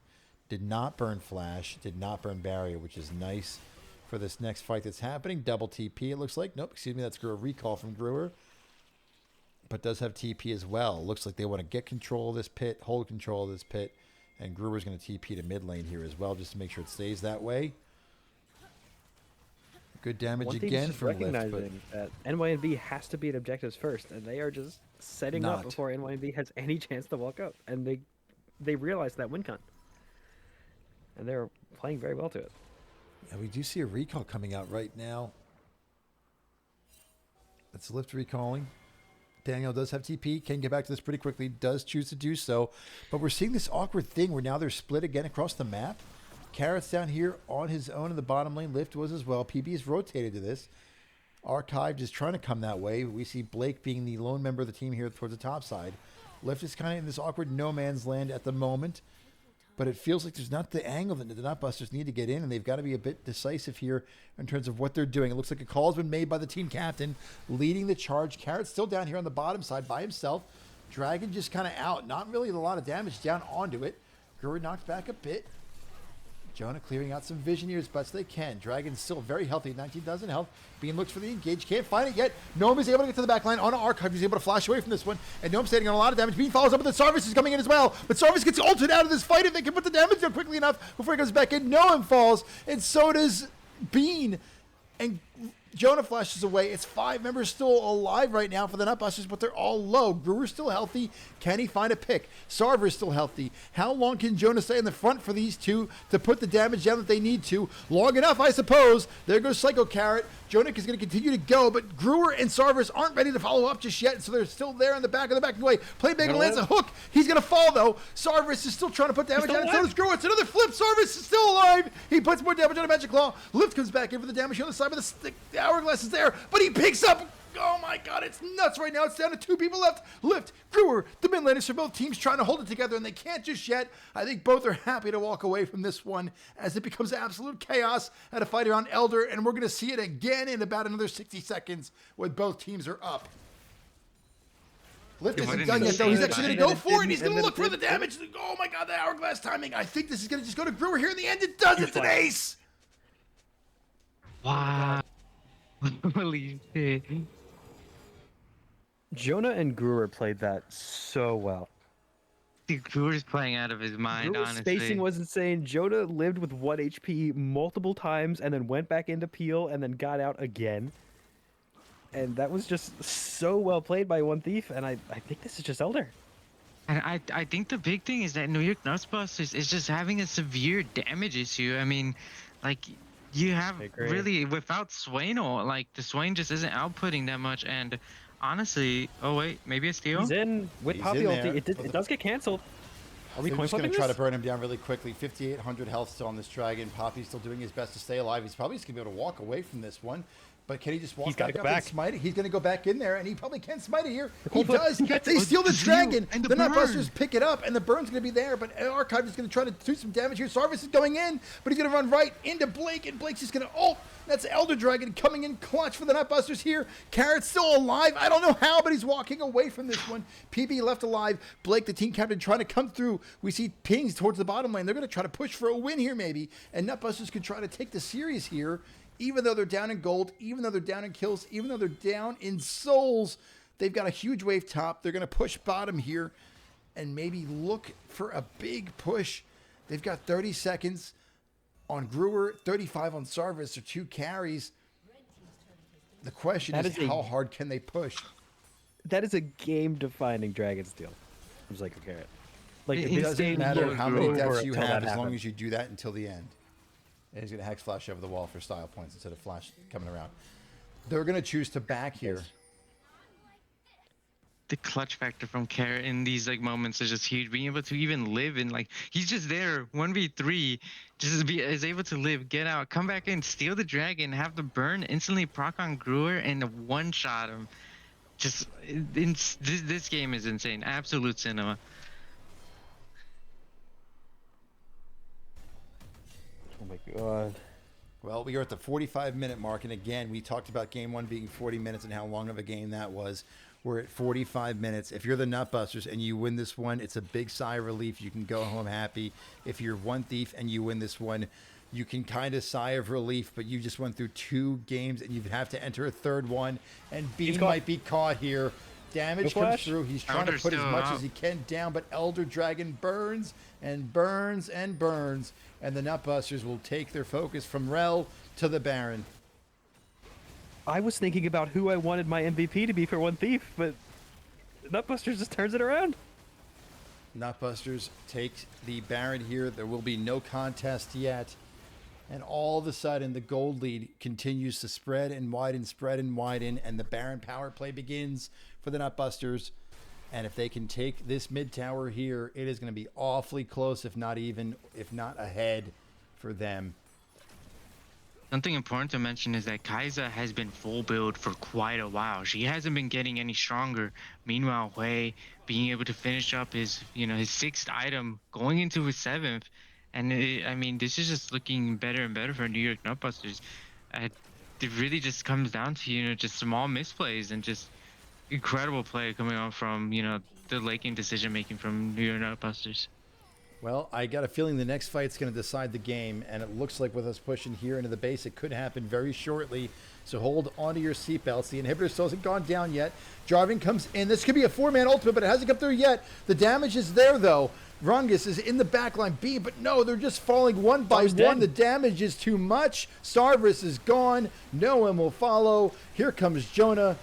Did not burn Flash, did not burn Barrier, which is nice for this next fight that's happening. Double TP, it looks like. Nope, excuse me, that's a recall from Brewer. But does have TP as well. Looks like they want to get control of this pit, hold control of this pit, and Brewer's going to TP to mid lane here as well, just to make sure it stays that way. Good damage One thing's again just from Lift, but recognizing that NYNB has to beat objectives first, and they are just setting up Not. before NYNB has any chance to walk up, and they realize that win con, and they're playing very well to it. and we do see a recall coming out right now. It's Lift recalling. Daniel does have TP, can get back to this pretty quickly, does choose to do so. But we're seeing this awkward thing where now they're split again across the map. Carrot's down here on his own in the bottom lane. Lift was as well. PB is rotated to this. Archived is trying to come that way. We see Blake being the lone member of the team here towards the top side. Lift is kind of in this awkward no man's land at the moment. But it feels like there's not the angle that the Nutbusters need to get in, and they've got to be a bit decisive here in terms of what they're doing. It looks like a call has been made by the team captain, leading the charge. Carrot's still down here on the bottom side by himself. Dragon just kind of out. Not really a lot of damage down onto it. Brewer knocked back a bit. Jonah clearing out some vision here as best they can. Dragon's still very healthy, 19,000 health. Being looks for the engage, can't find it yet. Gnome is able to get to the back line on Archive. He's able to flash away from this one. And Gnome's taking on a lot of damage. Bean follows up, but the Sarvis is coming in as well. But Sarvis gets ulted out of this fight if they can put the damage down quickly enough before he goes back in. Gnome falls, and so does Bean. And Jonah flashes away. It's 5 members still alive right now for the Nutbusters, but they're all low. Brewer's still healthy. Can he find a pick? Sarver's still healthy. How long can Jonah stay in the front for these two to put the damage down that they need to? Long enough, I suppose. There goes Psycho Carrot. Jonah is going to continue to go, but Brewer and Sarvers aren't ready to follow up just yet, so they're still there in the back of the back way. Playmaker lands a hook. He's going to fall, though. Sarvers is still trying to put damage on it. So does Brewer. It's another flip. Sarvers is still alive. He puts more damage on a Magic Claw. Lift comes back in for the damage on the side, but the hourglass is there, but he picks up. Oh my god, it's nuts right now. It's down to 2 people left. Lift, Brewer, the mid laners for both teams trying to hold it together, and they can't just yet. I think both are happy to walk away from this one as it becomes absolute chaos at a fight around Elder, and we're going to see it again in about another 60 seconds when both teams are up. Lift isn't done yet, though. He's actually going to go for it, and he's going to look for the damage. Oh my god, the hourglass timing. I think this is going to just go to Brewer here in the end. It does. It's an ace. Wow. Holy shit. Jonah and Brewer played that so well. Dude, Brewer's playing out of his mind, Brewer's honestly. spacing was insane. Jonah lived with 1 HP multiple times and then went back into peel and then got out again. And that was just so well played by One Thief, and I think this is just Elder. And I think the big thing is that New York Nutbusters is just having a severe damage issue. I mean, like, you have really, without Swain, or like, the Swain just isn't outputting that much, and honestly, oh wait, maybe a steal? He's in with Poppy ulti. It does get canceled. Are we They're coin just going flipping to try to this? burn him down really quickly. 5,800 health still on this Dragon. Poppy's still doing his best to stay alive. He's probably just going to be able to walk away from this one. But can he just walk back up and smite it? He's going to go back in there, and he probably can smite it here. He does. They steal the Dragon. And the Nutbusters pick it up, and the burn's going to be there. But Archive is going to try to do some damage here. Sarvis is going in, but he's going to run right into Blake, and Blake's just going to ult. That's Elder Dragon coming in clutch for the Nutbusters here. Carrot's still alive. I don't know how, but he's walking away from this one. PB left alive. Blake, the team captain, trying to come through. We see pings towards the bottom lane. They're going to try to push for a win here, maybe. And Nutbusters could try to take the series here, even though they're down in gold, even though they're down in kills, even though they're down in souls. They've got a huge wave top. They're going to push bottom here and maybe look for a big push. They've got 30 seconds on Brewer, 35 on Sarvis, or 2 carries. The question is how hard can they push? That is a game-defining Dragon steal from Psycho Carrot. Like, It doesn't matter how many deaths you have as long as you do that until the end. And he's going to Hex Flash over the wall for style points instead of Flash coming around. They're going to choose to back here. The clutch factor from Carrot in these like moments is just huge. Being able to even live in, like, he's just there 1v3, is able to live, get out, come back in, steal the Dragon, have the burn, instantly proc on Brewer, and one shot him. Just this game is insane. Absolute cinema. Oh my god. Well, we are at the 45-minute mark, and again, we talked about Game 1 being 40 minutes and how long of a game that was. We're at 45 minutes. If you're the Nutbusters and you win this one, it's a big sigh of relief. You can go home happy. If you're One Thief and you win this one, you can kind of sigh of relief, but you just went through 2 games and you have to enter a third one. And Bean might be caught here. Damage comes through. He's trying to put as much as he can down, but Elder Dragon burns and burns and burns. And the Nutbusters will take their focus from Rel to the Baron. I was thinking about who I wanted my MVP to be for One Thief, but Nutbusters just turns it around. Nutbusters take the Baron here. There will be no contest yet. And all of a sudden, the gold lead continues to spread and widen, and the Baron power play begins for the Nutbusters. And if they can take this mid tower here, it is going to be awfully close, if not ahead for them. Something important to mention is that Kai'Sa has been full build for quite a while. She hasn't been getting any stronger. Meanwhile, Hui being able to finish up his 6th item, going into his 7th, and this is just looking better and better for New York Nutbusters. It really just comes down to just small misplays and just incredible play coming on from the late game decision making from New York Nutbusters. Well, I got a feeling the next fight's going to decide the game, and it looks like with us pushing here into the base, it could happen very shortly. So hold onto your seatbelts. The inhibitor still hasn't gone down yet. Jarvan comes in. This could be a 4-man ultimate, but it hasn't come through yet. The damage is there, though. Rungus is in the backline B, but no, they're just falling one by one. Dead. The damage is too much. Sarvis is gone. No one will follow. Here comes Jonah.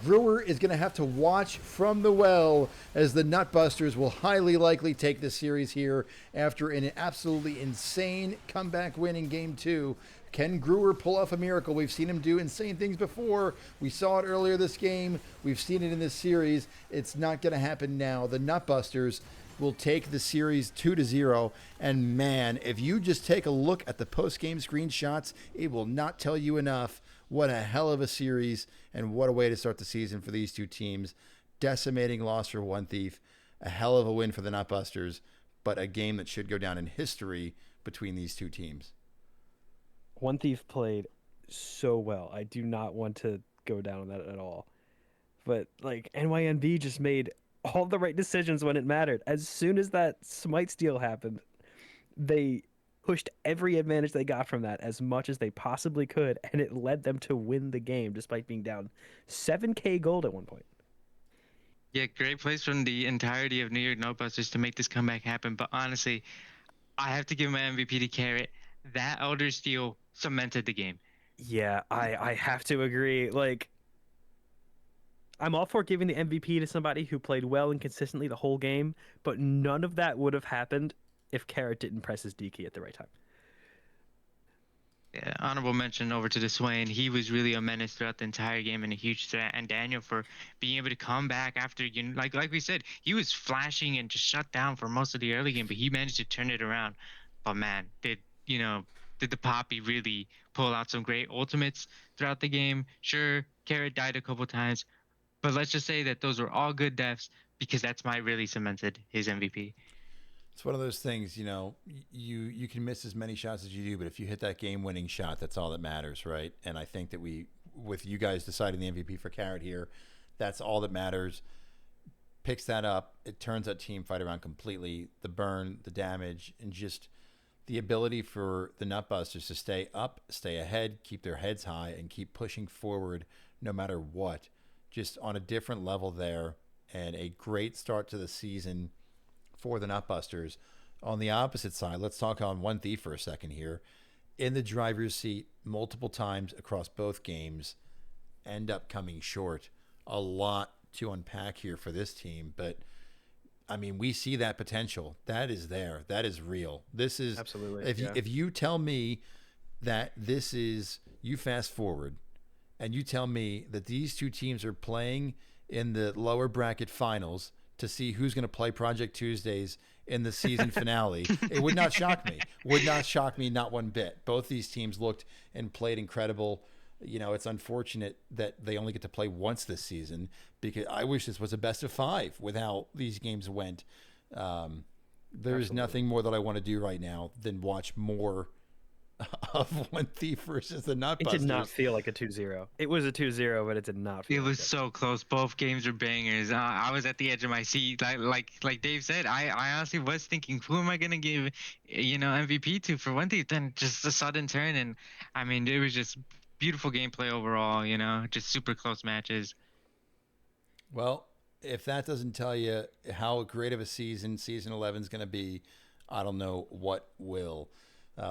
Brewer is going to have to watch from the well as the Nutbusters will highly likely take the series here after an absolutely insane comeback win in Game 2. Can Brewer pull off a miracle? We've seen him do insane things before. We saw it earlier this game. We've seen it in this series. It's not going to happen now. The Nutbusters will take the series 2-0. And man, if you just take a look at the post-game screenshots, it will not tell you enough. What a hell of a series, and what a way to start the season for these two teams. Decimating loss for One Thief, a hell of a win for the Nutbusters, but a game that should go down in history between these two teams. One Thief played so well. I do not want to go down on that at all. But NYNB just made all the right decisions when it mattered. As soon as that smite steal happened, they pushed every advantage they got from that as much as they possibly could, and it led them to win the game despite being down 7k gold at one point. Yeah, great plays from the entirety of New York Nutbusters to make this comeback happen. But honestly, I have to give my MVP to Carrot. That Elder Steal cemented the game. Yeah, I have to agree. I'm all for giving the MVP to somebody who played well and consistently the whole game, but none of that would have happened if Carrot didn't press his D key at the right time. Yeah, honorable mention over to the Swain. He was really a menace throughout the entire game and a huge threat. And Daniel for being able to come back after, like we said, he was flashing and just shut down for most of the early game, but he managed to turn it around. But man, did the Poppy really pull out some great ultimates throughout the game? Sure, Carrot died a couple times, but let's just say that those were all good deaths because that's my really cemented his MVP. It's one of those things, you can miss as many shots as you do, but if you hit that game-winning shot, that's all that matters, right? And I think that with you guys deciding the MVP for Carrot here, that's all that matters. Picks that up. It turns that team fight around completely. The burn, the damage, and just the ability for the Nutbusters to stay up, stay ahead, keep their heads high, and keep pushing forward no matter what. Just on a different level there, and a great start to the season for the Nutbusters. On the opposite side, let's talk on One Thief for a second here. In the driver's seat multiple times across both games, end up coming short. A lot to unpack here for this team, but we see that potential. That is there. That is real. This is absolutely. If you tell me that this is, you fast forward and you tell me that these two teams are playing in the lower bracket finals to see who's going to play Project Tuesdays in the season finale, it would not shock me. Would not shock me, not one bit. Both these teams looked and played incredible. It's unfortunate that they only get to play once this season, because I wish this was a best of 5 with how these games went. There's nothing more that I want to do right now than watch more of One Thief versus the Nutbusters. It did not feel like a 2-0. It was a 2-0, but it did not feel It like was it. so close. Both games were bangers. I was at the edge of my seat. Like Dave said, I honestly was thinking, who am I gonna give, MVP to for One Thief? Then just a sudden turn, and I mean, it was just beautiful gameplay overall. Just super close matches. Well, if that doesn't tell you how great of a season 11 is going to be, I don't know what will.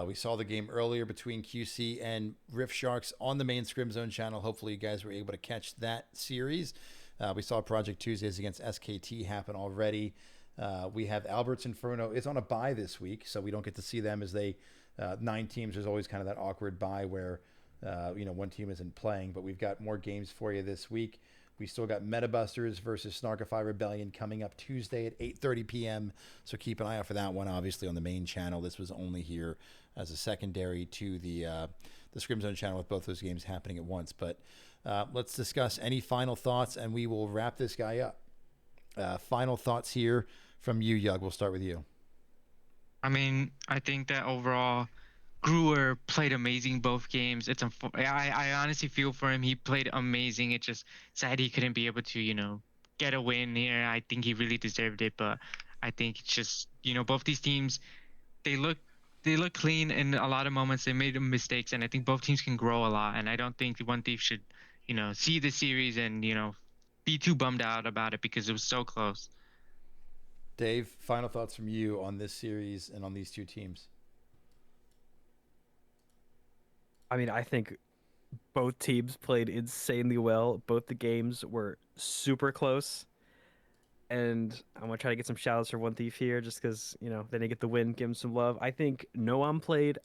We saw the game earlier between QC and Rift Sharks on the main Scrim Zone channel. Hopefully you guys were able to catch that series. We saw Project Tuesdays against SKT happen already. We have Albert's Inferno is on a bye this week, so we don't get to see them as they 9 teams. There's always kind of that awkward bye where one team isn't playing, but we've got more games for you this week. We still got Metabusters versus Snarkify Rebellion coming up Tuesday at 8:30 p.m. So keep an eye out for that one. Obviously on the main channel. This was only here as a secondary to the Scrim Zone channel with both those games happening at once. But let's discuss any final thoughts, and we will wrap this guy up. Final thoughts here from you, Yug. We'll start with you. I mean, I think that overall, Brewer played amazing both games. I honestly feel for him. He played amazing. It's just sad he couldn't be able to, get a win here. I think he really deserved it, but I think it's just, both these teams, they look clean in a lot of moments. They made mistakes, and I think both teams can grow a lot. And I don't think One Thief should, see the series and, be too bummed out about it because it was so close. Dave, final thoughts from you on this series and on these two teams. I mean, I think both teams played insanely well. Both the games were super close. And I'm going to try to get some shout outs for One Thief here just because, they didn't get the win. Give him some love. I think Noam played,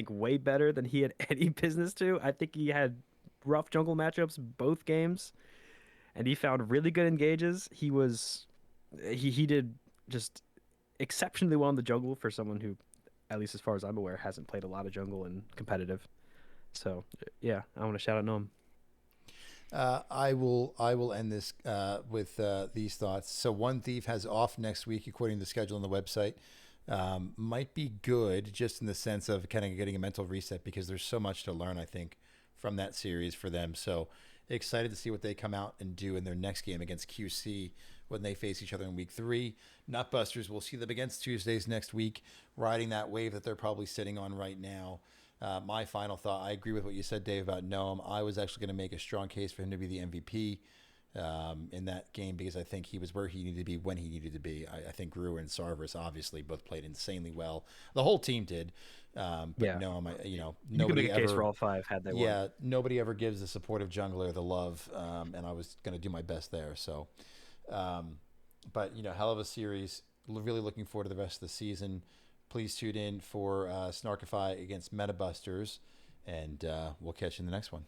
way better than he had any business to. I think he had rough jungle matchups both games. And he found really good engages. He did just exceptionally well in the jungle for someone who, at least as far as I'm aware, hasn't played a lot of jungle and competitive. So yeah, I want to shout out Noam. I will end this with these thoughts. So One Thief has off next week according to the schedule on the website. Might be good just in the sense of kind of getting a mental reset because there's so much to learn, I think, from that series for them. So excited to see what they come out and do in their next game against QC when they face each other in week 3. Nutbusters, we'll see them against Tuesdays next week, riding that wave that they're probably sitting on right now. My final thought, I agree with what you said, Dave, about Noam. I was actually going to make a strong case for him to be the MVP in that game because I think he was where he needed to be when he needed to be. I think Brewer and Sarvis obviously both played insanely well. The whole team did. But Yeah. Noam, You can nobody make a case for all 5 had they won. Yeah, nobody ever gives the supportive jungler the love, and I was going to do my best there. So, but hell of a series. Really looking forward to the rest of the season. Please tune in for Snarkify against Metabusters, and we'll catch you in the next one.